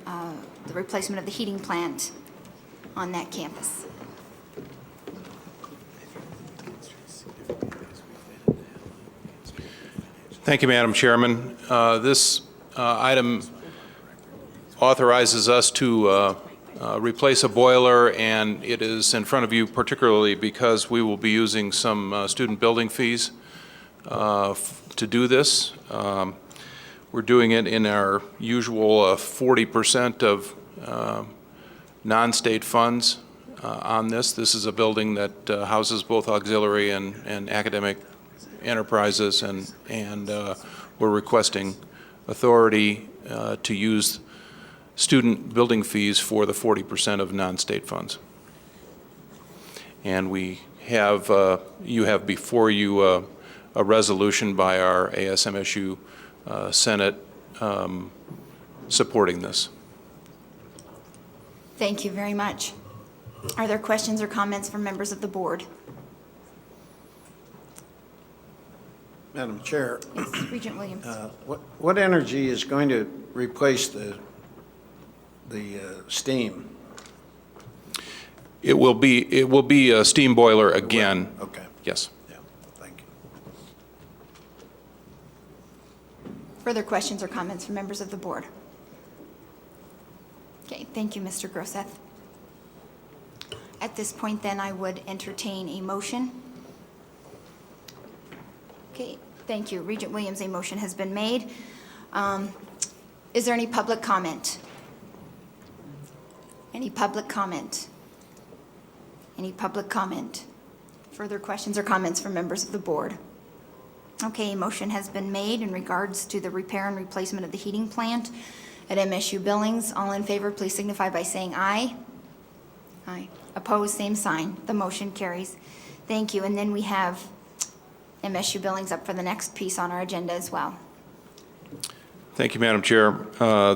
the replacement of the heating plant on that campus. Thank you, Madam Chairman. This item authorizes us to replace a boiler, and it is in front of you particularly because we will be using some student building fees to do this. We're doing it in our usual 40% of non-state funds on this. This is a building that houses both auxiliary and academic enterprises, and we're requesting authority to use student building fees for the 40% of non-state funds. And we have, you have before you a resolution by our ASMSU Senate supporting this. Thank you very much. Are there questions or comments from members of the board? Madam Chair, Yes, Regent Williams. what energy is going to replace the steam? It will be a steam boiler again. Okay. Yes. Yeah, thank you. Further questions or comments from members of the board? Okay, thank you, Mr. Groseth. At this point, then, I would entertain a motion. Okay, thank you. Regent Williams, a motion has been made. Is there any public comment? Any public comment? Any public comment? Further questions or comments from members of the board? Okay, a motion has been made in regards to the repair and replacement of the heating plant at MSU Billings. All in favor, please signify by saying aye. Aye. Opposed, same sign. The motion carries. Thank you. And then we have MSU Billings up for the next piece on our agenda as well. Thank you, Madam Chair.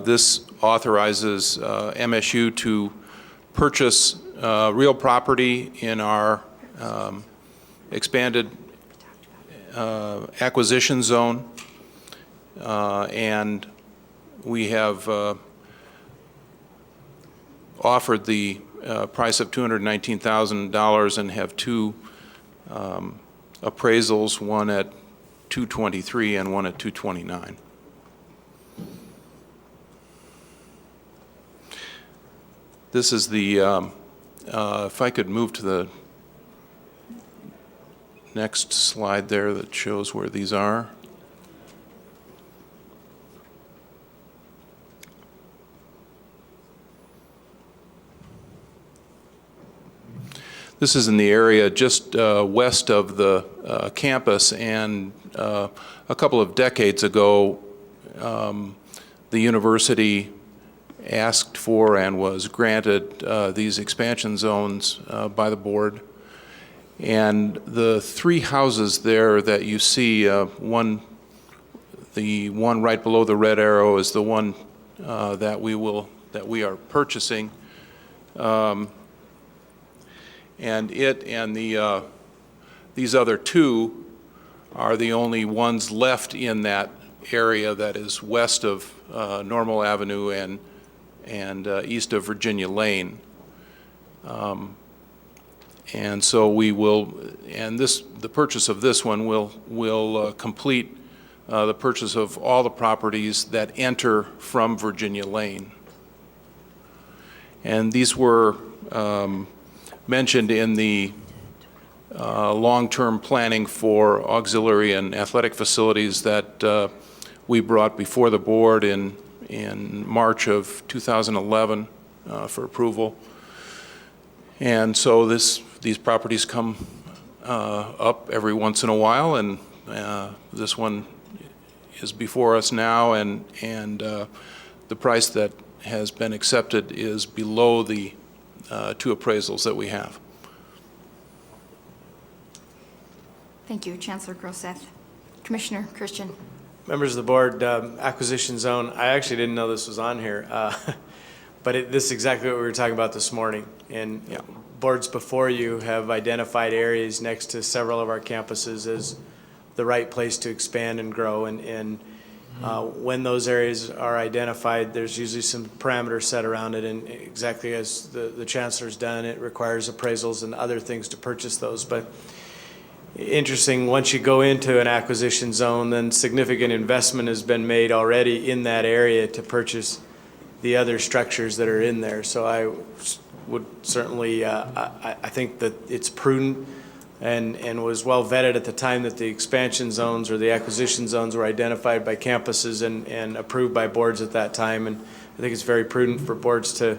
This authorizes MSU to purchase real property in our expanded acquisition zone, and we have offered the price of $219,000 and have two appraisals, one at $223,000 and one at $229,000. This is the, if I could move to the next slide there that shows where these are. This is in the area just west of the campus, and a couple of decades ago, the university asked for and was granted these expansion zones by the board. And the three houses there that you see, the one right below the red arrow is the one that we are purchasing. And it and these other two are the only ones left in that area that is west of Normal Avenue and east of Virginia Lane. And so we will, and the purchase of this one will complete the purchase of all the properties that enter from Virginia Lane. And these were mentioned in the long-term planning for auxiliary and athletic facilities that we brought before the board in March of 2011 for approval. And so these properties come up every once in a while, and this one is before us now, and the price that has been accepted is below the two appraisals that we have. Thank you, Chancellor Groseth. Commissioner Christian. Members of the board, acquisition zone, I actually didn't know this was on here, but this is exactly what we were talking about this morning. And boards before you have identified areas next to several of our campuses as the right place to expand and grow. And when those areas are identified, there's usually some parameters set around it. And exactly as the chancellor's done, it requires appraisals and other things to purchase those. But interesting, once you go into an acquisition zone, then significant investment has been made already in that area to purchase the other structures that are in there. So I would certainly, I think that it's prudent and was well vetted at the time that the expansion zones or the acquisition zones were identified by campuses and approved by boards at that time. And I think it's very prudent for boards to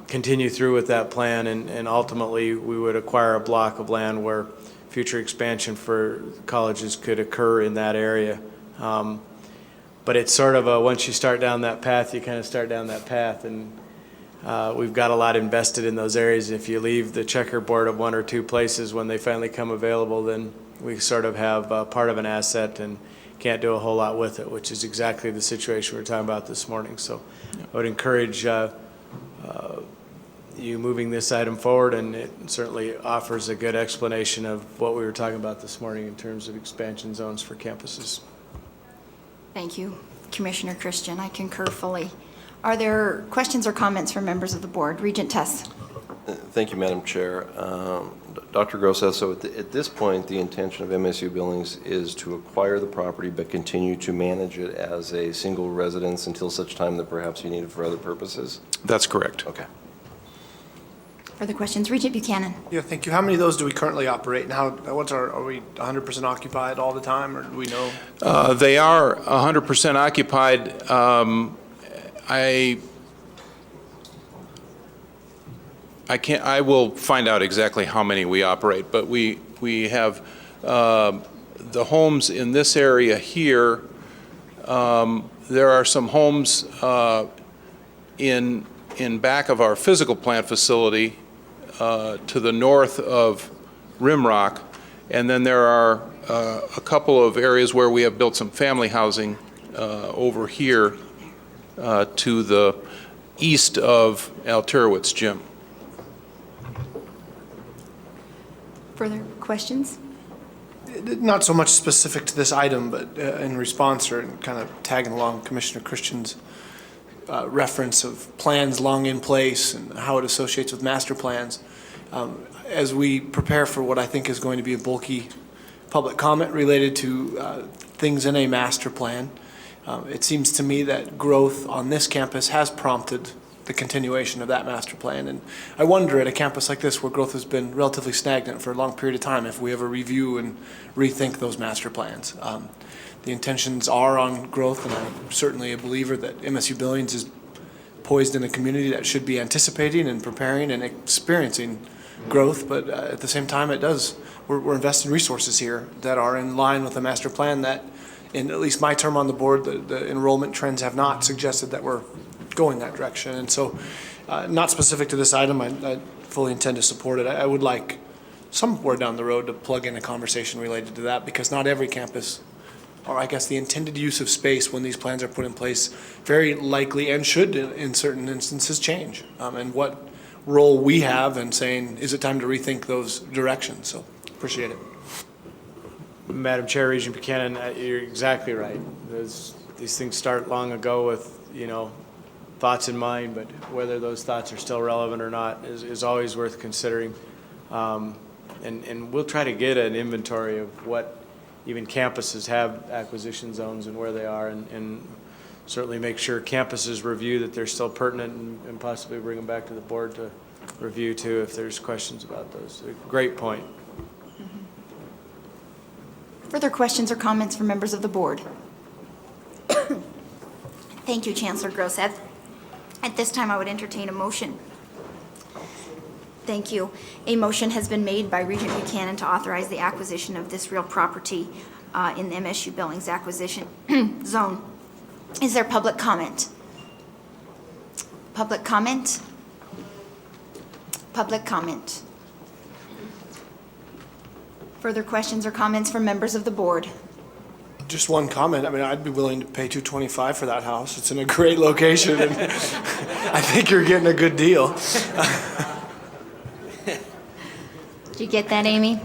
continue through with that plan, and ultimately we would acquire a block of land where future expansion for colleges could occur in that area. But it's sort of once you start down that path, you kind of start down that path, and we've got a lot invested in those areas. If you leave the checkerboard of one or two places when they finally come available, then we sort of have part of an asset and can't do a whole lot with it, which is exactly the situation we were talking about this morning. So I would encourage you moving this item forward, and it certainly offers a good explanation of what we were talking about this morning in terms of expansion zones for campuses. Thank you, Commissioner Christian. I concur fully. Are there questions or comments from members of the board? Regent Tuss. Thank you, Madam Chair. Dr. Grosset, so at this point, the intention of MSU Billings is to acquire the property but continue to manage it as a single residence until such time that perhaps you need it for other purposes? That's correct. Okay. Further questions? Regent Buchanan. Yeah, thank you. How many of those do we currently operate, and are we 100% occupied all the time, or do we know? They are 100% occupied. I will find out exactly how many we operate, but we have the homes in this area here. There are some homes in back of our physical plant facility to the north of Rimrock, and then there are a couple of areas where we have built some family housing over here to the east of Alterowitz Gym. Further questions? Not so much specific to this item, but in response or kind of tagging along Commissioner Christian's reference of plans long in place and how it associates with master plans. As we prepare for what I think is going to be a bulky public comment related to things in a master plan, it seems to me that growth on this campus has prompted the continuation of that master plan. And I wonder at a campus like this where growth has been relatively stagnant for a long period of time if we ever review and rethink those master plans. The intentions are on growth, and I'm certainly a believer that MSU Billings is poised in a community that should be anticipating and preparing and experiencing growth, but at the same time we're investing resources here that are in line with a master plan that, in at least my term on the board, the enrollment trends have not suggested that we're going that direction. And so, not specific to this item, I fully intend to support it. I would like somewhere down the road to plug in a conversation related to that, because not every campus, or I guess the intended use of space when these plans are put in place, very likely and should in certain instances change. And what role we have in saying, is it time to rethink those directions? So, appreciate it. Madam Chair, Regent Buchanan, you're exactly right. These things start long ago with, thoughts in mind, but whether those thoughts are still relevant or not is always worth considering. And we'll try to get an inventory of what even campuses have acquisition zones and where they are, and certainly make sure campuses review that they're still pertinent, and possibly bring them back to the board to review too if there's questions about those. Great point. Further questions or comments from members of the board? Thank you, Chancellor Grosset. At this time, I would entertain a motion. Thank you. A motion has been made by Regent Buchanan to authorize the acquisition of this real property in the MSU Billings acquisition zone. Is there public comment? Public comment? Public comment. Further questions or comments from members of the board? Just one comment. I mean, I'd be willing to pay $225 for that house. It's in a great location, and I think you're getting a good deal. Did you get that, Amy?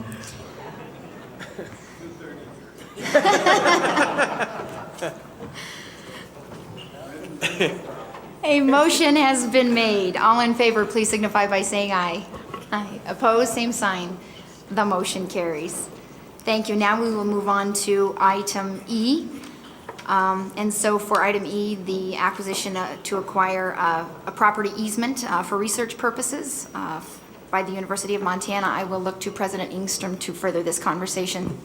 A motion has been made. All in favor, please signify by saying aye. Aye. Opposed, same sign. The motion carries. Thank you. Now we will move on to item E. And so for item E, the acquisition to acquire a property easement for research purposes by the University of Montana, I will look to President Ingstrom to further this conversation.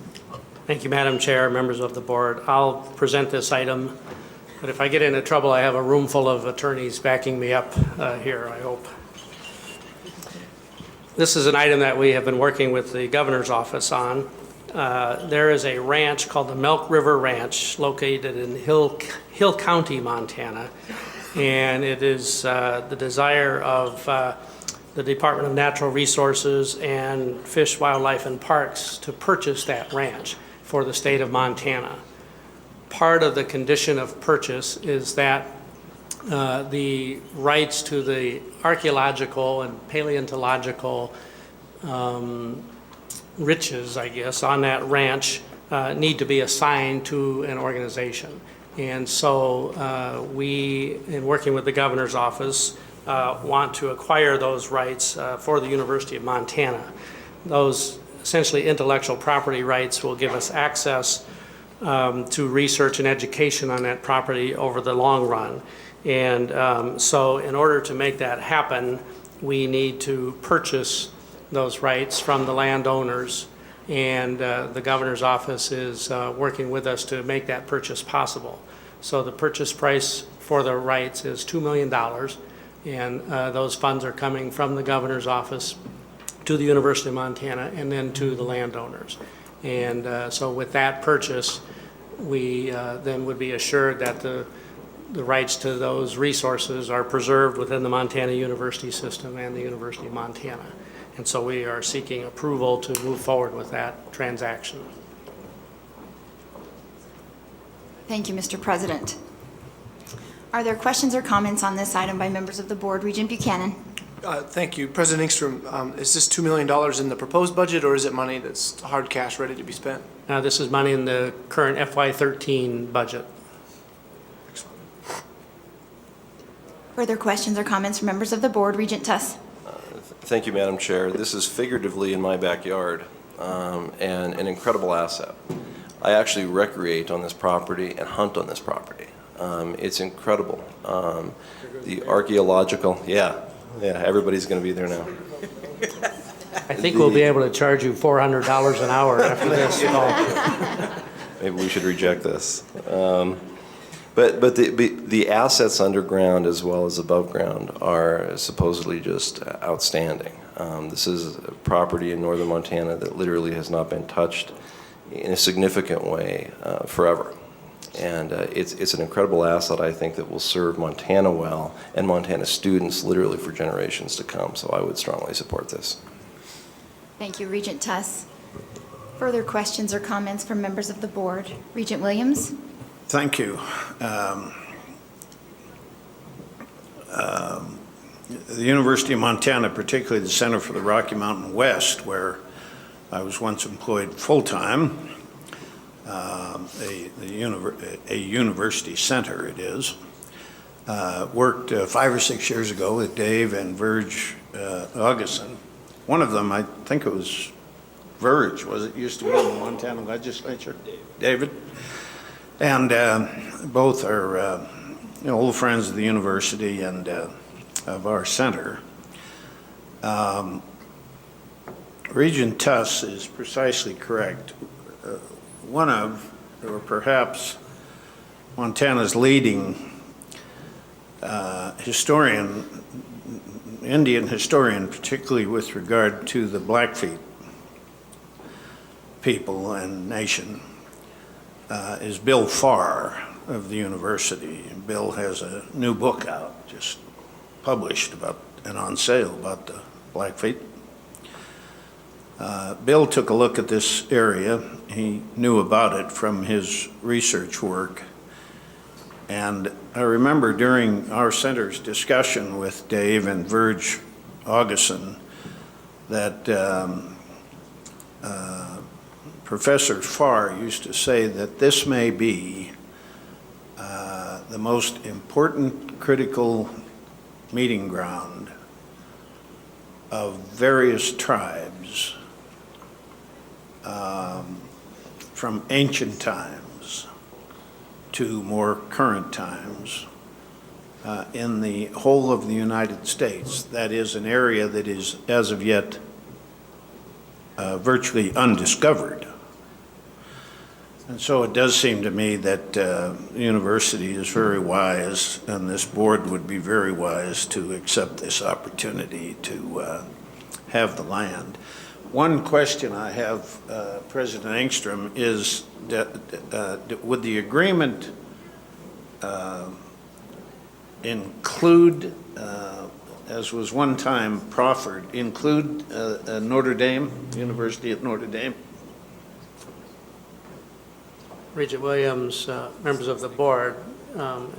Thank you, Madam Chair, members of the board. I'll present this item, but if I get into trouble, I have a room full of attorneys backing me up here, I hope. This is an item that we have been working with the governor's office on. There is a ranch called the Milk River Ranch located in Hill County, Montana, and it is the desire of the Department of Natural Resources and Fish, Wildlife, and Parks to purchase that ranch for the state of Montana. Part of the condition of purchase is that the rights to the archaeological and paleontological riches, I guess, on that ranch need to be assigned to an organization. And so we, in working with the governor's office, want to acquire those rights for the University of Montana. Those essentially intellectual property rights will give us access to research and education on that property over the long run. And so in order to make that happen, we need to purchase those rights from the landowners, and the governor's office is working with us to make that purchase possible. So the purchase price for the rights is $2 million, and those funds are coming from the governor's office to the University of Montana and then to the landowners. And so with that purchase, we then would be assured that the rights to those resources are preserved within the Montana University system and the University of Montana. And so we are seeking approval to move forward with that transaction. Thank you, Mr. President. Are there questions or comments on this item by members of the board? Regent Buchanan. Thank you. President Ingstrom, is this $2 million in the proposed budget, or is it money that's hard cash ready to be spent? This is money in the current FY13 budget. Further questions or comments from members of the board? Regent Tuss. Thank you, Madam Chair. This is figuratively in my backyard and an incredible asset. I actually recreate on this property and hunt on this property. It's incredible. The archaeological, yeah, everybody's going to be there now. I think we'll be able to charge you $400 an hour after this call. Maybe we should reject this. But the assets underground as well as above ground are supposedly just outstanding. This is a property in northern Montana that literally has not been touched in a significant way forever. And it's an incredible asset, I think, that will serve Montana well and Montana students literally for generations to come. So I would strongly support this. Thank you, Regent Tuss. Further questions or comments from members of the board? Regent Williams. Thank you. The University of Montana, particularly the Center for the Rocky Mountain West, where I was once employed full-time, a university center it is, worked 5 or 6 years ago with Dave and Verge Augustin. One of them, I think it was Verge, was it? Used to be in the Montana legislature? David. And both are old friends of the university and of our center. Regent Tuss is precisely correct. One of, or perhaps Montana's leading historian, Indian historian, particularly with regard to the Blackfeet people and nation, is Bill Farr of the university. Bill has a new book out, just published about and on sale about the Blackfeet. Bill took a look at this area. He knew about it from his research work. And I remember during our center's discussion with Dave and Virg Augustin that Professor Farr used to say that this may be the most important critical meeting ground of various tribes from ancient times to more current times in the whole of the United States. That is an area that is, as of yet, virtually undiscovered. And so it does seem to me that the university is very wise, and this board would be very wise to accept this opportunity to have the land. One question I have, President Engstrom, is that would the agreement include, as was one time proffered, include Notre Dame, University of Notre Dame? Regent Williams, members of the board,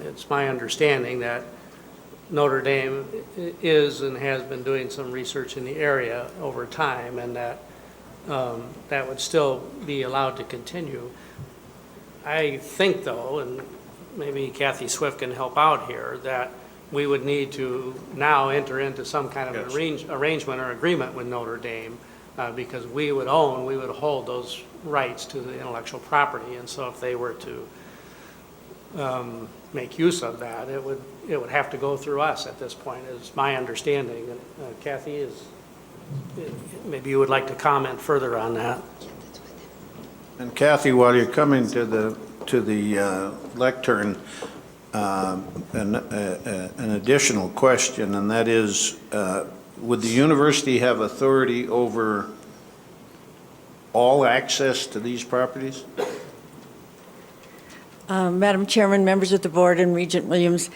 it's my understanding that Notre Dame is and has been doing some research in the area over time, and that that would still be allowed to continue. I think, though, and maybe Kathy Swift can help out here, that we would need to now enter into some kind of an arrangement or agreement with Notre Dame, because we would hold those rights to the intellectual property, and so if they were to make use of that, it would have to go through us at this point, is my understanding. And Kathy, maybe you would like to comment further on that. And Kathy, while you're coming to the lectern, an additional question, and that is, would the university have authority over all access to these properties? Madam Chairman, members of the board, and Regent Williams,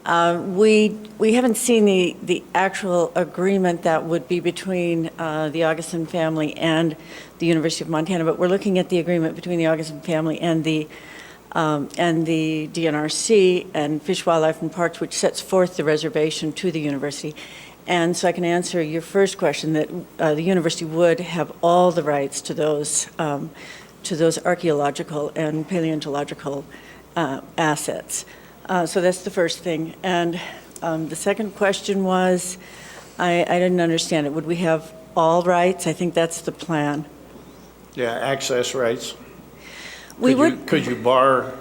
we haven't seen the actual agreement that would be between the Augustin family and the University of Montana, but we're looking at the agreement between the Augustin family and the DNRC and Fish, Wildlife, and Parks, which sets forth the reservation to the university. And so I can answer your first question that the university would have all the rights to those archaeological and paleontological assets. So that's the first thing. And the second question was, I didn't understand it. Would we have all rights? I think that's the plan. Yeah, access rights. Could you bar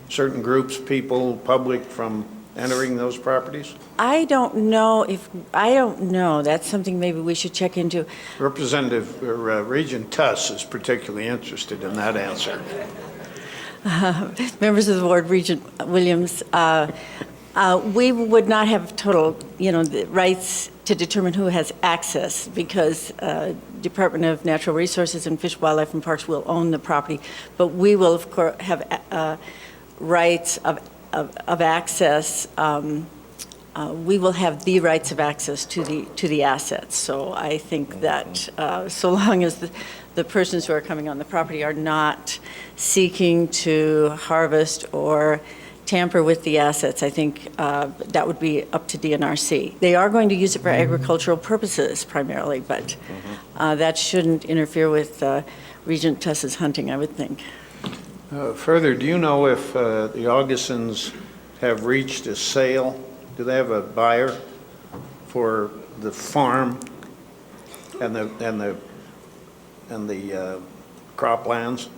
certain groups, people, public from entering those properties? I don't know. That's something maybe we should check into. Representative Regent Tuss is particularly interested in that answer. Members of the board, Regent Williams, we would not have total, the rights to determine who has access, because Department of Natural Resources and Fish, Wildlife, and Parks will own the property, but we will, of course, have rights of access. We will have the rights of access to the assets. So I think that so long as the persons who are coming on the property are not seeking to harvest or tamper with the assets, I think that would be up to DNRC. They are going to use it for agricultural purposes primarily, but that shouldn't interfere with Regent Tuss's hunting, I would think. Further, do you know if the Augustins have reached a sale? Do they have a buyer for the farm and the croplands?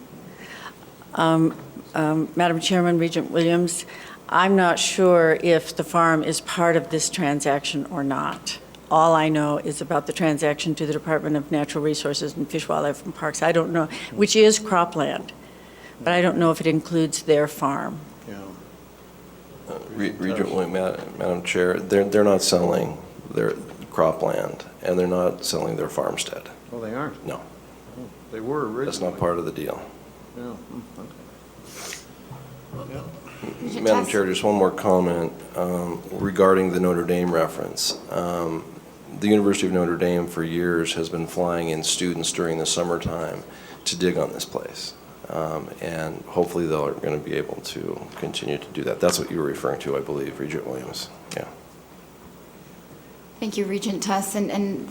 Madam Chairman, Regent Williams, I'm not sure if the farm is part of this transaction or not. All I know is about the transaction to the Department of Natural Resources and Fish, Wildlife, and Parks. I don't know, which is cropland, but I don't know if it includes their farm. Regent Williams, Madam Chair, they're not selling their cropland, and they're not selling their farmstead. Well, they aren't? No. They were originally. That's not part of the deal. Yeah. Okay. Madam Chair, just one more comment regarding the Notre Dame reference. the University of Notre Dame for years has been flying in students during the summertime to dig on this place. And hopefully they're going to be able to continue to do that. That's what you were referring to, I believe, Regent Williams. Yeah. Thank you, Regent Tuss, and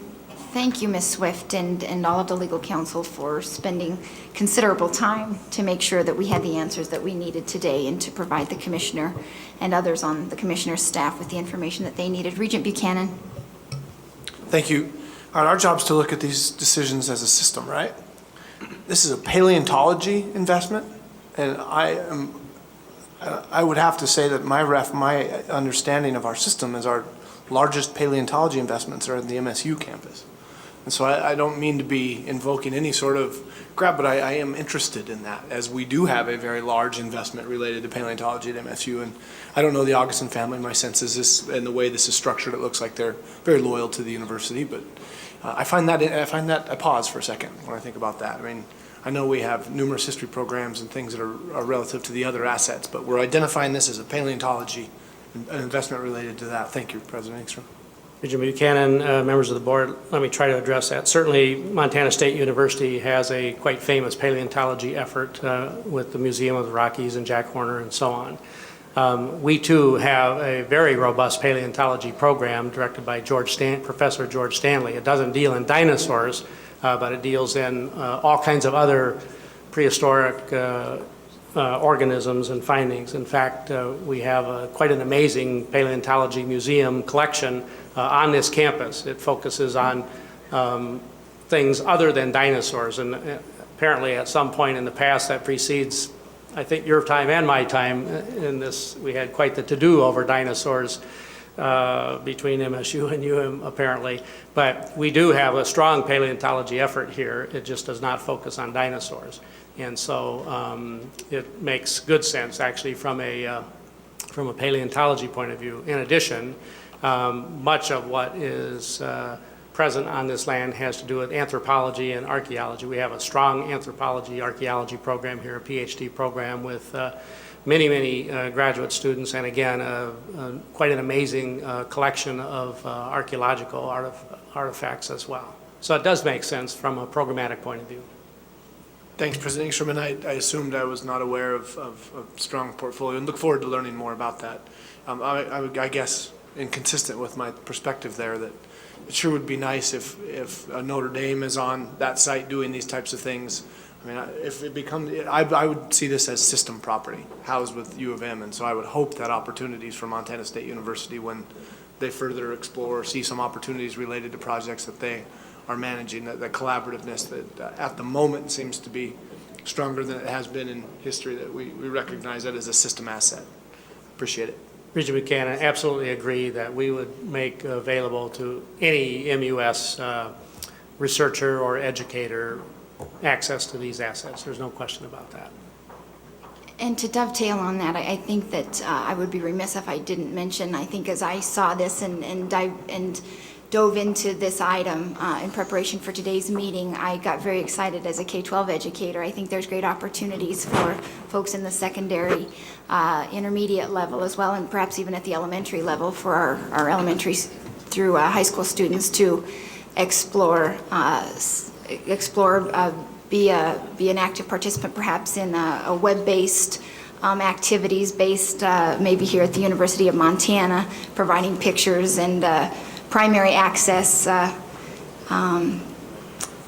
thank you, Ms. Swift, and all of the legal counsel for spending considerable time to make sure that we had the answers that we needed today and to provide the commissioner and others on the commissioner's staff with the information that they needed. Regent Buchanan. Thank you. All right, our job is to look at these decisions as a system, right? This is a paleontology investment, and I would have to say that my understanding of our system is our largest paleontology investments are in the MSU campus. And so I don't mean to be invoking any sort of grab, but I am interested in that, as we do have a very large investment related to paleontology at MSU. And I don't know the Augustin family. My sense is this, and the way this is structured, it looks like they're very loyal to the university. But I pause for a second when I think about that. I mean, I know we have numerous history programs and things that are relative to the other assets, but we're identifying this as a paleontology, an investment related to that. Thank you, President Engstrom. Regent Buchanan, members of the board, let me try to address that. Certainly, Montana State University has a quite famous paleontology effort with the Museum of the Rockies and Jack Horner and so on. We too have a very robust paleontology program directed by Professor George Stanley. It doesn't deal in dinosaurs, but it deals in all kinds of other prehistoric organisms and findings. In fact, we have quite an amazing paleontology museum collection on this campus. It focuses on things other than dinosaurs, and apparently at some point in the past that precedes, I think, your time and my time in this, we had quite the to-do over dinosaurs between MSU and UM apparently. But we do have a strong paleontology effort here. It just does not focus on dinosaurs. And so it makes good sense actually from a paleontology point of view. In addition, much of what is present on this land has to do with anthropology and archaeology. We have a strong anthropology archaeology program here, a PhD program with many graduate students, and again, quite an amazing collection of archaeological artifacts as well. So it does make sense from a programmatic point of view. Thanks, President Engstrom, and I assumed I was not aware of a strong portfolio, and look forward to learning more about that. I guess, inconsistent with my perspective there, that it sure would be nice if Notre Dame is on that site doing these types of things. I mean, if it becomes, I would see this as system property, housed with U of M, and so I would hope that opportunities for Montana State University, when they further explore, see some opportunities related to projects that they are managing, that collaborativeness that at the moment seems to be stronger than it has been in history, that we recognize that as a system asset. Appreciate it. Regent Buchanan, absolutely agree that we would make available to any MUS researcher or educator access to these assets. There's no question about that. And to dovetail on that, I think that I would be remiss if I didn't mention, I think as I saw this and dove into this item in preparation for today's meeting, I got very excited as a K-12 educator. I think there's great opportunities for folks in the secondary, intermediate level as well, and perhaps even at the elementary level for our elementary through high school students to explore, be an active participant perhaps in a web-based activities based maybe here at the University of Montana, providing pictures and primary access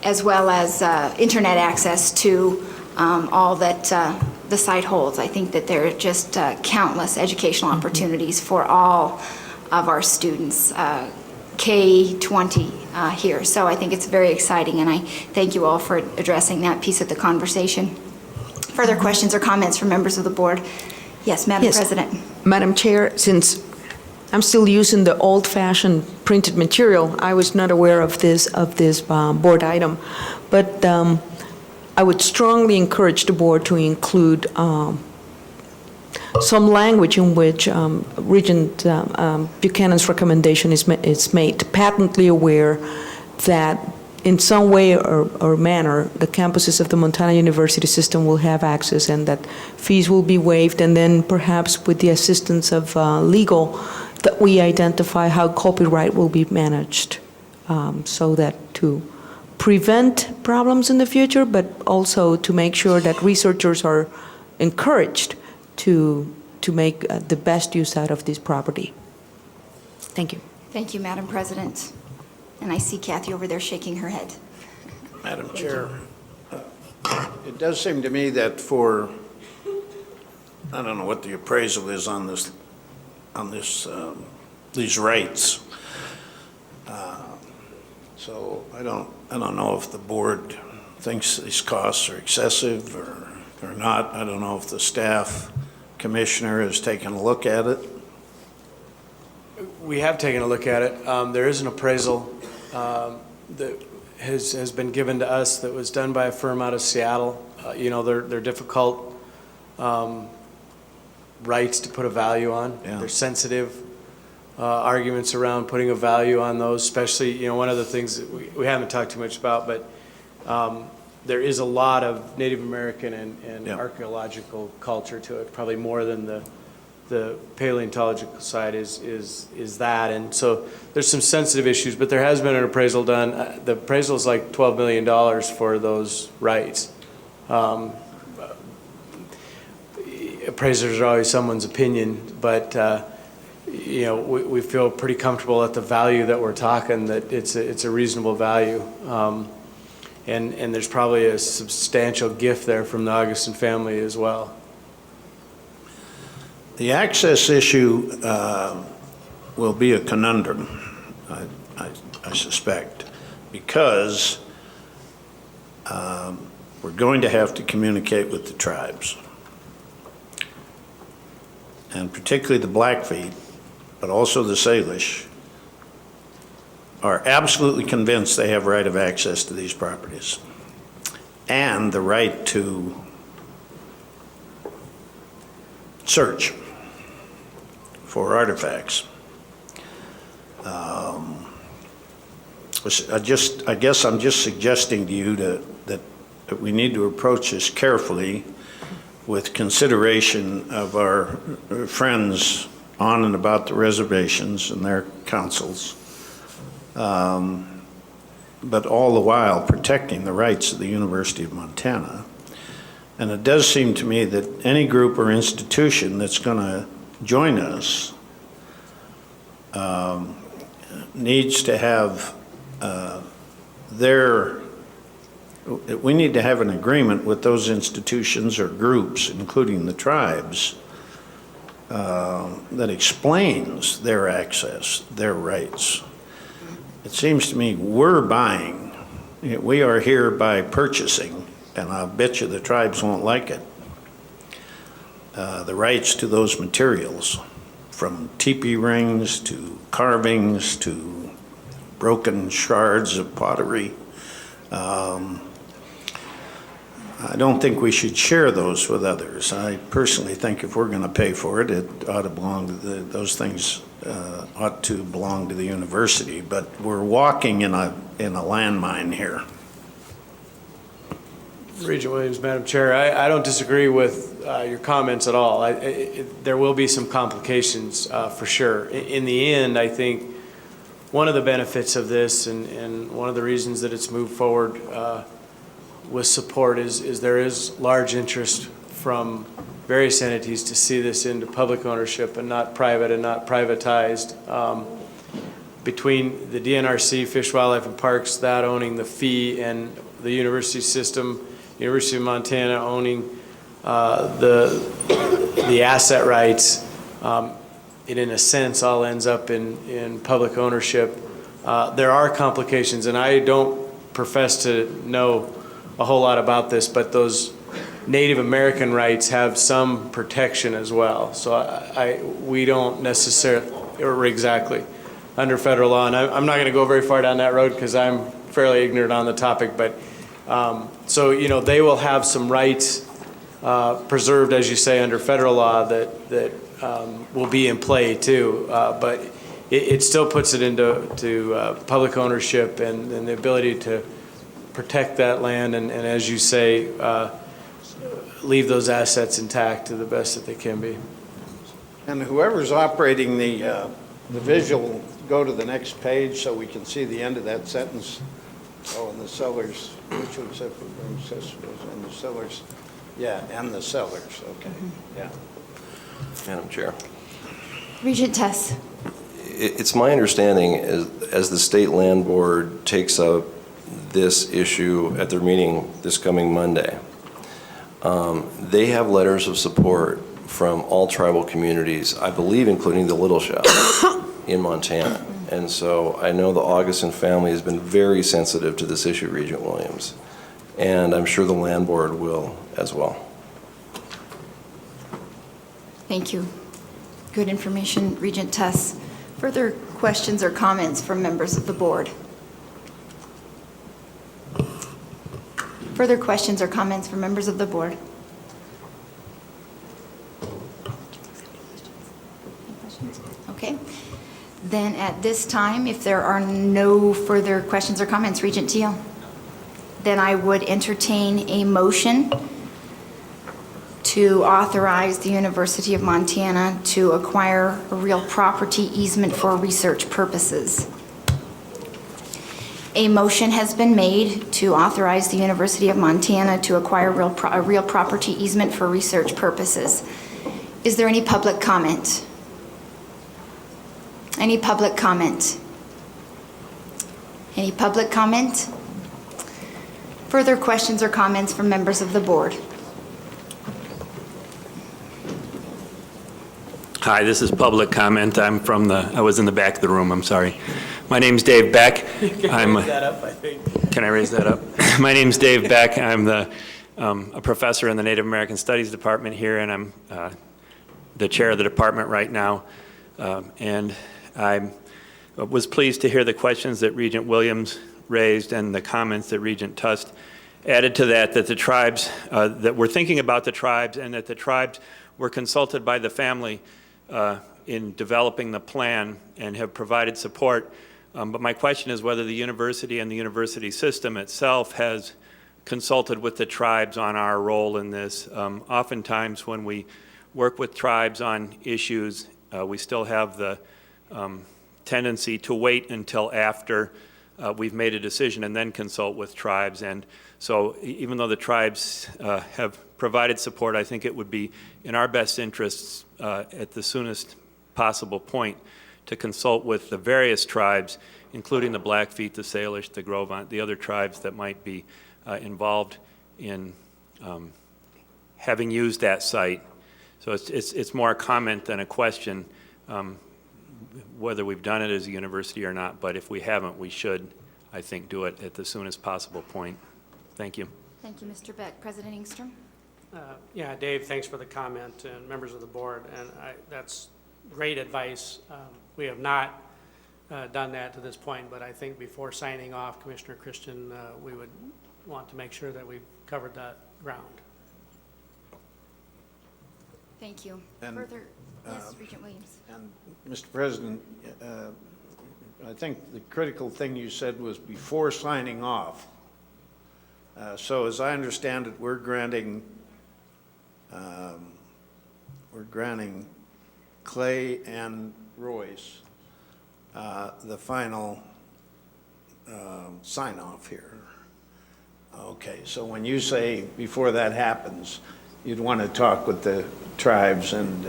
as well as internet access to all that the site holds. I think that there are just countless educational opportunities for all of our students, K-20 here. So I think it's very exciting, and I thank you all for addressing that piece of the conversation. Further questions or comments from members of the board? Yes, Madam President. Madam Chair, since I'm still using the old-fashioned printed material, I was not aware of this board item, but I would strongly encourage the board to include some language in which Regent Buchanan's recommendation is made, patently aware that in some way or manner the campuses of the Montana University system will have access and that fees will be waived, and then perhaps with the assistance of legal that we identify how copyright will be managed so that to prevent problems in the future, but also to make sure that researchers are encouraged to make the best use out of this property. Thank you. Thank you, Madam President. And I see Kathy over there shaking her head. Madam Chair, it does seem to me that for, I don't know what the appraisal is on these rates. So I don't know if the board thinks these costs are excessive or not. I don't know if the staff commissioner has taken a look at it. We have taken a look at it. There is an appraisal that has been given to us that was done by a firm out of Seattle. You know, they're difficult rights to put a value on. Yeah. They're sensitive arguments around putting a value on those, especially, you know, one of the things that we haven't talked too much about, but there is a lot of Native American and Yeah. archaeological culture to it, probably more than the paleontological side is that. And so there's some sensitive issues, but there has been an appraisal done. The appraisal is like $12 million for those rights. Appraisers are always someone's opinion, but you know, we feel pretty comfortable at the value that we're talking, that it's a reasonable value. And there's probably a substantial gift there from the Augustin family as well. The access issue will be a conundrum, I suspect, because we're going to have to communicate with the tribes, and particularly the Blackfeet, but also the Salish, are absolutely convinced they have right of access to these properties and the right to search for artifacts. I guess I'm just suggesting to you that we need to approach this carefully with consideration of our friends on and about the reservations and their councils, but all the while protecting the rights of the University of Montana. And it does seem to me that any group or institution that's going to join us needs to have we need to have an agreement with those institutions or groups, including the tribes, that explains their access, their rights. It seems to me we're buying, we are here by purchasing, and I'll bet you the tribes won't like it, the rights to those materials, from teepee rings to carvings to broken shards of pottery. I don't think we should share those with others. I personally think if we're going to pay for it, it ought to belong to those things ought to belong to the university. But we're walking in a landmine here. Regent Williams, Madam Chair, I don't disagree with your comments at all. There will be some complications for sure. In the end, I think one of the benefits of this and one of the reasons that it's moved forward with support is there is large interest from various entities to see this into public ownership and not private and not privatized. Between the DNRC, Fish, Wildlife, and Parks, that owning the fee, and the university system, University of Montana owning the asset rights, it in a sense all ends up in public ownership. There are complications, and I don't profess to know a whole lot about this, but those Native American rights have some protection as well. So we don't necessarily, or exactly, under federal law, and I'm not going to go very far down that road because I'm fairly ignorant on the topic, but so, you know, they will have some rights preserved, as you say, under federal law that will be in play too, but it still puts it into public ownership and the ability to protect that land and as you say, leave those assets intact to the best that they can be. And whoever's operating the visual go to the next page so we can see the end of that sentence? Oh, and the sellers, which would say and the sellers, yeah, and the sellers, okay, yeah. Madam Chair. Regent Tuss. It's my understanding, as the State Land Board takes up this issue at their meeting this coming Monday, they have letters of support from all tribal communities, I believe including the Little Shop in Montana. And so I know the Augustin family has been very sensitive to this issue, Regent Williams, and I'm sure the Land Board will as well. Thank you. Good information, Regent Tuss. Further questions or comments from members of the board? Further questions or comments from members of the board? Okay. Then at this time, if there are no further questions or comments, Regent Teal, then I would entertain a motion to authorize the University of Montana to acquire a real property easement for research purposes. A motion has been made to authorize the University of Montana to acquire a real property easement for research purposes. Is there any public comment? Any public comment? Any public comment? Further questions or comments from members of the board? Hi, this is public comment. I was in the back of the room, I'm sorry. My name's Dave Beck. Can I raise that up, I think? Can I raise that up? My name's Dave Beck. I'm a professor in the Native American Studies Department here, and I'm the chair of the department right now. And I was pleased to hear the questions that Regent Williams raised and the comments that Regent Tuss added to that the tribes, that we're thinking about the tribes, and that the tribes were consulted by the family in developing the plan and have provided support. But my question is whether the university and the university system itself has consulted with the tribes on our role in this. Oftentimes when we work with tribes on issues, we still have the tendency to wait until after we've made a decision and then consult with tribes. And so even though the tribes have provided support, I think it would be in our best interests at the soonest possible point to consult with the various tribes, including the Blackfeet, the Salish, the Gros-Ventre, the other tribes that might be involved in having used that site. So it's more a comment than a question whether we've done it as a university or not, but if we haven't, we should, I think, do it at the soonest possible point. Thank you. Thank you, Mr. Beck. President Engstrom? Yeah, Dave, thanks for the comment, and members of the board, and that's great advice. We have not done that to this point, but I think before signing off, Commissioner Christian, we would want to make sure that we've covered that ground. Thank you. And, Further, yes, Regent Williams. And Mr. President, I think the critical thing you said was before signing off. So as I understand it, we're granting Clay and Royce the final sign off here. Okay, so when you say before that happens, you'd want to talk with the tribes and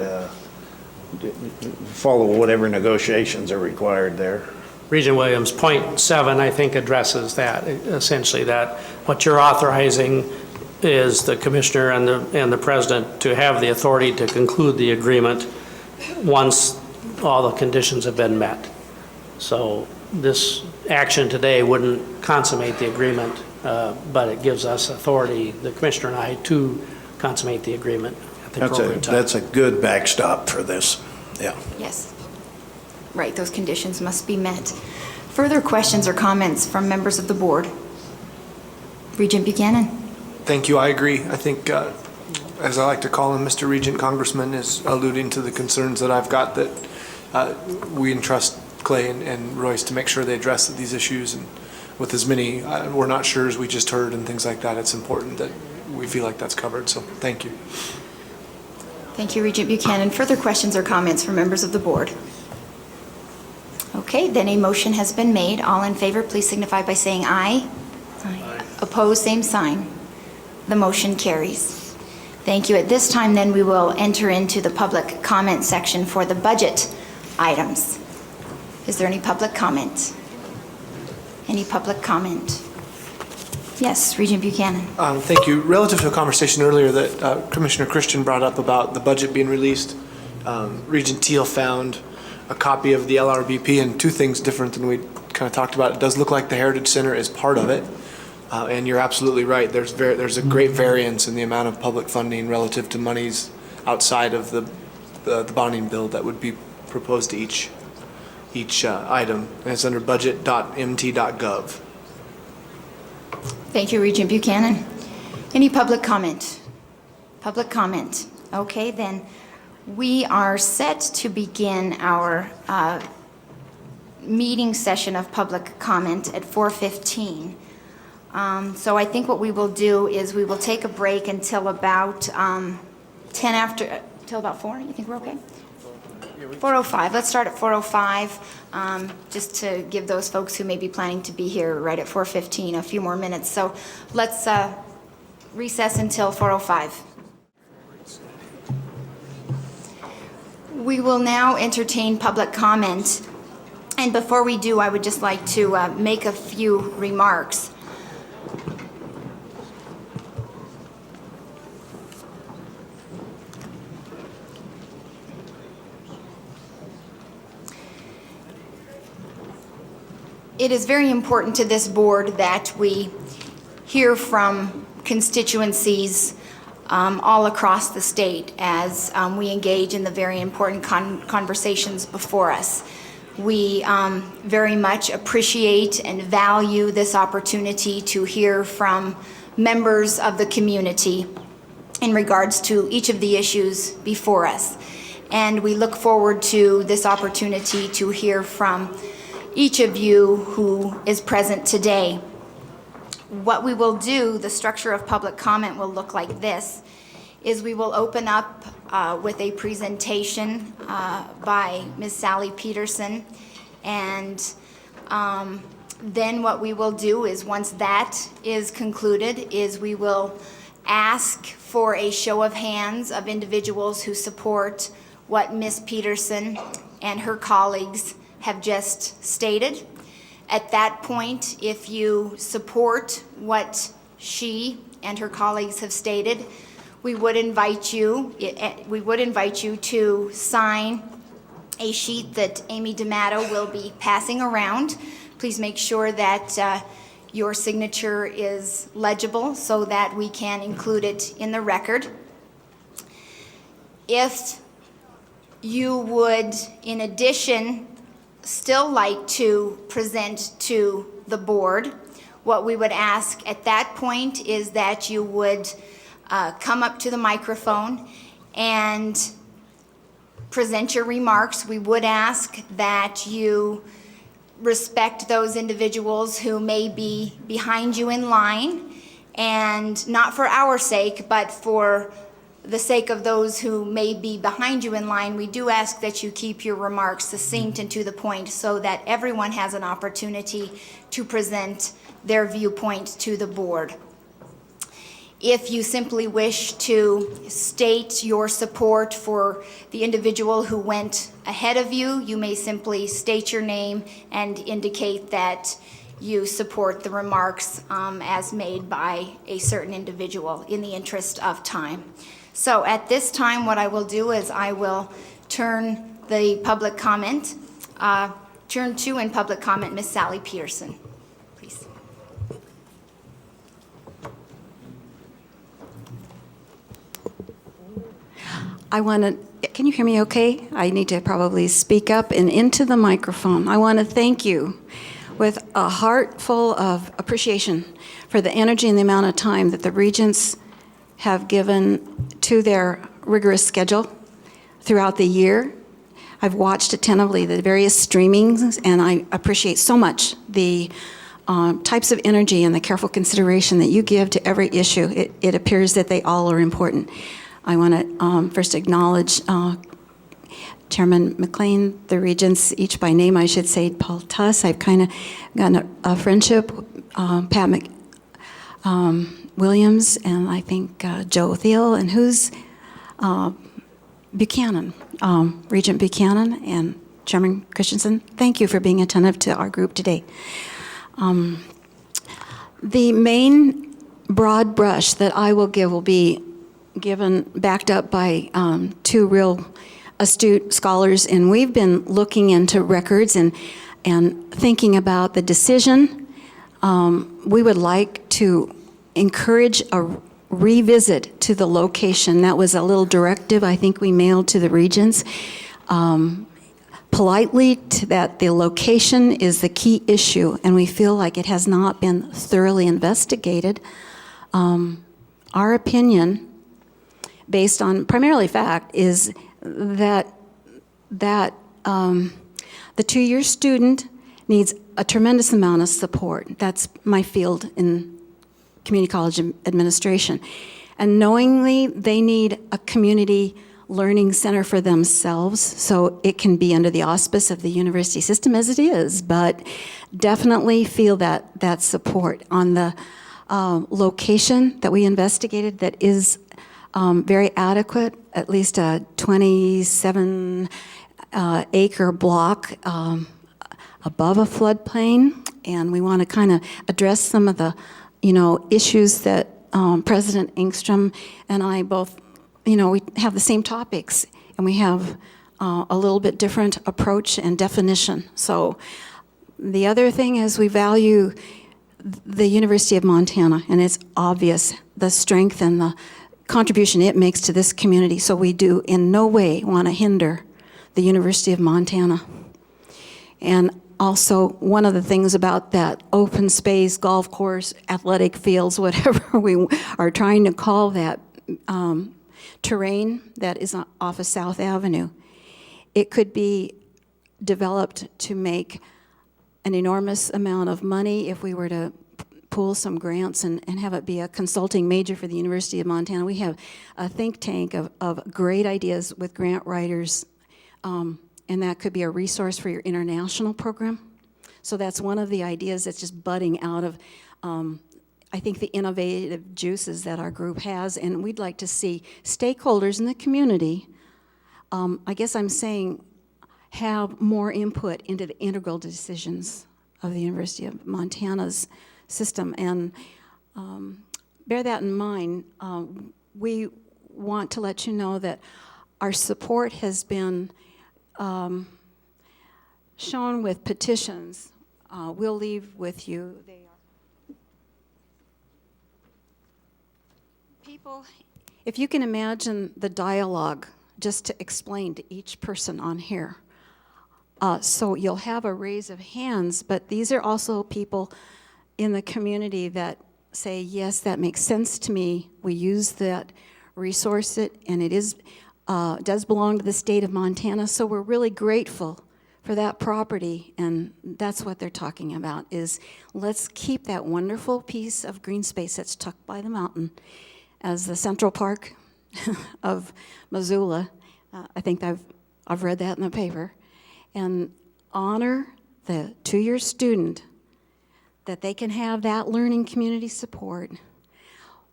follow whatever negotiations are required there. Regent Williams, point 7, I think, addresses that, essentially, that what you're authorizing is the commissioner and the president to have the authority to conclude the agreement once all the conditions have been met. So this action today wouldn't consummate the agreement, but it gives us authority, the commissioner and I, to consummate the agreement at the appropriate time. That's a good backstop for this, yeah. Yes. Right, those conditions must be met. Further questions or comments from members of the board? Regent Buchanan? Thank you, I agree. I think, as I like to call him, Mr. Regent Congressman is alluding to the concerns that I've got, that we entrust Clay and Royce to make sure they address these issues, and with as many we're not sure as we just heard and things like that, it's important that we feel like that's covered, so thank you. Thank you, Regent Buchanan. Further questions or comments from members of the board? Okay, then a motion has been made. All in favor, please signify by saying aye. Aye. Opposed, same sign. The motion carries. Thank you. At this time, then, we will enter into the public comment section for the budget items. Is there any public comment? Any public comment? Yes, Regent Buchanan. Thank you. Relative to a conversation earlier that Commissioner Christian brought up about the budget being released, Regent Teal found a copy of the LRBP, and two things different than we kind of talked about. It does look like the Heritage Center is part of it, and you're absolutely right. There's a great variance in the amount of public funding relative to monies outside of the bonding bill that would be proposed to each item, and it's under budget.mt.gov. Thank you, Regent Buchanan. Any public comment? Public comment. Okay, then we are set to begin our meeting session of public comment at 4:15. So I think what we will do is we will take a break until about till about 4. You think we're okay? 4:05. Let's start at 4:05, just to give those folks who may be planning to be here right at 4:15 a few more minutes. So let's recess until 4:05. We will now entertain public comment. And before we do, I would just like to make a few remarks. It is very important to this board that we hear from constituencies all across the state as we engage in the very important conversations before us. We very much appreciate and value this opportunity to hear from members of the community in regards to each of the issues before us. And we look forward to this opportunity to hear from each of you who is present today. What we will do, the structure of public comment will look like this, is we will open up with a presentation by Ms. Sally Peterson, and then what we will do is once that is concluded is we will ask for a show of hands of individuals who support what Ms. Peterson and her colleagues have just stated. At that point, if you support what she and her colleagues have stated, we would invite you to sign a sheet that Amy D'Amato will be passing around. Please make sure that your signature is legible so that we can include it in the record. If you would, in addition, still like to present to the board, what we would ask at that point is that you would come up to the microphone and present your remarks. We would ask that you respect those individuals who may be behind you in line, and not for our sake, but for the sake of those who may be behind you in line, we do ask that you keep your remarks succinct and to the point so that everyone has an opportunity to present their viewpoint to the board. If you simply wish to state your support for the individual who went ahead of you, you may simply state your name and indicate that you support the remarks as made by a certain individual in the interest of time. So at this time, what I will do is I will turn the public comment, turn to in public comment Ms. Sally Peterson, please. I want to, can you hear me okay? I need to probably speak up and into the microphone. I want to thank you with a heart full of appreciation for the energy and the amount of time that the Regents have given to their rigorous schedule throughout the year. I've watched attentively the various streamings, and I appreciate so much the types of energy and the careful consideration that you give to every issue. It appears that they all are important. I want to first acknowledge Chairman McLean, the regents, each by name, I should say, Paul Tuss. I've kind of gotten a friendship, Pat Williams, and I think Joe Thiel, and who's Buchanan, Regent Buchanan, and Chairman Christensen. Thank you for being attentive to our group today. The main broad brush that I will give will be backed up by two real astute scholars, and we've been looking into records and thinking about the decision. We would like to encourage a revisit to the location. That was a little directive I think we mailed to the regents. Politely, that the location is the key issue, and we feel like it has not been thoroughly investigated. Our opinion, based on primarily fact, is that the two-year student needs a tremendous amount of support. That's my field in community college administration. And knowingly, they need a community learning center for themselves, so it can be under the auspice of the university system as it is, but definitely feel that support. On the location that we investigated, that is very adequate, at least a 27 acre block above a floodplain, and we want to kind of address some of the issues that President Engstrom and I both, we have the same topics, and we have a little bit different approach and definition. So the other thing is we value the University of Montana, and it's obvious the strength and the contribution it makes to this community. So we do in no way want to hinder the University of Montana. And also, one of the things about that open space, golf course, athletic fields, whatever we are trying to call that terrain that is off of South Avenue, it could be developed to make an enormous amount of money if we were to pool some grants and have it be a consulting major for the University of Montana. We have a think tank of great ideas with grant writers, and that could be a resource for your international program. So that's one of the ideas that's just budding out of, I think, the innovative juices that our group has, and we'd like to see stakeholders in the community, I guess I'm saying, have more input into the integral decisions of the University of Montana's system. And bear that in mind. We want to let you know that our support has been shown with petitions. We'll leave with you. They are people, if you can imagine the dialogue just to explain to each person on here. So you'll have a raise of hands, but these are also people in the community that say, yes, that makes sense to me. We use that, resource it, and it is does belong to the state of Montana, so we're really grateful for that property, and that's what they're talking about, is let's keep that wonderful piece of green space that's tucked by the mountain as the Central Park of Missoula. I think I've read that in the paper, and honor the two-year student, that they can have that learning community support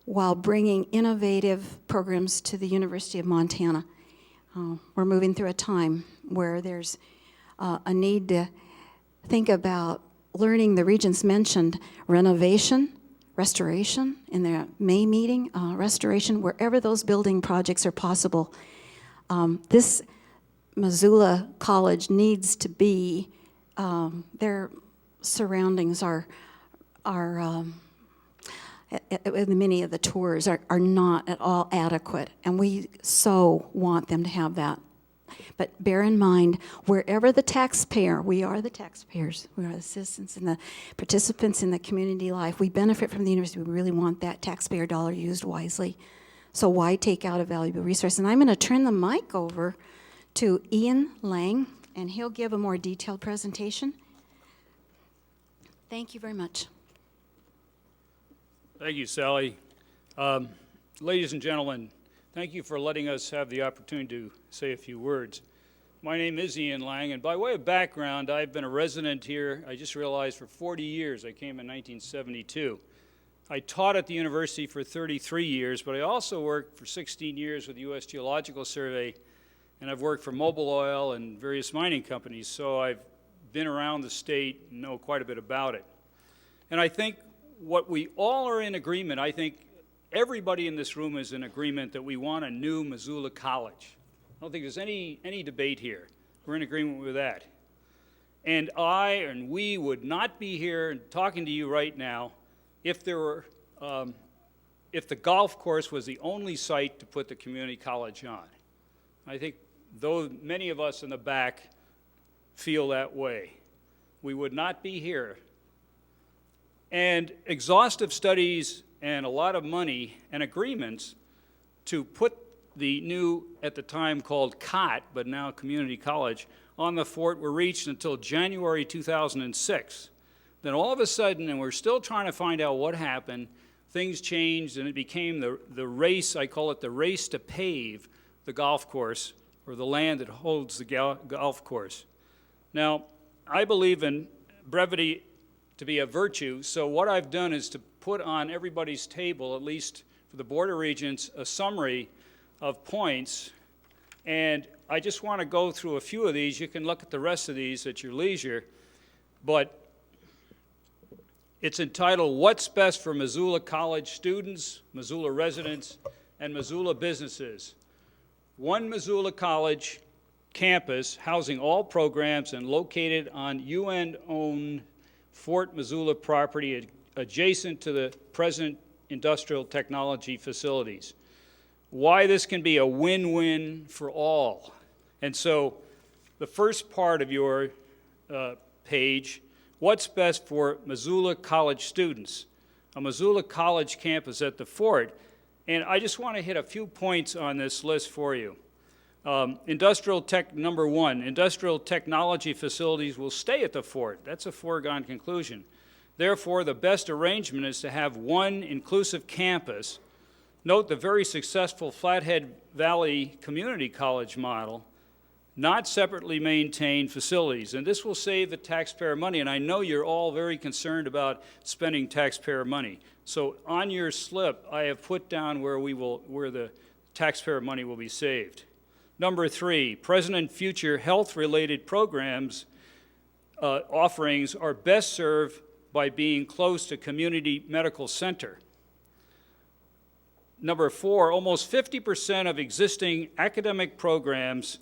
while bringing innovative programs to the University of Montana. We're moving through a time where there's a need to think about learning. The regents mentioned renovation, restoration in their May meeting, restoration wherever those building projects are possible. This Missoula College needs to be, their surroundings are many of the tours are not at all adequate, and we so want them to have that. But bear in mind, wherever the taxpayer, we are the taxpayers, we are the citizens and the participants in the community life, we benefit from the university, we really want that taxpayer dollar used wisely. So why take out a valuable resource? And I'm going to turn the mic over to Ian Lang, and he'll give a more detailed presentation. Thank you very much. Thank you, Sally. Ladies and gentlemen, thank you for letting us have the opportunity to say a few words. My name is Ian Lang, and by way of background, I've been a resident here, I just realized, for 40 years. I came in 1972. I taught at the university for 33 years, but I also worked for 16 years with the U.S. Geological Survey, and I've worked for Mobil Oil and various mining companies, so I've been around the state and know quite a bit about it. And I think what we all are in agreement, I think everybody in this room is in agreement that we want a new Missoula College. I don't think there's any debate here. We're in agreement with that. And we would not be here talking to you right now if there were, if the golf course was the only site to put the community college on. I think though many of us in the back feel that way, we would not be here. And exhaustive studies and a lot of money and agreements to put the new, at the time called COT, but now Community College, on the fort were reached until January 2006. Then all of a sudden, and we're still trying to find out what happened, things changed and it became the race, I call it the race to pave the golf course, or the land that holds the golf course. Now, I believe in brevity to be a virtue, so what I've done is to put on everybody's table, at least for the Board of Regents, a summary of points, and I just want to go through a few of these. You can look at the rest of these at your leisure, but it's entitled, What's Best for Missoula College Students, Missoula Residents, and Missoula Businesses. One Missoula College campus housing all programs and located on UN-owned Fort Missoula property adjacent to the present industrial technology facilities. Why this can be a win-win for all. And so the first part of your page, what's best for Missoula College students? A Missoula College campus at the fort. And I just want to hit a few points on this list for you. Number one, industrial technology facilities will stay at the fort. That's a foregone conclusion. Therefore, the best arrangement is to have one inclusive campus. Note the very successful Flathead Valley Community College model, not separately maintained facilities. And this will save the taxpayer money. And I know you're all very concerned about spending taxpayer money. So on your slip, I have put down where the taxpayer money will be saved. Number three, present and future health-related programs offerings are best served by being close to community medical center. Number four, almost 50% of existing academic programs,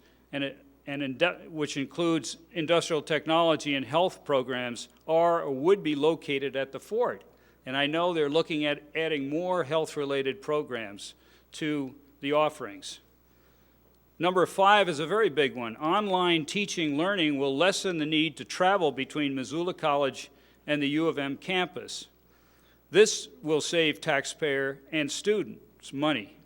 which includes industrial technology and health programs, are or would be located at the fort. And I know they're looking at adding more health-related programs to the offerings. Number five is a very big one. Online teaching learning will lessen the need to travel between Missoula College and the U of M campus. This will save taxpayer and students money.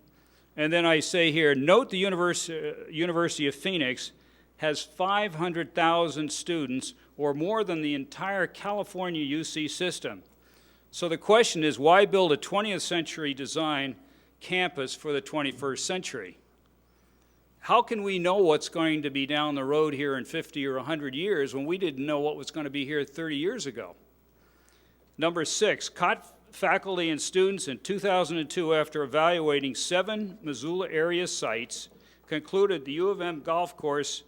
And then I say here, note the University of Phoenix has 500,000 students, or more than the entire California UC system. So the question is, why build a 20th century design campus for the 21st century? How can we know what's going to be down the road here in 50 or 100 years when we didn't know what was going to be here 30 years ago? Number six, COT faculty and students in 2002, after evaluating 7 Missoula area sites, concluded the U of M golf course,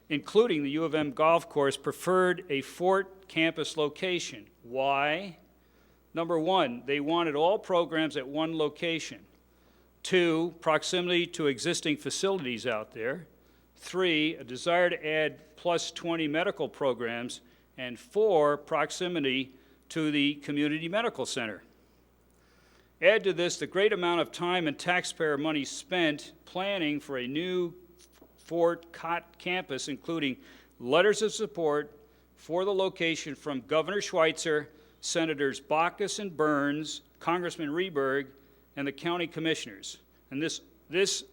including the U of M golf course, preferred a fort campus location. Why? Number one, they wanted all programs at one location. 2, proximity to existing facilities out there. 3, a desire to add plus 20 medical programs. And 4, proximity to the community medical center. Add to this the great amount of time and taxpayer money spent planning for a new Fort Cott campus, including letters of support for the location from Governor Schweitzer, Senators Baucus and Burns, Congressman Rehberg, and the county commissioners. And this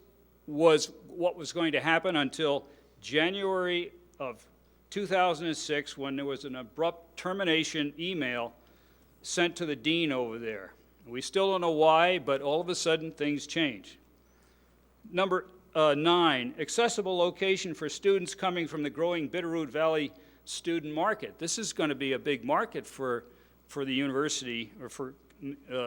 was what was going to happen until January of 2006, when there was an abrupt termination email sent to the dean over there. We still don't know why, but all of a sudden things changed. Number 9, accessible location for students coming from the growing Bitterroot Valley student market. This is going to be a big market for the university, or for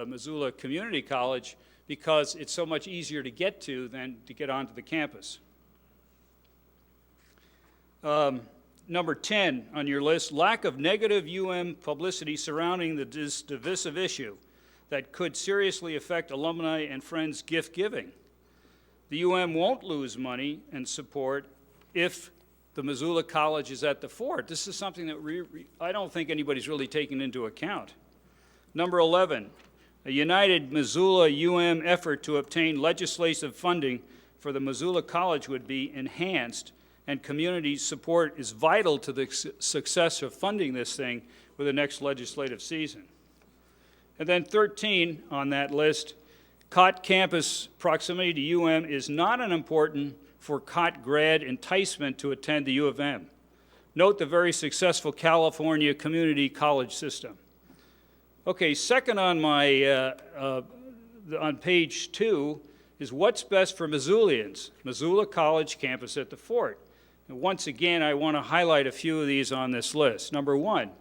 Missoula Community College, because it's so much easier to get to than to get onto the campus. Number 10 on your list, lack of negative publicity surrounding this divisive issue that could seriously affect alumni and friends gift giving. The won't lose money and support if the Missoula College is at the fort. This is something that I don't think anybody's really taken into account. Number 11, a united Missoula effort to obtain legislative funding for the Missoula College would be enhanced, and community support is vital to the success of funding this thing with the next legislative season. And then 13 on that list, Cott campus proximity to is not an important for Cott grad enticement to attend the U of M. Note the very successful California community college system. Okay, second on my, on page 2 is what's best for Missoulians, Missoula College campus at the fort. And once again, I want to highlight a few of these on this list. Number 1,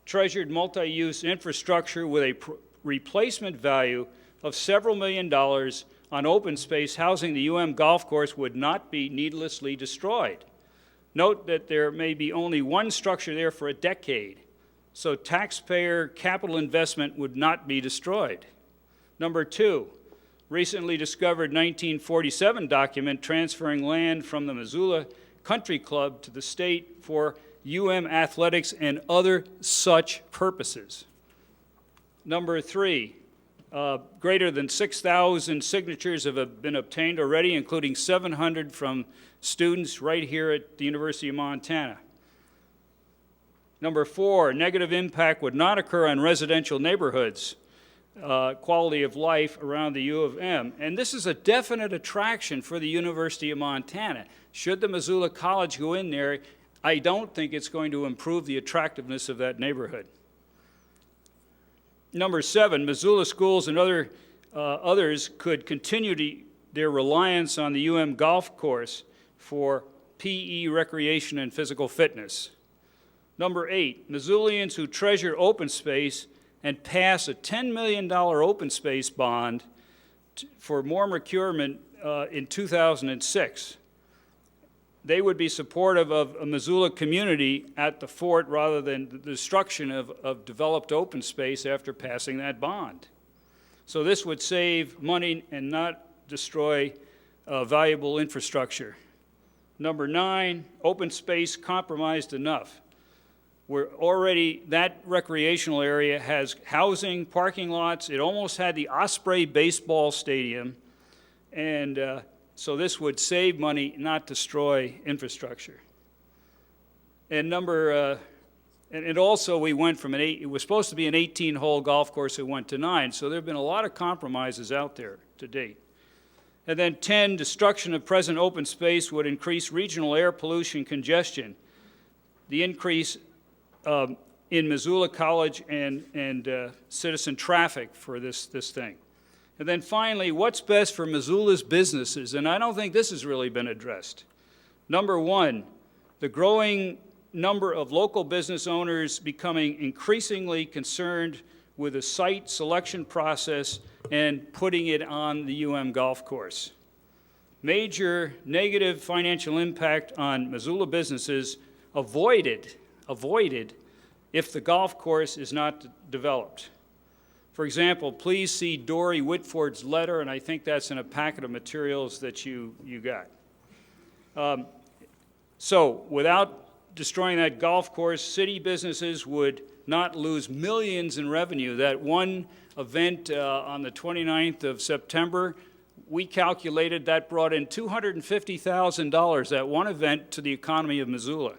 treasured multi-use infrastructure with a replacement value of several $1 million on open space housing the golf course would not be needlessly destroyed. Note that there may be only one structure there for a decade, so taxpayer capital investment would not be destroyed. Number 2, recently discovered 1947 document transferring land from the Missoula Country Club to the state for athletics and other such purposes. Number 3, greater than 6,000 signatures have been obtained already, including 700 from students right here at the University of Montana. Number 4, negative impact would not occur on residential neighborhoods, quality of life around the U of M. And this is a definite attraction for the University of Montana. Should the Missoula College go in there, I don't think it's going to improve the attractiveness of that neighborhood. Number 7, Missoula schools and others could continue their reliance on the golf course for PE, recreation, and physical fitness. Number 8, Missoulians who treasure open space and pass a $10 million open space bond for more procurement in 2006. They would be supportive of a Missoula community at the fort rather than the destruction of developed open space after passing that bond. So this would save money and not destroy valuable infrastructure. Number 9, open space compromised enough. That recreational area has housing, parking lots. It almost had the Osprey baseball stadium, and so this would save money, not destroy infrastructure. And and also we went from it was supposed to be an 18-hole golf course, it went to 9. So there have been a lot of compromises out there to date. And then 10, destruction of present open space would increase regional air pollution congestion. The increase in Missoula College and citizen traffic for this thing. And then finally, what's best for Missoula's businesses? And I don't think this has really been addressed. Number 1, the growing number of local business owners becoming increasingly concerned with the site selection process and putting it on the golf course. Major negative financial impact on Missoula businesses avoided if the golf course is not developed. For example, please see Dory Whitford's letter, and I think that's in a packet of materials that you got. So without destroying that golf course, city businesses would not lose millions in revenue. That one event on the 29th of September, we calculated that brought in $250,000, that one event, to the economy of Missoula.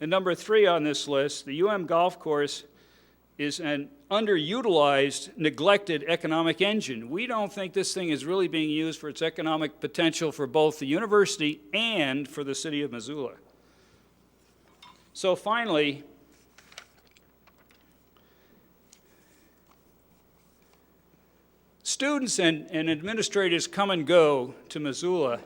And number 3 on this list, the golf course is an underutilized, neglected economic engine. We don't think this thing is really being used for its economic potential for both the university and for the city of Missoula. So finally, students and administrators come and go to Missoula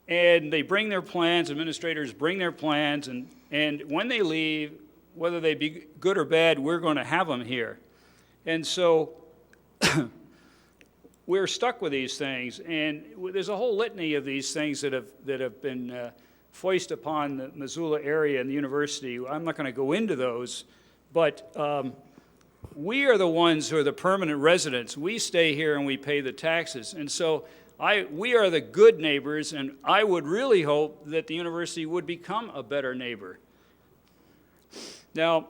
and they bring their plans, administrators bring their plans, and when they leave, whether they be good or bad, we're going to have them here. And so we're stuck with these things, and there's a whole litany of these things that have been foisted upon the Missoula area and the university. I'm not going to go into those, but we are the ones who are the permanent residents. We stay here and we pay the taxes. And so we are the good neighbors, and I would really hope that the university would become a better neighbor. Now,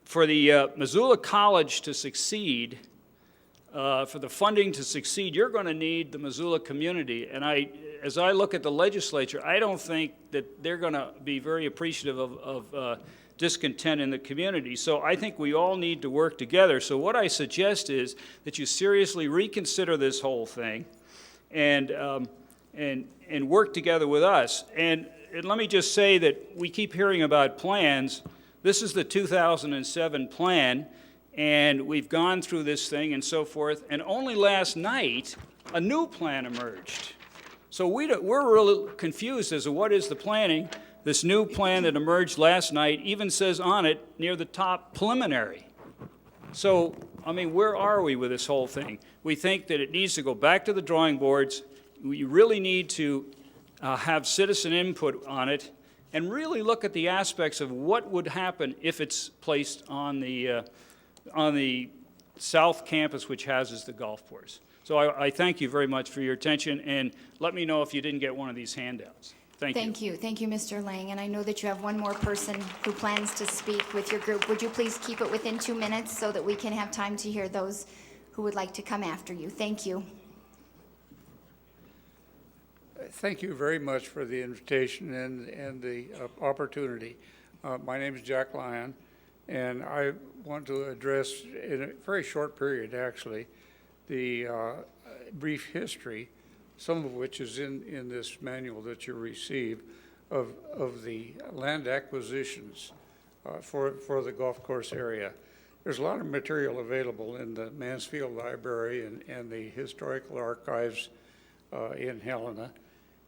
for the Missoula College to succeed, for the funding to succeed, you're going to need the Missoula community. And as I look at the legislature, I don't think that they're going to be very appreciative of discontent in the community. So I think we all need to work together. So what I suggest is that you seriously reconsider this whole thing and work together with us. And let me just say that we keep hearing about plans. This is the 2007 plan, and we've gone through this thing and so forth, and only last night, a new plan emerged. So we're really confused as to what is the planning. This new plan that emerged last night even says on it, near the top, preliminary. So, I mean, where are we with this whole thing? We think that it needs to go back to the drawing boards. We really need to have citizen input on it, and really look at the aspects of what would happen if it's placed on the South Campus, which houses the golf course. So I thank you very much for your attention, and let me know if you didn't get one of these handouts. Thank you. Thank you. Thank you, Mr. Lang. And I know that you have one more person who plans to speak with your group. Would you please keep it within 2 minutes so that we can have time to hear those who would like to come after you? Thank you. Thank you very much for the invitation and the opportunity. My name is Jack Lyon, and I want to address, in a very short period actually, the brief history, some of which is in this manual that you receive, of the land acquisitions for the golf course area. There's a lot of material available in the Mansfield Library and the Historical Archives in Helena.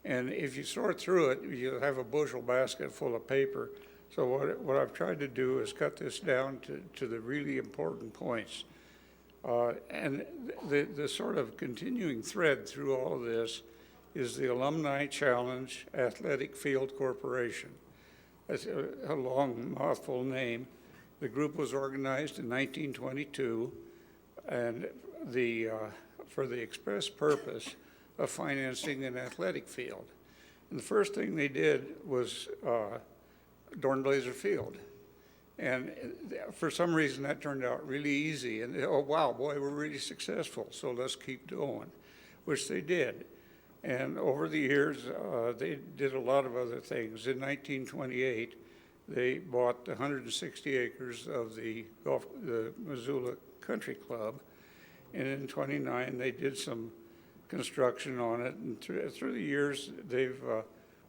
And if you sort through it, you'll have a bushel basket full of paper. So what I've tried to do is cut this down to the really important points. And the sort of continuing thread through all of this is the Alumni Challenge Athletic Field Corporation. That's a long, mouthful name. The group was organized in 1922, and for the express purpose of financing an athletic field. And the first thing they did was Dornblaser Field. And for some reason that turned out really easy. And oh wow, boy, we're really successful, so let's keep going, which they did. And over the years, they did a lot of other things. In 1928, they bought 160 acres of the Missoula Country Club. And in 29, they did some construction on it, and through the years they've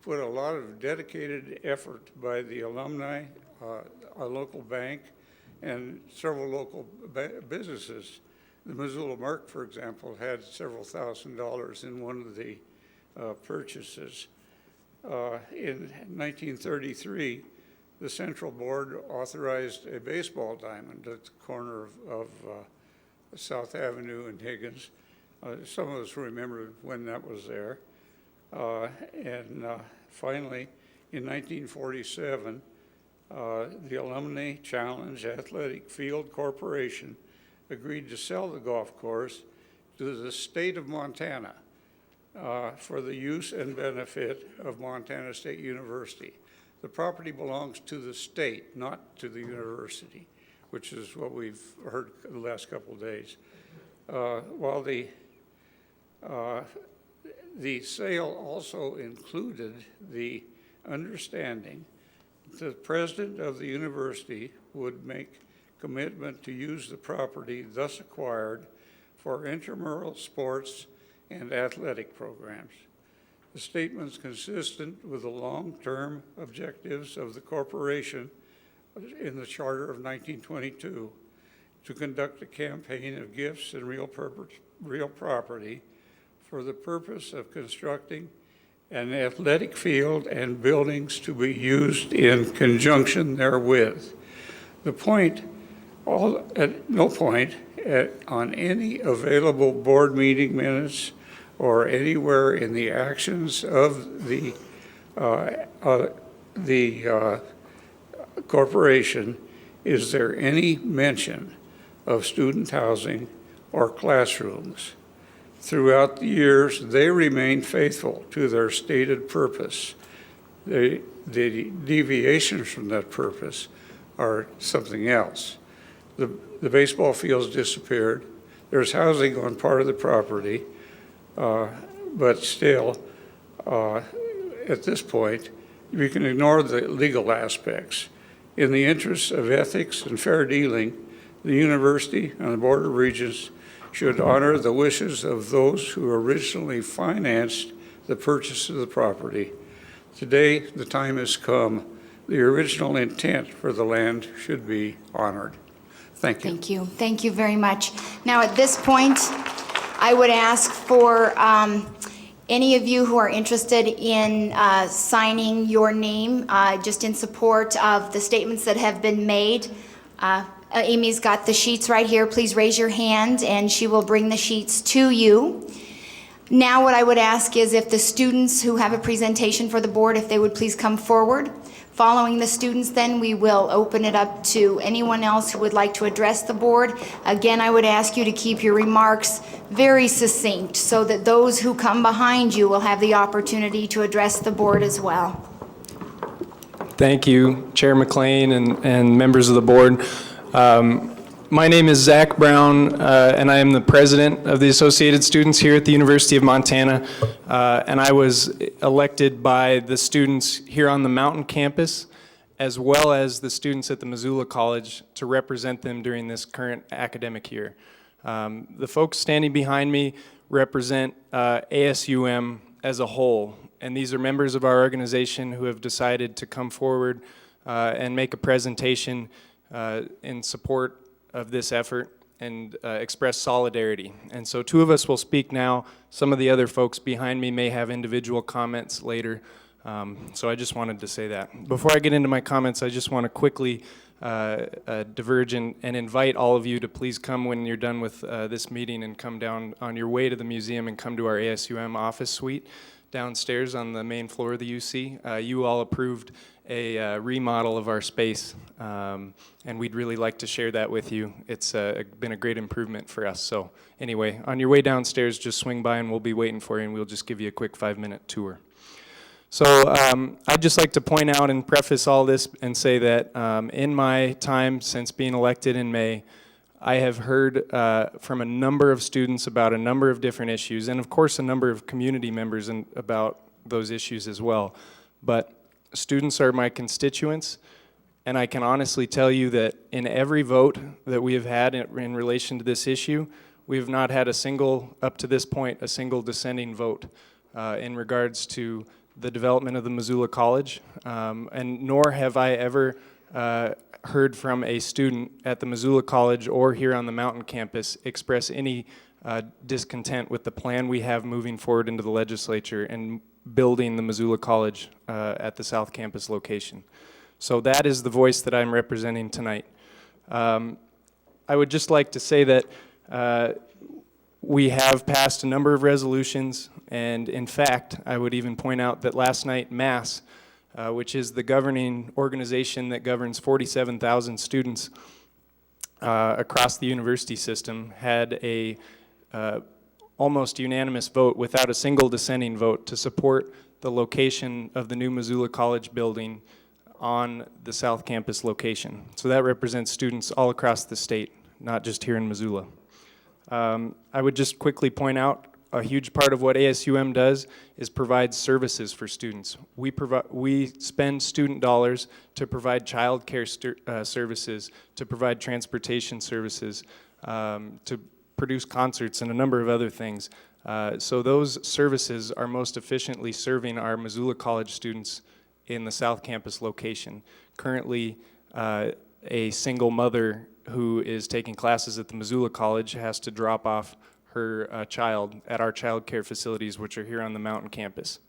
put a lot of dedicated effort by the alumni, a local bank, and several local businesses. The Missoula Merc, for example, had several $1,000s in one of the purchases. In 1933, the Central Board authorized a baseball diamond at the corner of South Avenue and Higgins. Some of us remember when that was there. And finally, in 1947, the Alumni Challenge Athletic Field Corporation agreed to sell the golf course to the state of Montana for the use and benefit of Montana State University. The property belongs to the state, not to the university, which is what we've heard the last couple of days. While the sale also included the understanding that the president of the university would make commitment to use the property thus acquired for intramural sports and athletic programs. The statement's consistent with the long-term objectives of the corporation in the Charter of 1922, to conduct a campaign of gifts and real property for the purpose of constructing an athletic field and buildings to be used in conjunction therewith. The point, at no point on any available board meeting minutes or anywhere in the actions of the corporation is there any mention of student housing or classrooms. Throughout the years, they remain faithful to their stated purpose. The deviations from that purpose are something else. The baseball fields disappeared. There's housing on part of the property, but still, at this point, we can ignore the legal aspects. In the interests of ethics and fair dealing, the university and the Board of Regents should honor the wishes of those who originally financed the purchase of the property. Today, the time has come. The original intent for the land should be honored. Thank you. Thank you. Thank you very much. Now, at this point, I would ask for any of you who are interested in signing your name just in support of the statements that have been made. Amy's got the sheets right here. Please raise your hand and she will bring the sheets to you. Now what I would ask is if the students who have a presentation for the board, if they would please come forward. Following the students, then we will open it up to anyone else who would like to address the board. Again, I would ask you to keep your remarks very succinct so that those who come behind you will have the opportunity to address the board as well. Thank you, Chair McLean and members of the board. My name is Zach Brown, and I am the president of the Associated Students here at the University of Montana. And I was elected by the students here on the Mountain campus, as well as the students at the Missoula College, to represent them during this current academic year. The folks standing behind me represent ASUM as a whole, and these are members of our organization who have decided to come forward and make a presentation in support of this effort and express solidarity. And so two of us will speak now. Some of the other folks behind me may have individual comments later. So I just wanted to say that. Before I get into my comments, I just want to quickly diverge and invite all of you to please come when you're done with this meeting and come down on your way to the museum and come to our ASUM office suite downstairs on the main floor of the UC. You all approved a remodel of our space, and we'd really like to share that with you. It's been a great improvement for us. So anyway, on your way downstairs, just swing by and we'll be waiting for you, and we'll just give you a quick 5-minute tour. So I'd just like to point out and preface all this and say that in my time since being elected in May, I have heard from a number of students about a number of different issues, and of course a number of community members about those issues as well. But students are my constituents, and I can honestly tell you that in every vote that we have had in relation to this issue, we have not had a single, up to this point, a single dissenting vote in regards to the development of the Missoula College, and nor have I ever heard from a student at the Missoula College or here on the Mountain campus express any discontent with the plan we have moving forward into the legislature and building the Missoula College at the South Campus location. So that is the voice that I'm representing tonight. I would just like to say that we have passed a number of resolutions, and in fact, I would even point out that last night MUS, which is the governing organization that governs 47,000 students across the university system, had a almost unanimous vote without a single dissenting vote to support the location of the new Missoula College building on the South Campus location. So that represents students all across the state, not just here in Missoula. I would just quickly point out a huge part of what ASUM does is provide services for students. We spend student dollars to provide child care services, to provide transportation services, to produce concerts and a number of other things. So those services are most efficiently serving our Missoula College students in the South Campus location. Currently, a single mother who is taking classes at the Missoula College has to drop off her child at our child care facilities, which are here on the mountain campus.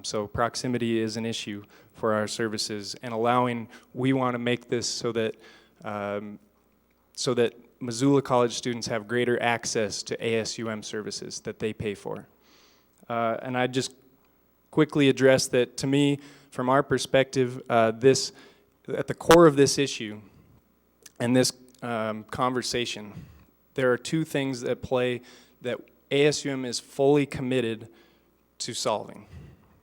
So proximity is an issue for our services, and we want to make this so that Missoula College students have greater access to ASUM services that they pay for. And I just quickly address that, to me, from our perspective, at the core of this issue and this conversation, there are two things at play that ASUM is fully committed to solving: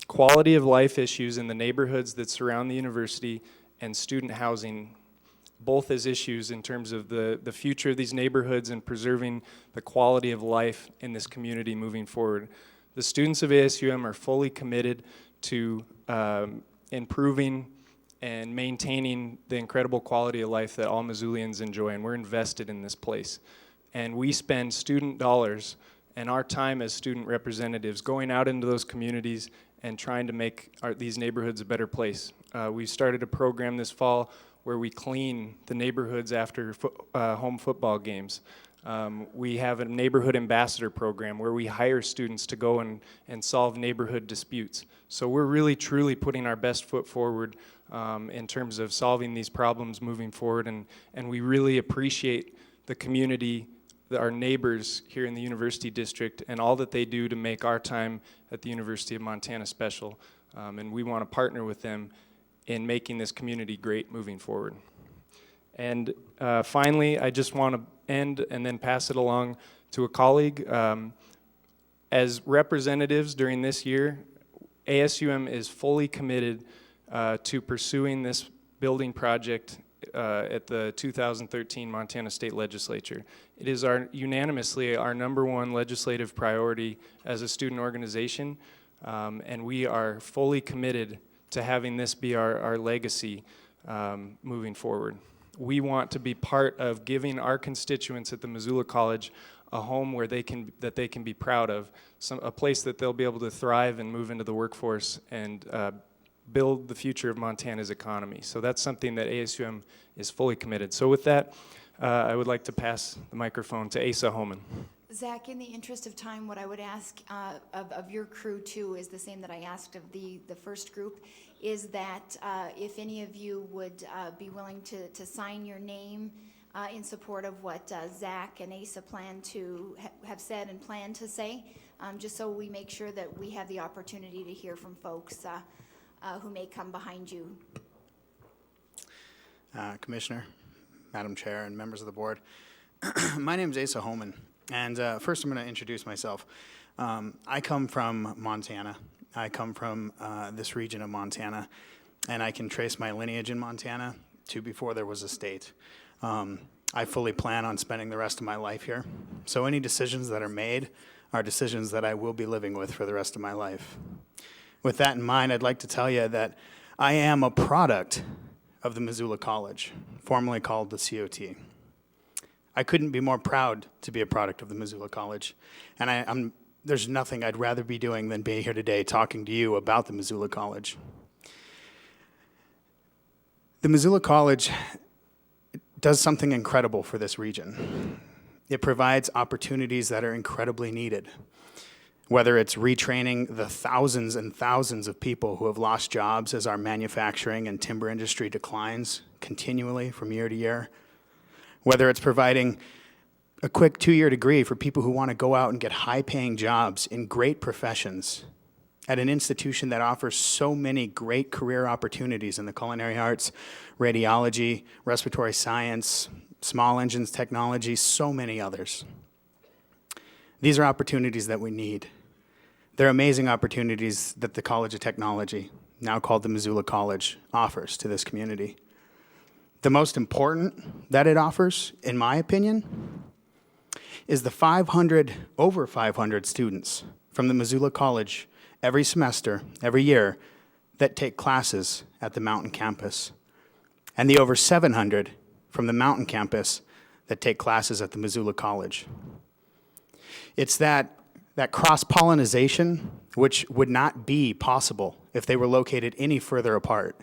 quality of life issues in the neighborhoods that surround the university and student housing, both as issues in terms of the future of these neighborhoods and preserving the quality of life in this community moving forward. The students of ASUM are fully committed to improving and maintaining the incredible quality of life that all Missoulians enjoy, and we're invested in this place. And we spend student dollars and our time as student representatives going out into those communities and trying to make these neighborhoods a better place. We started a program this fall where we clean the neighborhoods after home football games. We have a neighborhood ambassador program where we hire students to go and solve neighborhood disputes. So we're really truly putting our best foot forward in terms of solving these problems moving forward, and we really appreciate the community, our neighbors here in the University District, and all that they do to make our time at the University of Montana special. And we want to partner with them in making this community great moving forward. And finally, I just want to end and then pass it along to a colleague. As representatives during this year, ASUM is fully committed to pursuing this building project at the 2013 Montana State Legislature. It is unanimously our #1 legislative priority as a student organization, and we are fully committed to having this be our legacy moving forward. We want to be part of giving our constituents at the Missoula College a home where they can be proud of, a place that they'll be able to thrive and move into the workforce and build the future of Montana's economy. So that's something that ASUM is fully committed. So with that, I would like to pass the microphone to Asa Homan. Zach, in the interest of time, what I would ask of your crew too is the same that I asked of the first group, is that if any of you would be willing to sign your name in support of what Zach and Asa plan to have said and plan to say, just so we make sure that we have the opportunity to hear from folks who may come behind you. Commissioner, Madam Chair, and members of the board. My name is Asa Homan, and first I'm going to introduce myself. I come from Montana. I come from this region of Montana, and I can trace my lineage in Montana to before there was a state. I fully plan on spending the rest of my life here, so any decisions that are made are decisions that I will be living with for the rest of my life. With that in mind, I'd like to tell you that I am a product of the Missoula College, formerly called the COT. I couldn't be more proud to be a product of the Missoula College, and there's nothing I'd rather be doing than being here today talking to you about the Missoula College. The Missoula College does something incredible for this region. It provides opportunities that are incredibly needed, whether it's retraining the thousands and thousands of people who have lost jobs as our manufacturing and timber industry declines continually from year to year, whether it's providing a quick 2-year degree for people who want to go out and get high-paying jobs in great professions at an institution that offers so many great career opportunities in the culinary arts, radiology, respiratory science, small engines technology, so many others. These are opportunities that we need. They're amazing opportunities that the College of Technology, now called the Missoula College, offers to this community. The most important that it offers, in my opinion, is the over 500 students from the Missoula College every semester, every year, that take classes at the Mountain campus, and the over 700 from the Mountain campus that take classes at the Missoula College. It's that cross-pollination, which would not be possible if they were located any further apart.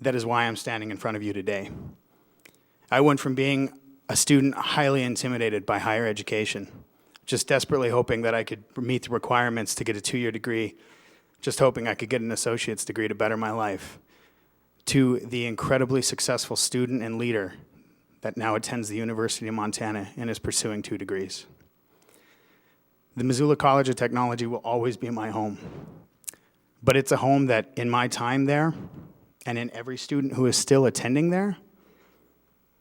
That is why I'm standing in front of you today. I went from being a student highly intimidated by higher education, just desperately hoping that I could meet the requirements to get a 2-year degree, just hoping I could get an associate's degree to better my life, to the incredibly successful student and leader that now attends the University of Montana and is pursuing 2 degrees. The Missoula College of Technology will always be my home, but it's a home that in my time there, and in every student who is still attending there,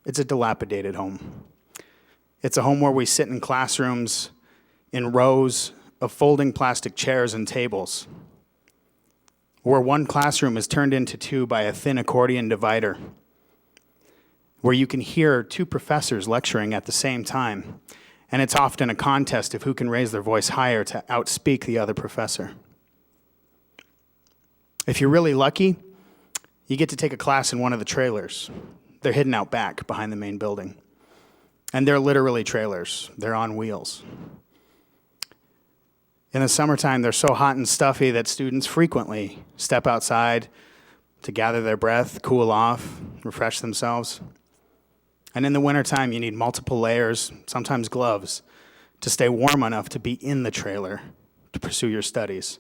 it's a dilapidated home. It's a home where we sit in classrooms in rows of folding plastic chairs and tables, where one classroom is turned into 2 by a thin accordion divider, where you can hear 2 professors lecturing at the same time, and it's often a contest of who can raise their voice higher to outspeak the other professor. If you're really lucky, you get to take a class in one of the trailers. They're hidden out back behind the main building. And they're literally trailers. They're on wheels. In the summertime, they're so hot and stuffy that students frequently step outside to gather their breath, cool off, refresh themselves. And in the wintertime, you need multiple layers, sometimes gloves, to stay warm enough to be in the trailer to pursue your studies.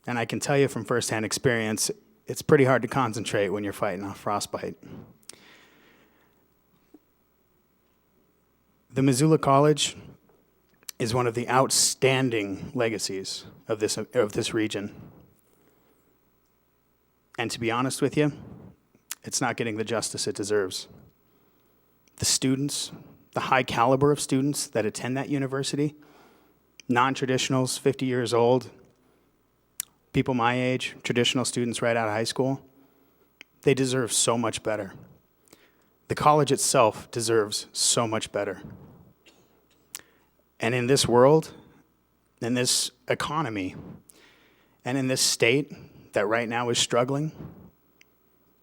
And I can tell you from firsthand experience, it's pretty hard to concentrate when you're fighting off frostbite. The Missoula College is one of the outstanding legacies of this region. And to be honest with you, it's not getting the justice it deserves. The students, the high caliber of students that attend that university, non-traditionals, 50 years old, people my age, traditional students right out of high school, they deserve so much better. The college itself deserves so much better. And in this world, in this economy, and in this state that right now is struggling,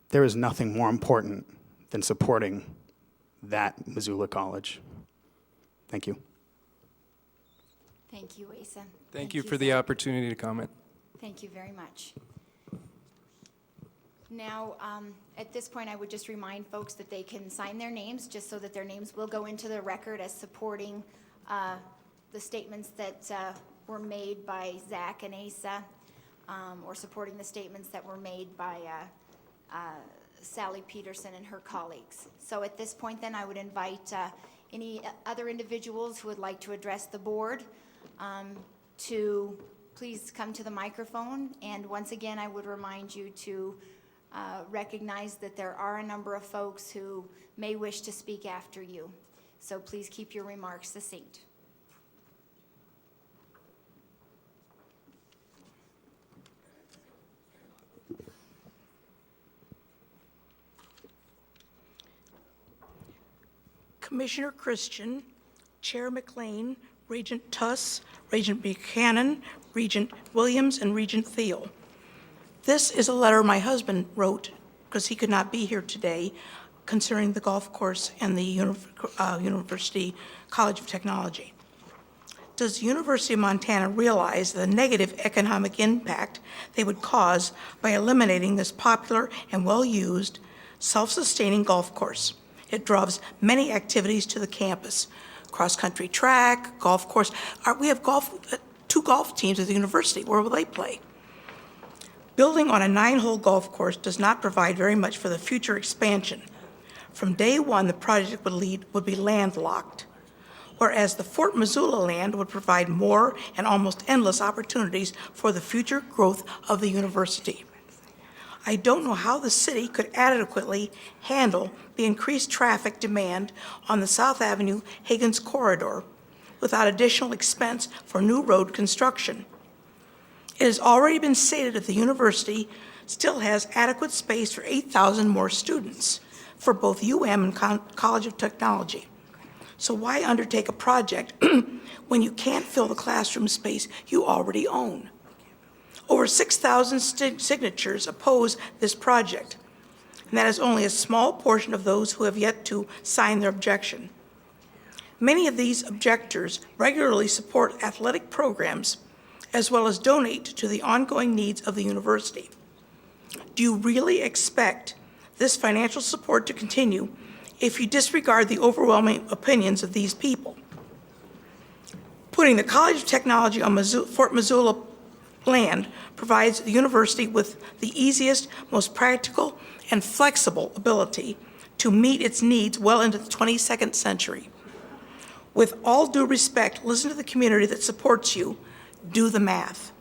there is nothing more important than supporting that Missoula College. Thank you. Thank you, Asa. Thank you for the opportunity to comment. Thank you very much. Now, at this point, I would just remind folks that they can sign their names, just so that their names will go into the record as supporting the statements that were made by Zach and Asa, or supporting the statements that were made by Sally Peterson and her colleagues. So at this point, then, I would invite any other individuals who would like to address the board to please come to the microphone. And once again, I would remind you to recognize that there are a number of folks who may wish to speak after you. So please keep your remarks succinct. Commissioner Christian, Chair McLean, Regent Tuss, Regent Buchanan, Regent Williams, and Regent Thiel. This is a letter my husband wrote because he could not be here today concerning the golf course and the University College of Technology. Does the University of Montana realize the negative economic impact they would cause by eliminating this popular and well-used, self-sustaining golf course? It draws many activities to the campus: cross-country track, golf course. We have 2 golf teams at the university. Where will they play? Building on a 9-hole golf course does not provide very much for the future expansion. From day one, the project would be landlocked, whereas the Fort Missoula land would provide more and almost endless opportunities for the future growth of the university. I don't know how the city could adequately handle the increased traffic demand on the South Avenue Higgins corridor without additional expense for new road construction. It has already been stated that the university still has adequate space for 8,000 more students for both UM and College of Technology. So why undertake a project when you can't fill the classroom space you already own? Over 6,000 signatures oppose this project, and that is only a small portion of those who have yet to sign their objection. Many of these objectors regularly support athletic programs as well as donate to the ongoing needs of the university. Do you really expect this financial support to continue if you disregard the overwhelming opinions of these people. Putting the College of Technology on Fort Missoula land provides the university with the easiest, most practical, and flexible ability to meet its needs well into the 22nd century. With all due respect, listen to the community that supports you, do the math,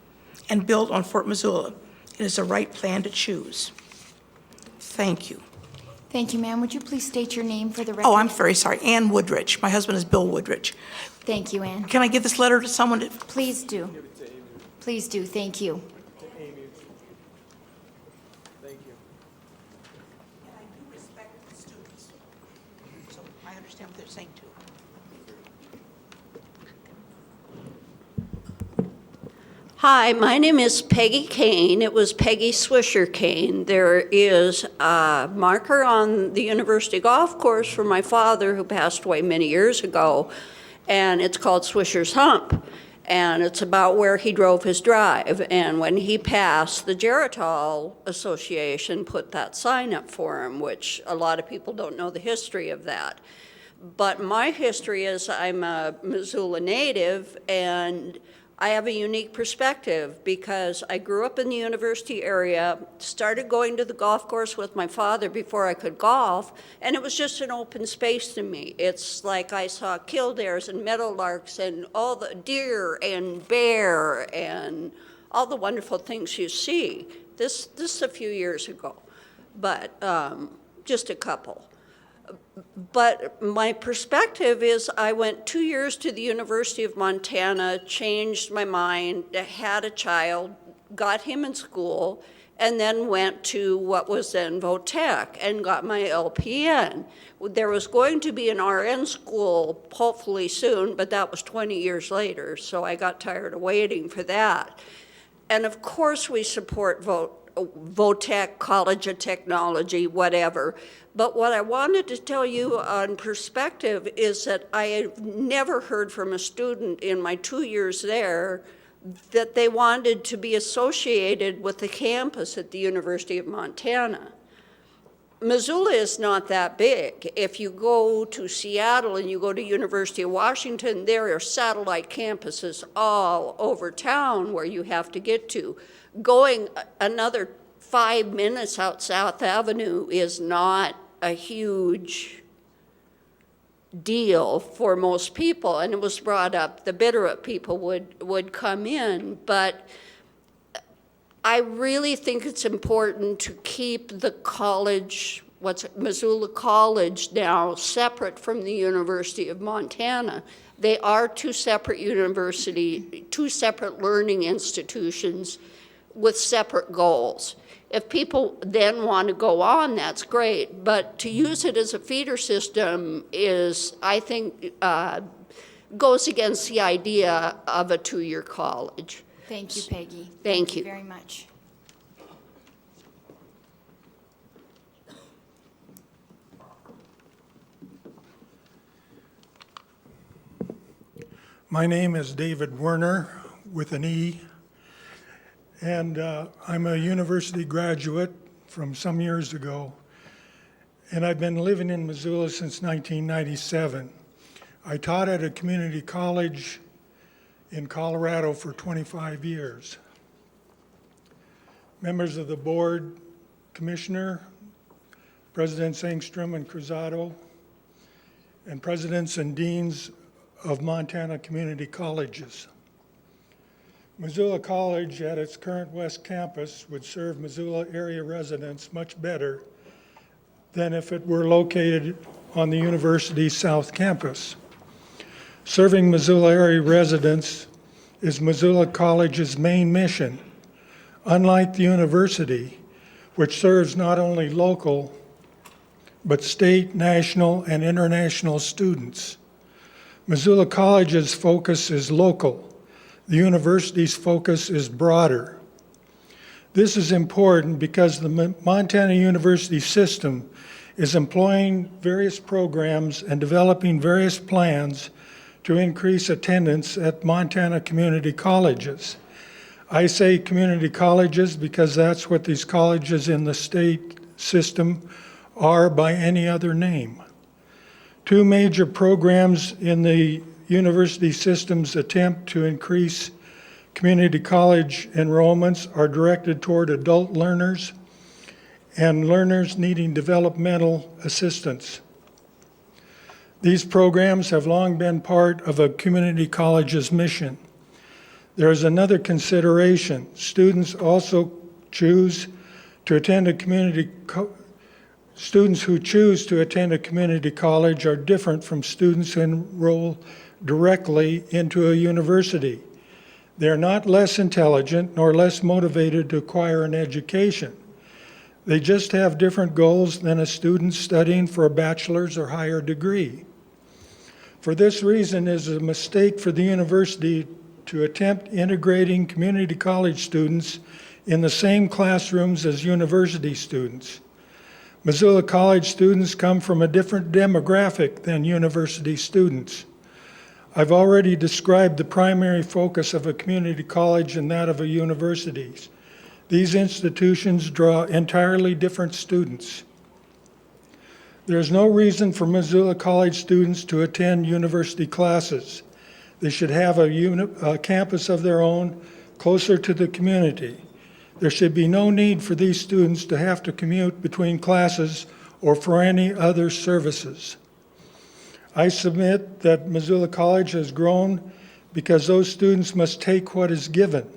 and build on Fort Missoula. It is the right plan to choose. Thank you. Thank you, ma'am. Would you please state your name for the record? Oh, I'm very sorry. Ann Woodridge. My husband is Bill Woodridge. Thank you, Ann. Can I give this letter to someone? Please do. Please do. Thank you. Thank you. And I do respect the students, so I understand what they're saying too. Hi, my name is Peggy Kane. It was Peggy Swisher Kane. There is a marker on the university golf course for my father, who passed away many years ago, and it's called Swisher's Hump. And it's about where he drove his drive. And when he passed, the Geritol Association put that sign up for him, which a lot of people don't know the history of that. But my history is I'm a Missoula native, and I have a unique perspective because I grew up in the university area, started going to the golf course with my father before I could golf, and it was just an open space to me. It's like I saw kildares and meadowlarks and all the deer and bear and all the wonderful things you see. This a few years ago, but just a couple. But my perspective is I went 2 years to the University of Montana, changed my mind, had a child, got him in school, and then went to what was then Votech and got my LPN. There was going to be an RN school hopefully soon, but that was 20 years later, so I got tired of waiting for that. And of course we support Votech, College of Technology, whatever. But what I wanted to tell you on perspective is that I have never heard from a student in my 2 years there that they wanted to be associated with the campus at the University of Montana. Missoula is not that big. If you go to Seattle and you go to University of Washington, there are satellite campuses all over town where you have to get to. Going another 5 minutes out South Avenue is not a huge deal for most people, and it was brought up, the Bitterroot people would come in, but I really think it's important to keep the college, Missoula College now, separate from the University of Montana. They are two separate learning institutions with separate goals. If people then want to go on, that's great, but to use it as a feeder system is, I think, goes against the idea of a two-year college. Thank you, Peggy. Thank you very much. My name is David Werner with an E, and I'm a university graduate from some years ago, and I've been living in Missoula since 1997. I taught at a community college in Colorado for 25 years. Members of the board, Commissioner, Presidents Engstrom and Cruzado, and presidents and deans of Montana community colleges. Missoula College at its current West Campus would serve Missoula area residents much better than if it were located on the university's South Campus. Serving Missoula area residents is Missoula College's main mission. Unlike the university, which serves not only local, but state, national, and international students. Missoula College's focus is local. The university's focus is broader. This is important because the Montana University system is employing various programs and developing various plans to increase attendance at Montana community colleges. I say community colleges because that's what these colleges in the state system are by any other name. Two major programs in the university system's attempt to increase community college enrollments are directed toward adult learners and learners needing developmental assistance. These programs have long been part of a community college's mission. There is another consideration. Students also choose to attend a students who choose to attend a community college are different from students who enroll directly into a university. They are not less intelligent nor less motivated to acquire an education. They just have different goals than a student studying for a bachelor's or higher degree. For this reason, it is a mistake for the university to attempt integrating community college students in the same classrooms as university students. Missoula College students come from a different demographic than university students. I've already described the primary focus of a community college and that of a university. These institutions draw entirely different students. There is no reason for Missoula College students to attend university classes. They should have a campus of their own, closer to the community. There should be no need for these students to have to commute between classes or for any other services. I submit that Missoula College has grown because those students must take what is given.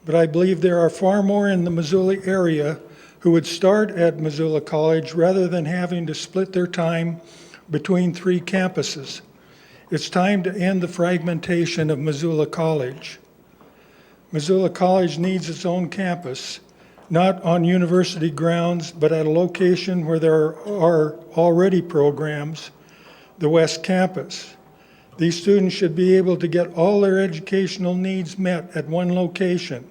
But I believe there are far more in the Missoula area who would start at Missoula College rather than having to split their time between 3 campuses. It's time to end the fragmentation of Missoula College. Missoula College needs its own campus, not on university grounds, but at a location where there are already programs, the West Campus. These students should be able to get all their educational needs met at one location,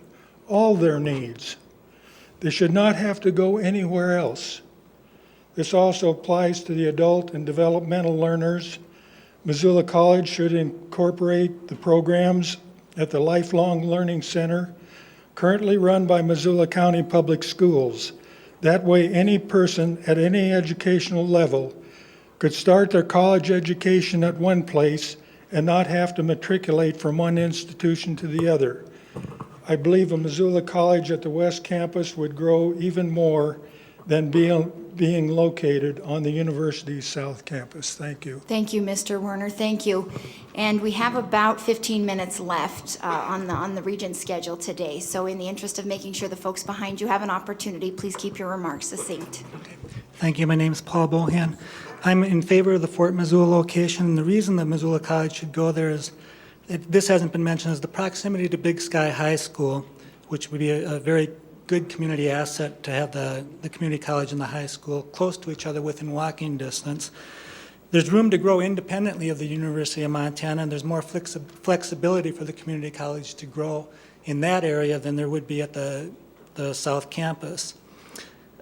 all their needs. They should not have to go anywhere else. This also applies to the adult and developmental learners. Missoula College should incorporate the programs at the Lifelong Learning Center, currently run by Missoula County Public Schools. That way, any person at any educational level could start their college education at one place and not have to matriculate from one institution to the other. I believe a Missoula College at the West Campus would grow even more than being located on the university's South Campus. Thank you. Thank you, Mr. Werner. Thank you. And we have about 15 minutes left on the Regent schedule today. So in the interest of making sure the folks behind you have an opportunity, please keep your remarks succinct. Thank you. My name is Paul Bohan. I'm in favor of the Fort Missoula location. And the reason that Missoula College should go there is, this hasn't been mentioned, is the proximity to Big Sky High School, which would be a very good community asset to have the community college and the high school close to each other within walking distance. There's room to grow independently of the University of Montana, and there's more flexibility for the community college to grow in that area than there would be at the South Campus.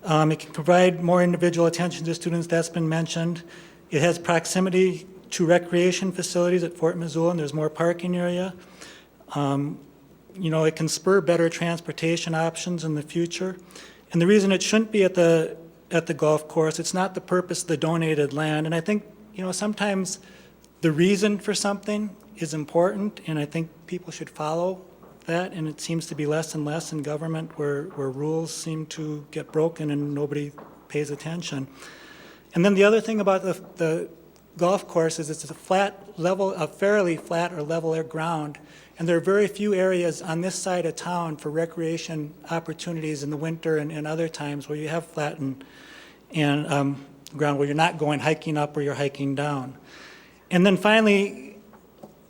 It can provide more individual attention to students, that's been mentioned. It has proximity to recreation facilities at Fort Missoula, and there's more parking area. It can spur better transportation options in the future. And the reason it shouldn't be at the golf course, it's not the purpose of the donated land. And I think, sometimes the reason for something is important, and I think people should follow that, and it seems to be less and less in government where rules seem to get broken and nobody pays attention. And then the other thing about the golf course is it's a fairly flat or level ground, and there are very few areas on this side of town for recreation opportunities in the winter and other times where you have flat and ground where you're not going hiking up or you're hiking down. And then finally,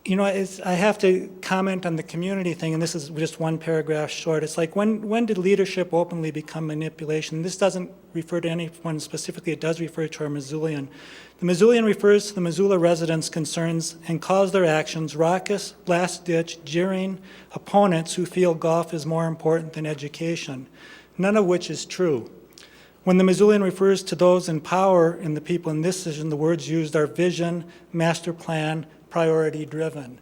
I have to comment on the community thing, and this is just one paragraph short. It's like, when did leadership openly become manipulation? This doesn't refer to anyone specifically. It does refer to our Missoulian. The Missoulian refers to the Missoula residents' concerns and calls their actions raucous, last-ditch, jeering opponents who feel golf is more important than education, none of which is true. When the Missoulian refers to those in power and the people in this decision, the words used are vision, master plan, priority-driven.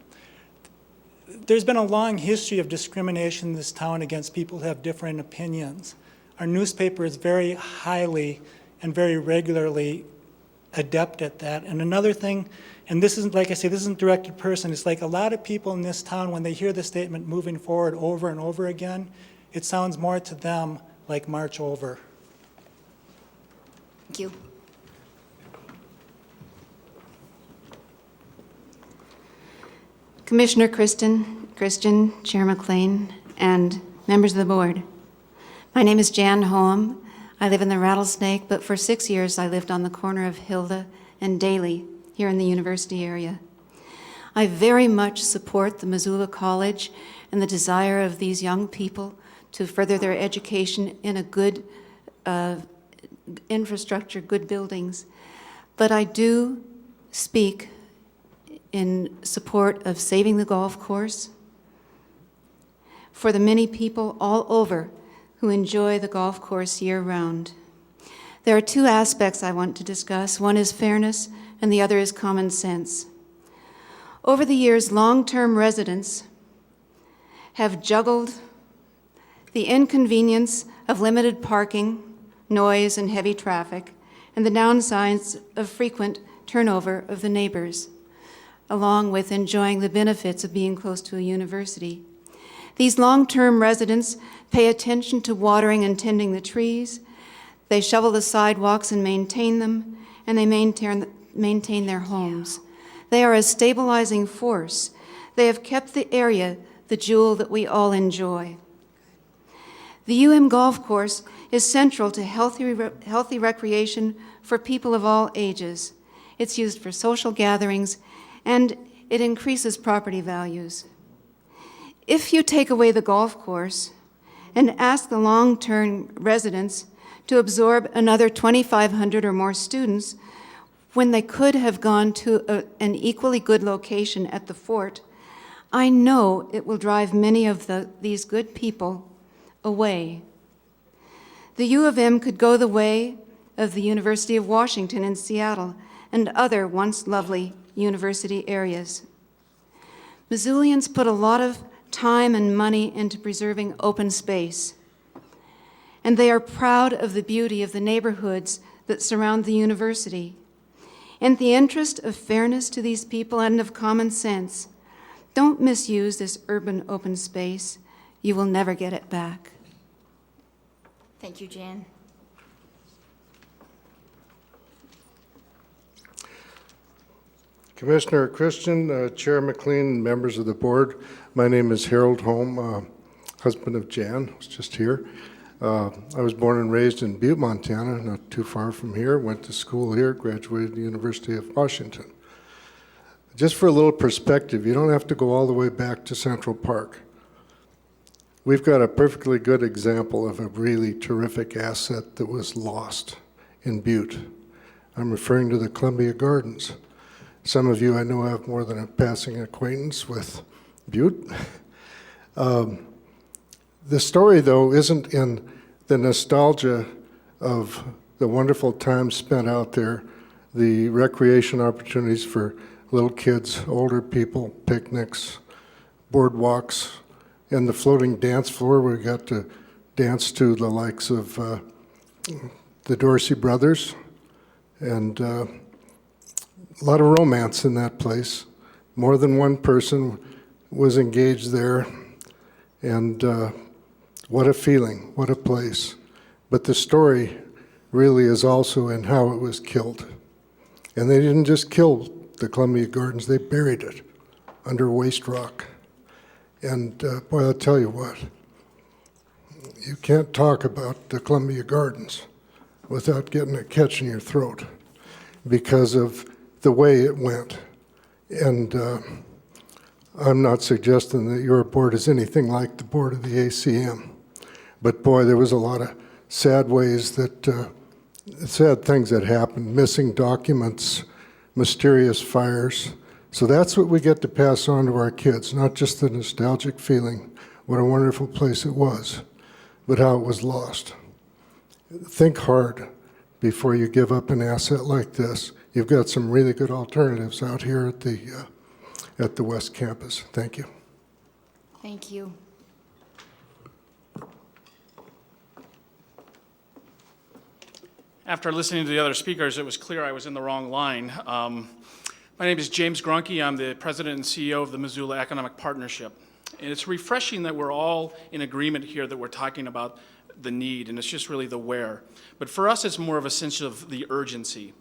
There's been a long history of discrimination in this town against people who have different opinions. Our newspaper is very highly and very regularly adept at that. And another thing, and this isn't, like I say, this isn't directed at person, it's like a lot of people in this town, when they hear the statement moving forward over and over again, it sounds more to them like march over. Thank you. Commissioner Christian, Chair McLean, and members of the board. My name is Jan Hoem. I live in the Rattlesnake, but for 6 years I lived on the corner of Hilda and Daly here in the university area. I very much support the Missoula College and the desire of these young people to further their education in a good infrastructure, good buildings. But I do speak in support of saving the golf course for the many people all over who enjoy the golf course year-round. There are two aspects I want to discuss. One is fairness, and the other is common sense. Over the years, long-term residents have juggled the inconvenience of limited parking, noise, and heavy traffic, and the downsides of frequent turnover of the neighbors, along with enjoying the benefits of being close to a university. These long-term residents pay attention to watering and tending the trees. They shovel the sidewalks and maintain them, and they maintain their homes. They are a stabilizing force. They have kept the area the jewel that we all enjoy. The UM Golf Course is central to healthy recreation for people of all ages. It's used for social gatherings, and it increases property values. If you take away the golf course and ask the long-term residents to absorb another 2,500 or more students when they could have gone to an equally good location at the fort, I know it will drive many of these good people away. The U of M could go the way of the University of Washington in Seattle and other once lovely university areas. Missoulians put a lot of time and money into preserving open space, and they are proud of the beauty of the neighborhoods that surround the university. In the interest of fairness to these people and of common sense, don't misuse this urban open space. You will never get it back. Thank you, Jan. Commissioner Christian, Chair McLean, members of the board, my name is Harold Holm, husband of Jan, who's just here. I was born and raised in Butte, Montana, not too far from here, went to school here, graduated the University of Washington. Just for a little perspective, you don't have to go all the way back to Central Park. We've got a perfectly good example of a really terrific asset that was lost in Butte. I'm referring to the Columbia Gardens. Some of you I know have more than a passing acquaintance with Butte. The story, though, isn't in the nostalgia of the wonderful time spent out there, the recreation opportunities for little kids, older people, picnics, boardwalks, and the floating dance floor where we got to dance to the likes of the Dorsey brothers, and a lot of romance in that place. More than one person was engaged there, and what a feeling, what a place. But the story really is also in how it was killed. And they didn't just kill the Columbia Gardens, they buried it under waste rock. And boy, I'll tell you what, you can't talk about the Columbia Gardens without getting a catch in your throat because of the way it went. And I'm not suggesting that your board is anything like the board of the ACM, but boy, there was a lot of sad ways that, sad things that happened, missing documents, mysterious fires. So that's what we get to pass on to our kids, not just the nostalgic feeling, what a wonderful place it was, but how it was lost. Think hard before you give up an asset like this. You've got some really good alternatives out here at the West Campus. Thank you. Thank you. After listening to the other speakers, it was clear I was in the wrong line. My name is James Grunke. I'm the president and CEO of the Missoula Economic Partnership. And it's refreshing that we're all in agreement here that we're talking about the need, and it's just really the where. But for us, it's more of a sense of the urgency.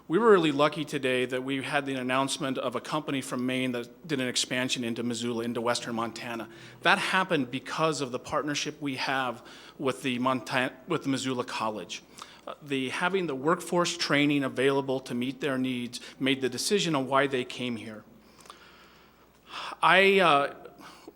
We were really lucky today that we had the announcement of a company from Maine that did an expansion into Missoula, into western Montana. That happened because of the partnership we have with the Missoula College. Having the workforce training available to meet their needs made the decision on why they came here. I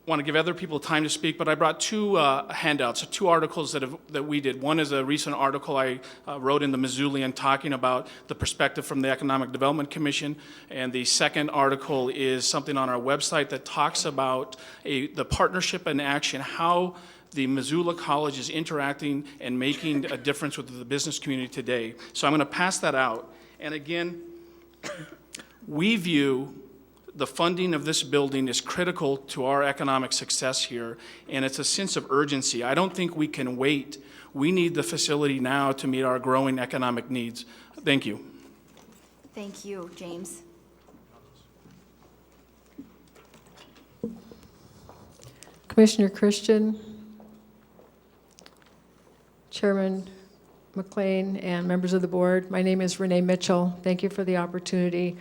want to give other people time to speak, but I brought two handouts, two articles that we did. One is a recent article I wrote in the Missoulian talking about the perspective from the Economic Development Commission, and the second article is something on our website that talks about the partnership in action, how the Missoula College is interacting and making a difference with the business community today. So I'm going to pass that out. And again, we view the funding of this building is critical to our economic success here, and it's a sense of urgency. I don't think we can wait. We need the facility now to meet our growing economic needs. Thank you. Thank you, James. Commissioner Christian, Chairman McLean, and members of the board, my name is Renee Mitchell. Thank you for the opportunity.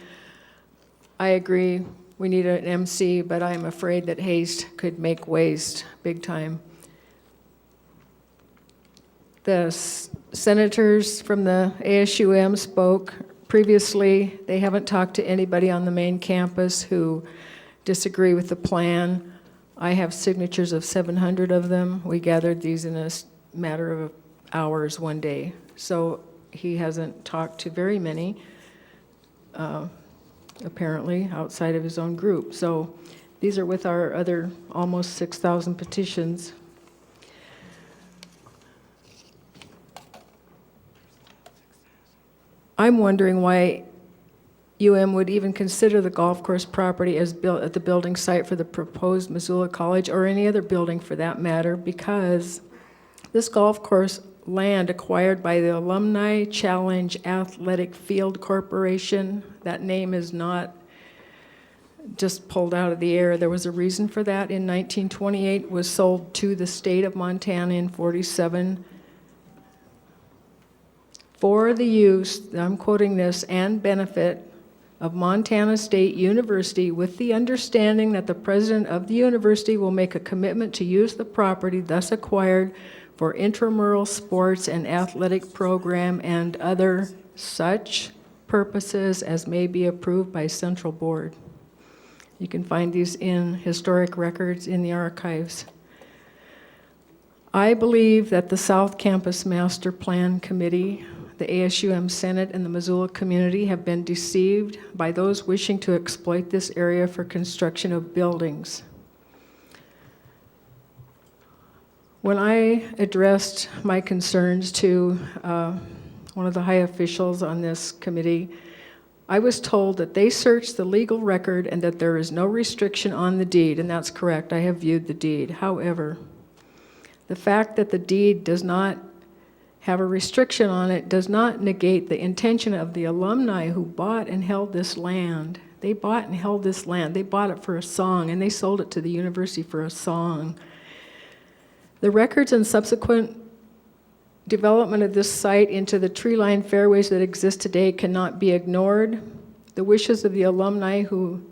I agree we need an MC, but I'm afraid that haste could make waste big time. The senators from the ASUM spoke previously. They haven't talked to anybody on the main campus who disagree with the plan. I have signatures of 700 of them. We gathered these in a matter of hours one day. So he hasn't talked to very many, apparently, outside of his own group. So these are with our other almost 6,000 petitions. I'm wondering why UM would even consider the golf course property as built at the building site for the proposed Missoula College, or any other building for that matter, because this golf course land acquired by the Alumni Challenge Athletic Field Corporation, that name is not just pulled out of the air. There was a reason for that. In 1928, was sold to the state of Montana in 47 for the use, I'm quoting this, and benefit of Montana State University, with the understanding that the president of the university will make a commitment to use the property thus acquired for intramural sports and athletic program and other such purposes as may be approved by Central Board. You can find these in historic records in the archives. I believe that the South Campus Master Plan Committee, the ASUM Senate, and the Missoula community have been deceived by those wishing to exploit this area for construction of buildings. When I addressed my concerns to one of the high officials on this committee, I was told that they searched the legal record and that there is no restriction on the deed, and that's correct. I have viewed the deed. However, the fact that the deed does not have a restriction on it does not negate the intention of the alumni who bought and held this land. They bought and held this land. They bought it for a song, and they sold it to the university for a song. The records and subsequent development of this site into the tree-lined fairways that exist today cannot be ignored. The wishes of the alumni who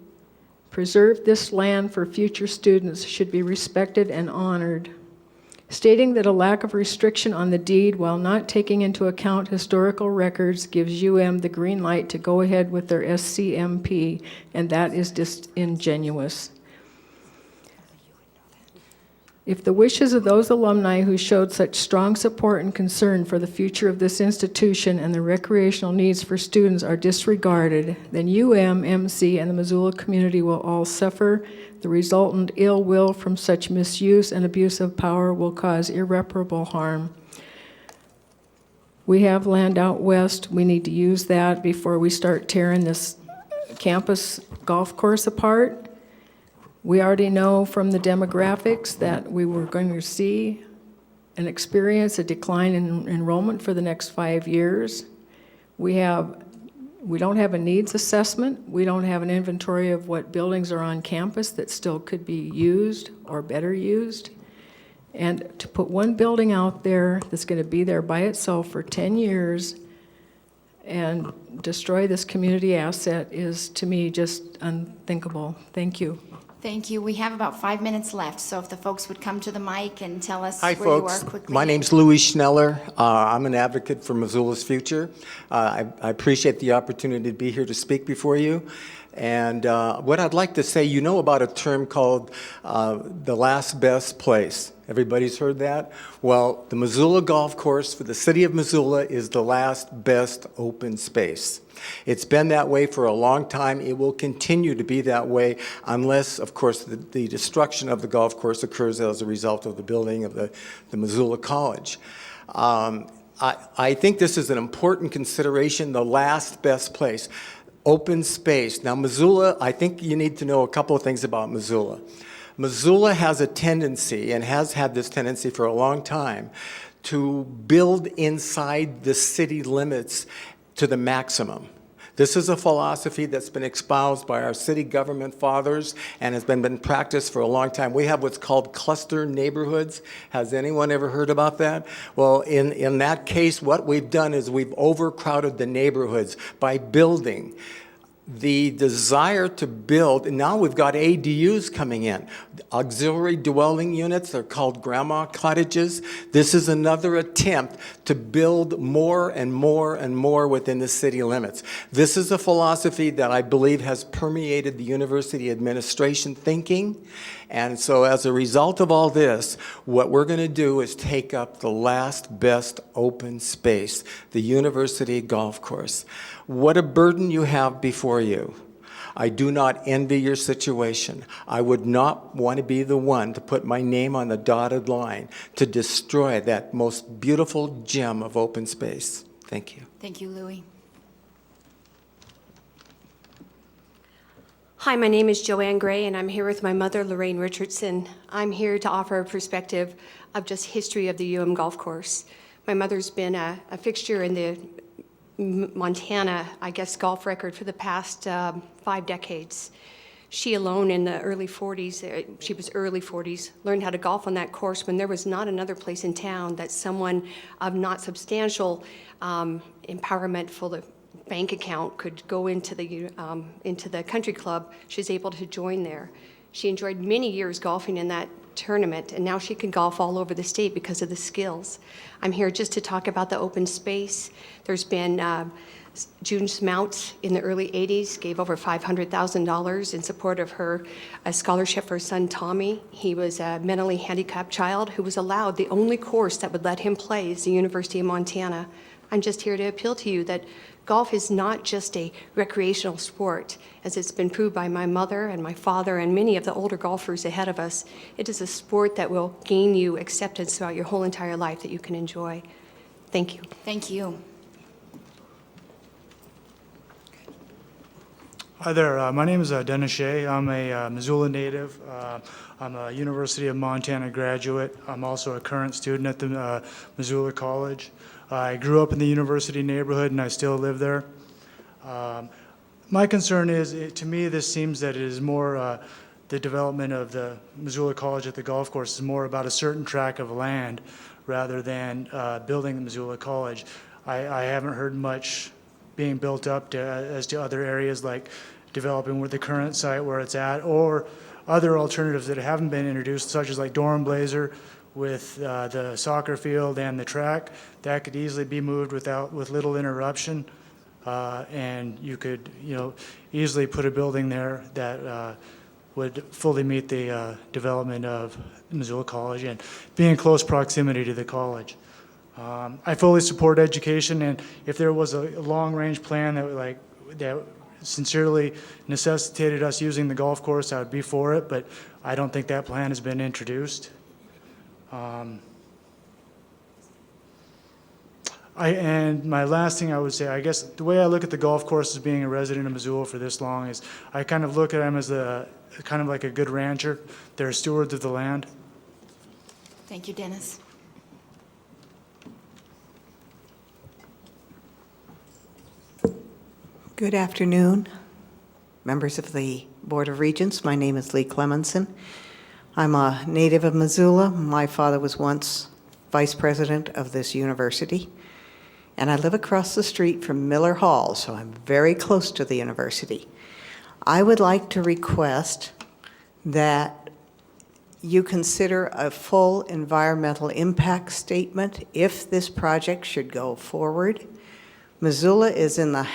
preserved this land for future students should be respected and honored. Stating that a lack of restriction on the deed while not taking into account historical records gives UM the green light to go ahead with their SCMP, and that is disingenuous. If the wishes of those alumni who showed such strong support and concern for the future of this institution and the recreational needs for students are disregarded, then UM, MC, and the Missoula community will all suffer. The resultant ill will from such misuse and abuse of power will cause irreparable harm. We have land out west. We need to use that before we start tearing this campus golf course apart. We already know from the demographics that we were going to see experience a decline in enrollment for the next 5 years. We don't have a needs assessment. We don't have an inventory of what buildings are on campus that still could be used or better used. And to put one building out there that's going to be there by itself for 10 years and destroy this community asset is, to me, just unthinkable. Thank you. Thank you. We have about 5 minutes left, so if the folks would come to the mic and tell us Hi, where you are folks. quickly. My name's Louis Schneller. I'm an advocate for Missoula's future. I appreciate the opportunity to be here to speak before you. And what I'd like to say, you know about a term called the last best place. Everybody's heard that? Well, the Missoula Golf Course for the city of Missoula is the last best open space. It's been that way for a long time. It will continue to be that way unless, of course, the destruction of the golf course occurs as a result of the building of the Missoula College. I think this is an important consideration, the last best place. Open space. Now, Missoula, I think you need to know a couple of things about Missoula. Missoula has a tendency, and has had this tendency for a long time, to build inside the city limits to the maximum. This is a philosophy that's been espoused by our city government fathers and has been practiced for a long time. We have what's called cluster neighborhoods. Has anyone ever heard about that? Well, in that case, what we've done is we've overcrowded the neighborhoods by building. The desire to build, and now we've got ADUs coming in, auxiliary dwelling units. They're called grandma cottages. This is another attempt to build more and more and more within the city limits. This is a philosophy that I believe has permeated the university administration thinking. And so as a result of all this, what we're going to do is take up the last best open space, the university golf course. What a burden you have before you. I do not envy your situation. I would not want to be the one to put my name on the dotted line to destroy that most beautiful gem of open space. Thank you. Thank you, Louis. Hi, my name is Joanne Gray, and I'm here with my mother, Lorraine Richardson. I'm here to offer a perspective of just history of the UM golf course. My mother's been a fixture in the Montana, I guess, golf record for the past 5 decades. She alone in the early 40s, she was early 40s, learned how to golf on that course when there was not another place in town that someone of not substantial empowerment for the bank account could go into the country club. She was able to join there. She enjoyed many years golfing in that tournament, and now she can golf all over the state because of the skills. I'm here just to talk about the open space. There's been June Smounts in the early 80s gave over $500,000 in support of her scholarship for her son Tommy. He was a mentally handicapped child who was allowed the only course that would let him play is the University of Montana. I'm just here to appeal to you that golf is not just a recreational sport, as it's been proved by my mother and my father and many of the older golfers ahead of us. It is a sport that will gain you acceptance throughout your whole entire life that you can enjoy. Thank you. Thank you. Hi there. My name is Dennis Shea. I'm a Missoula native. I'm a University of Montana graduate. I'm also a current student at the Missoula College. I grew up in the university neighborhood and I still live there. My concern is, to me, this seems that it is more the development of the Missoula College at the golf course is more about a certain tract of land rather than building the Missoula College. I haven't heard much being built up as to other areas like developing with the current site where it's at, or other alternatives that haven't been introduced, such as like Dorham Blazer with the soccer field and the track. That could easily be moved with little interruption, and you could easily put a building there that would fully meet the development of Missoula College and be in close proximity to the college. I fully support education, and if there was a long-range plan that sincerely necessitated us using the golf course, I would be for it, but I don't think that plan has been introduced. And my last thing I would say, I guess the way I look at the golf course as being a resident of Missoula for this long is I kind of look at them as kind of like a good rancher. They're stewards of the land. Thank you, Dennis. Good afternoon, members of the Board of Regents. My name is Lee Clemenson. I'm a native of Missoula. My father was once vice president of this university, and I live across the street from Miller Hall, so I'm very close to the university. I would like to request that you consider a full environmental impact statement if this project should go forward. Missoula is in the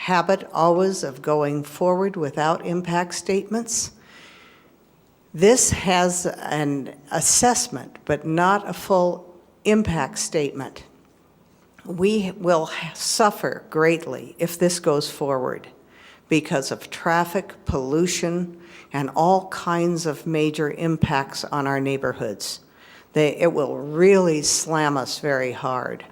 habit always of going forward without impact statements. This has an assessment, but not a full impact statement. We will suffer greatly if this goes forward because of traffic, pollution, and all kinds of major impacts on our neighborhoods. It will really slam us very hard.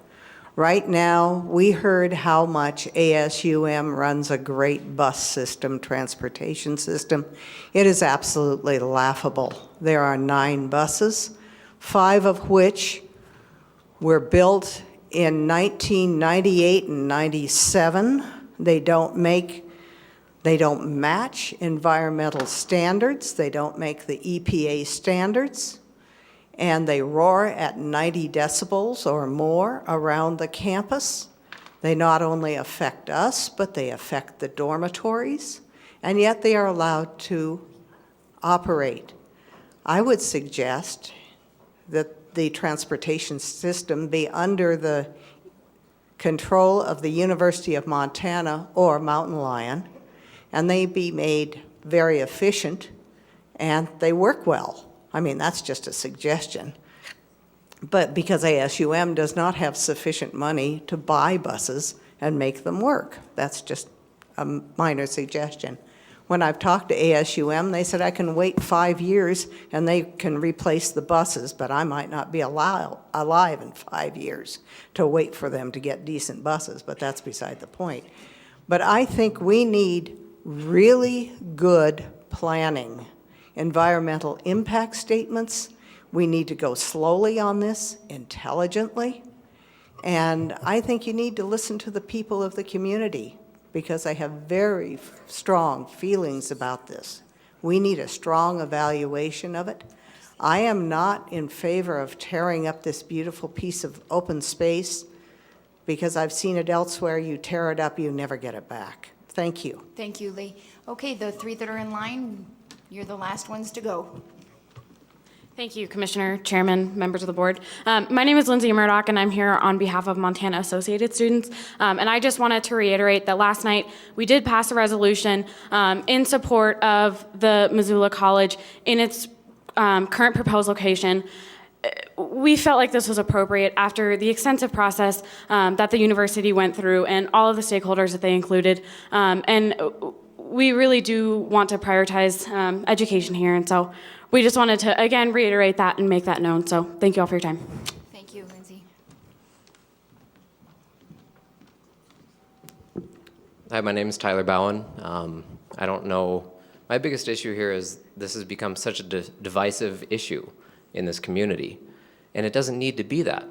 Right now, we heard how much ASUM runs a great bus system, transportation system. It is absolutely laughable. There are 9 buses, 5 of which were built in 1998 and 97. They don't match environmental standards. They don't make the EPA standards. And they roar at 90 decibels or more around the campus. They not only affect us, but they affect the dormitories, and yet they are allowed to operate. I would suggest that the transportation system be under the control of the University of Montana or Mountain Lion, and they be made very efficient, and they work well. I mean, that's just a suggestion. But because ASUM does not have sufficient money to buy buses and make them work, that's just a minor suggestion. When I've talked to ASUM, they said I can wait 5 years and they can replace the buses, but I might not be alive in 5 years to wait for them to get decent buses, but that's beside the point. But I think we need really good planning. Environmental impact statements. We need to go slowly on this, intelligently. And I think you need to listen to the people of the community because I have very strong feelings about this. We need a strong evaluation of it. I am not in favor of tearing up this beautiful piece of open space because I've seen it elsewhere. You tear it up, you never get it back. Thank you. Thank you, Lee. Okay, the 3 that are in line, you're the last ones to go. Thank you, Commissioner, Chairman, members of the board. My name is Lindsay Murdoch, and I'm here on behalf of Montana Associated Students. And I just wanted to reiterate that last night we did pass a resolution in support of the Missoula College in its current proposed location. We felt like this was appropriate after the extensive process that the university went through and all of the stakeholders that they included. And we really do want to prioritize education here, and so we just wanted to, again, reiterate that and make that known. So thank you all for your time. Thank you, Lindsay. Hi, my name is Tyler Bowen. I don't know, my biggest issue here is this has become such a divisive issue in this community, and it doesn't need to be that.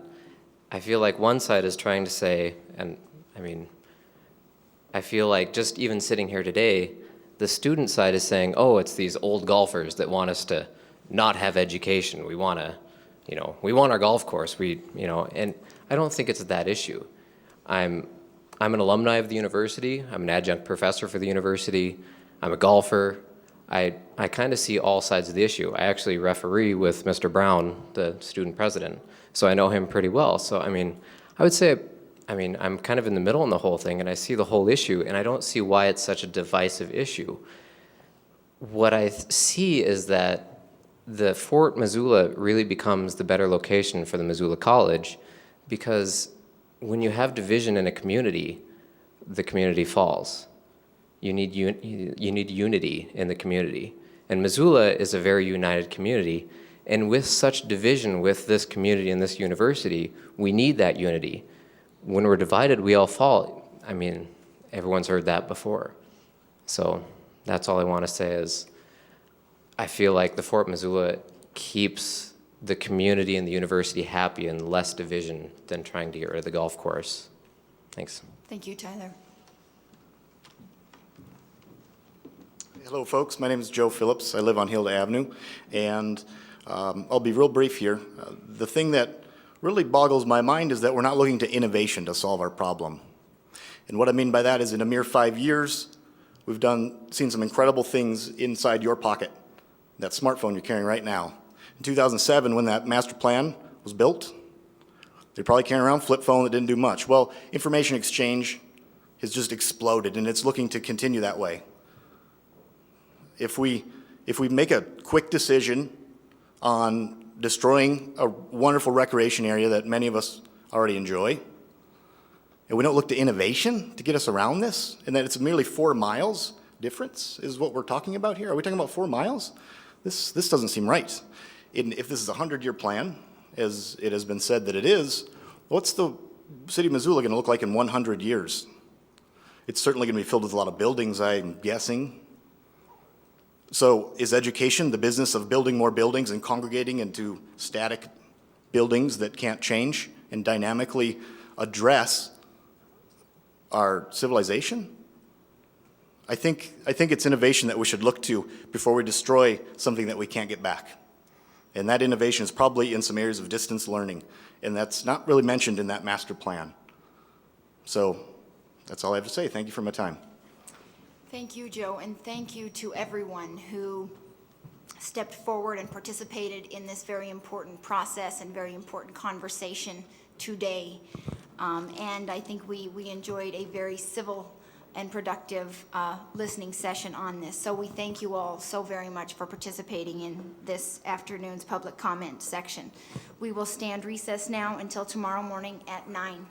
I feel like one side is trying to say, and I mean, I feel like just even sitting here today, the student side is saying, oh, it's these old golfers that want us to not have education. We want to, we want our golf course. And I don't think it's that issue. I'm an alumni of the university. I'm an adjunct professor for the university. I'm a golfer. I kind of see all sides of the issue. I actually referee with Mr. Brown, the student president, so I know him pretty well. So, I mean, I would say, I'm kind of in the middle in the whole thing, and I see the whole issue, and I don't see why it's such a divisive issue. What I see is that the Fort Missoula really becomes the better location for the Missoula College, because when you have division in a community, the community falls. You need unity in the community, and Missoula is a very united community, and with such division with this community and this university, we need that unity. When we're divided, we all fall. I mean, everyone's heard that before. So that's all I want to say is I feel like the Fort Missoula keeps the community and the university happy and less division than trying to get rid of the golf course. Thanks. Thank you, Tyler. Hello, folks. My name is Joe Phillips. I live on Hilda Avenue, and I'll be real brief here. The thing that really boggles my mind is that we're not looking to innovation to solve our problem. And what I mean by that is in a mere 5 years, we've seen some incredible things inside your pocket, that smartphone you're carrying right now. In 2007, when that master plan was built, they're probably carrying around a flip phone that didn't do much. Well, information exchange has just exploded, and it's looking to continue that way. If we make a quick decision on destroying a wonderful recreation area that many of us already enjoy, and we don't look to innovation to get us around this, and that it's merely 4 miles difference is what we're talking about here. Are we talking about 4 miles? This doesn't seem right. If this is a 100-year plan, as it has been said that it is, what's the city of Missoula going to look like in 100 years? It's certainly going to be filled with a lot of buildings, I'm guessing. So is education the business of building more buildings and congregating into static buildings that can't change and dynamically address our civilization? I think it's innovation that we should look to before we destroy something that we can't get back. And that innovation is probably in some areas of distance learning, and that's not really mentioned in that master plan. So that's all I have to say. Thank you for my time. Thank you, Joe, and thank you to everyone who stepped forward and participated in this very important process and very important conversation today. And I think we enjoyed a very civil and productive listening session on this. So we thank you all so very much for participating in this afternoon's public comment section. We will stand recess now until tomorrow morning at 9.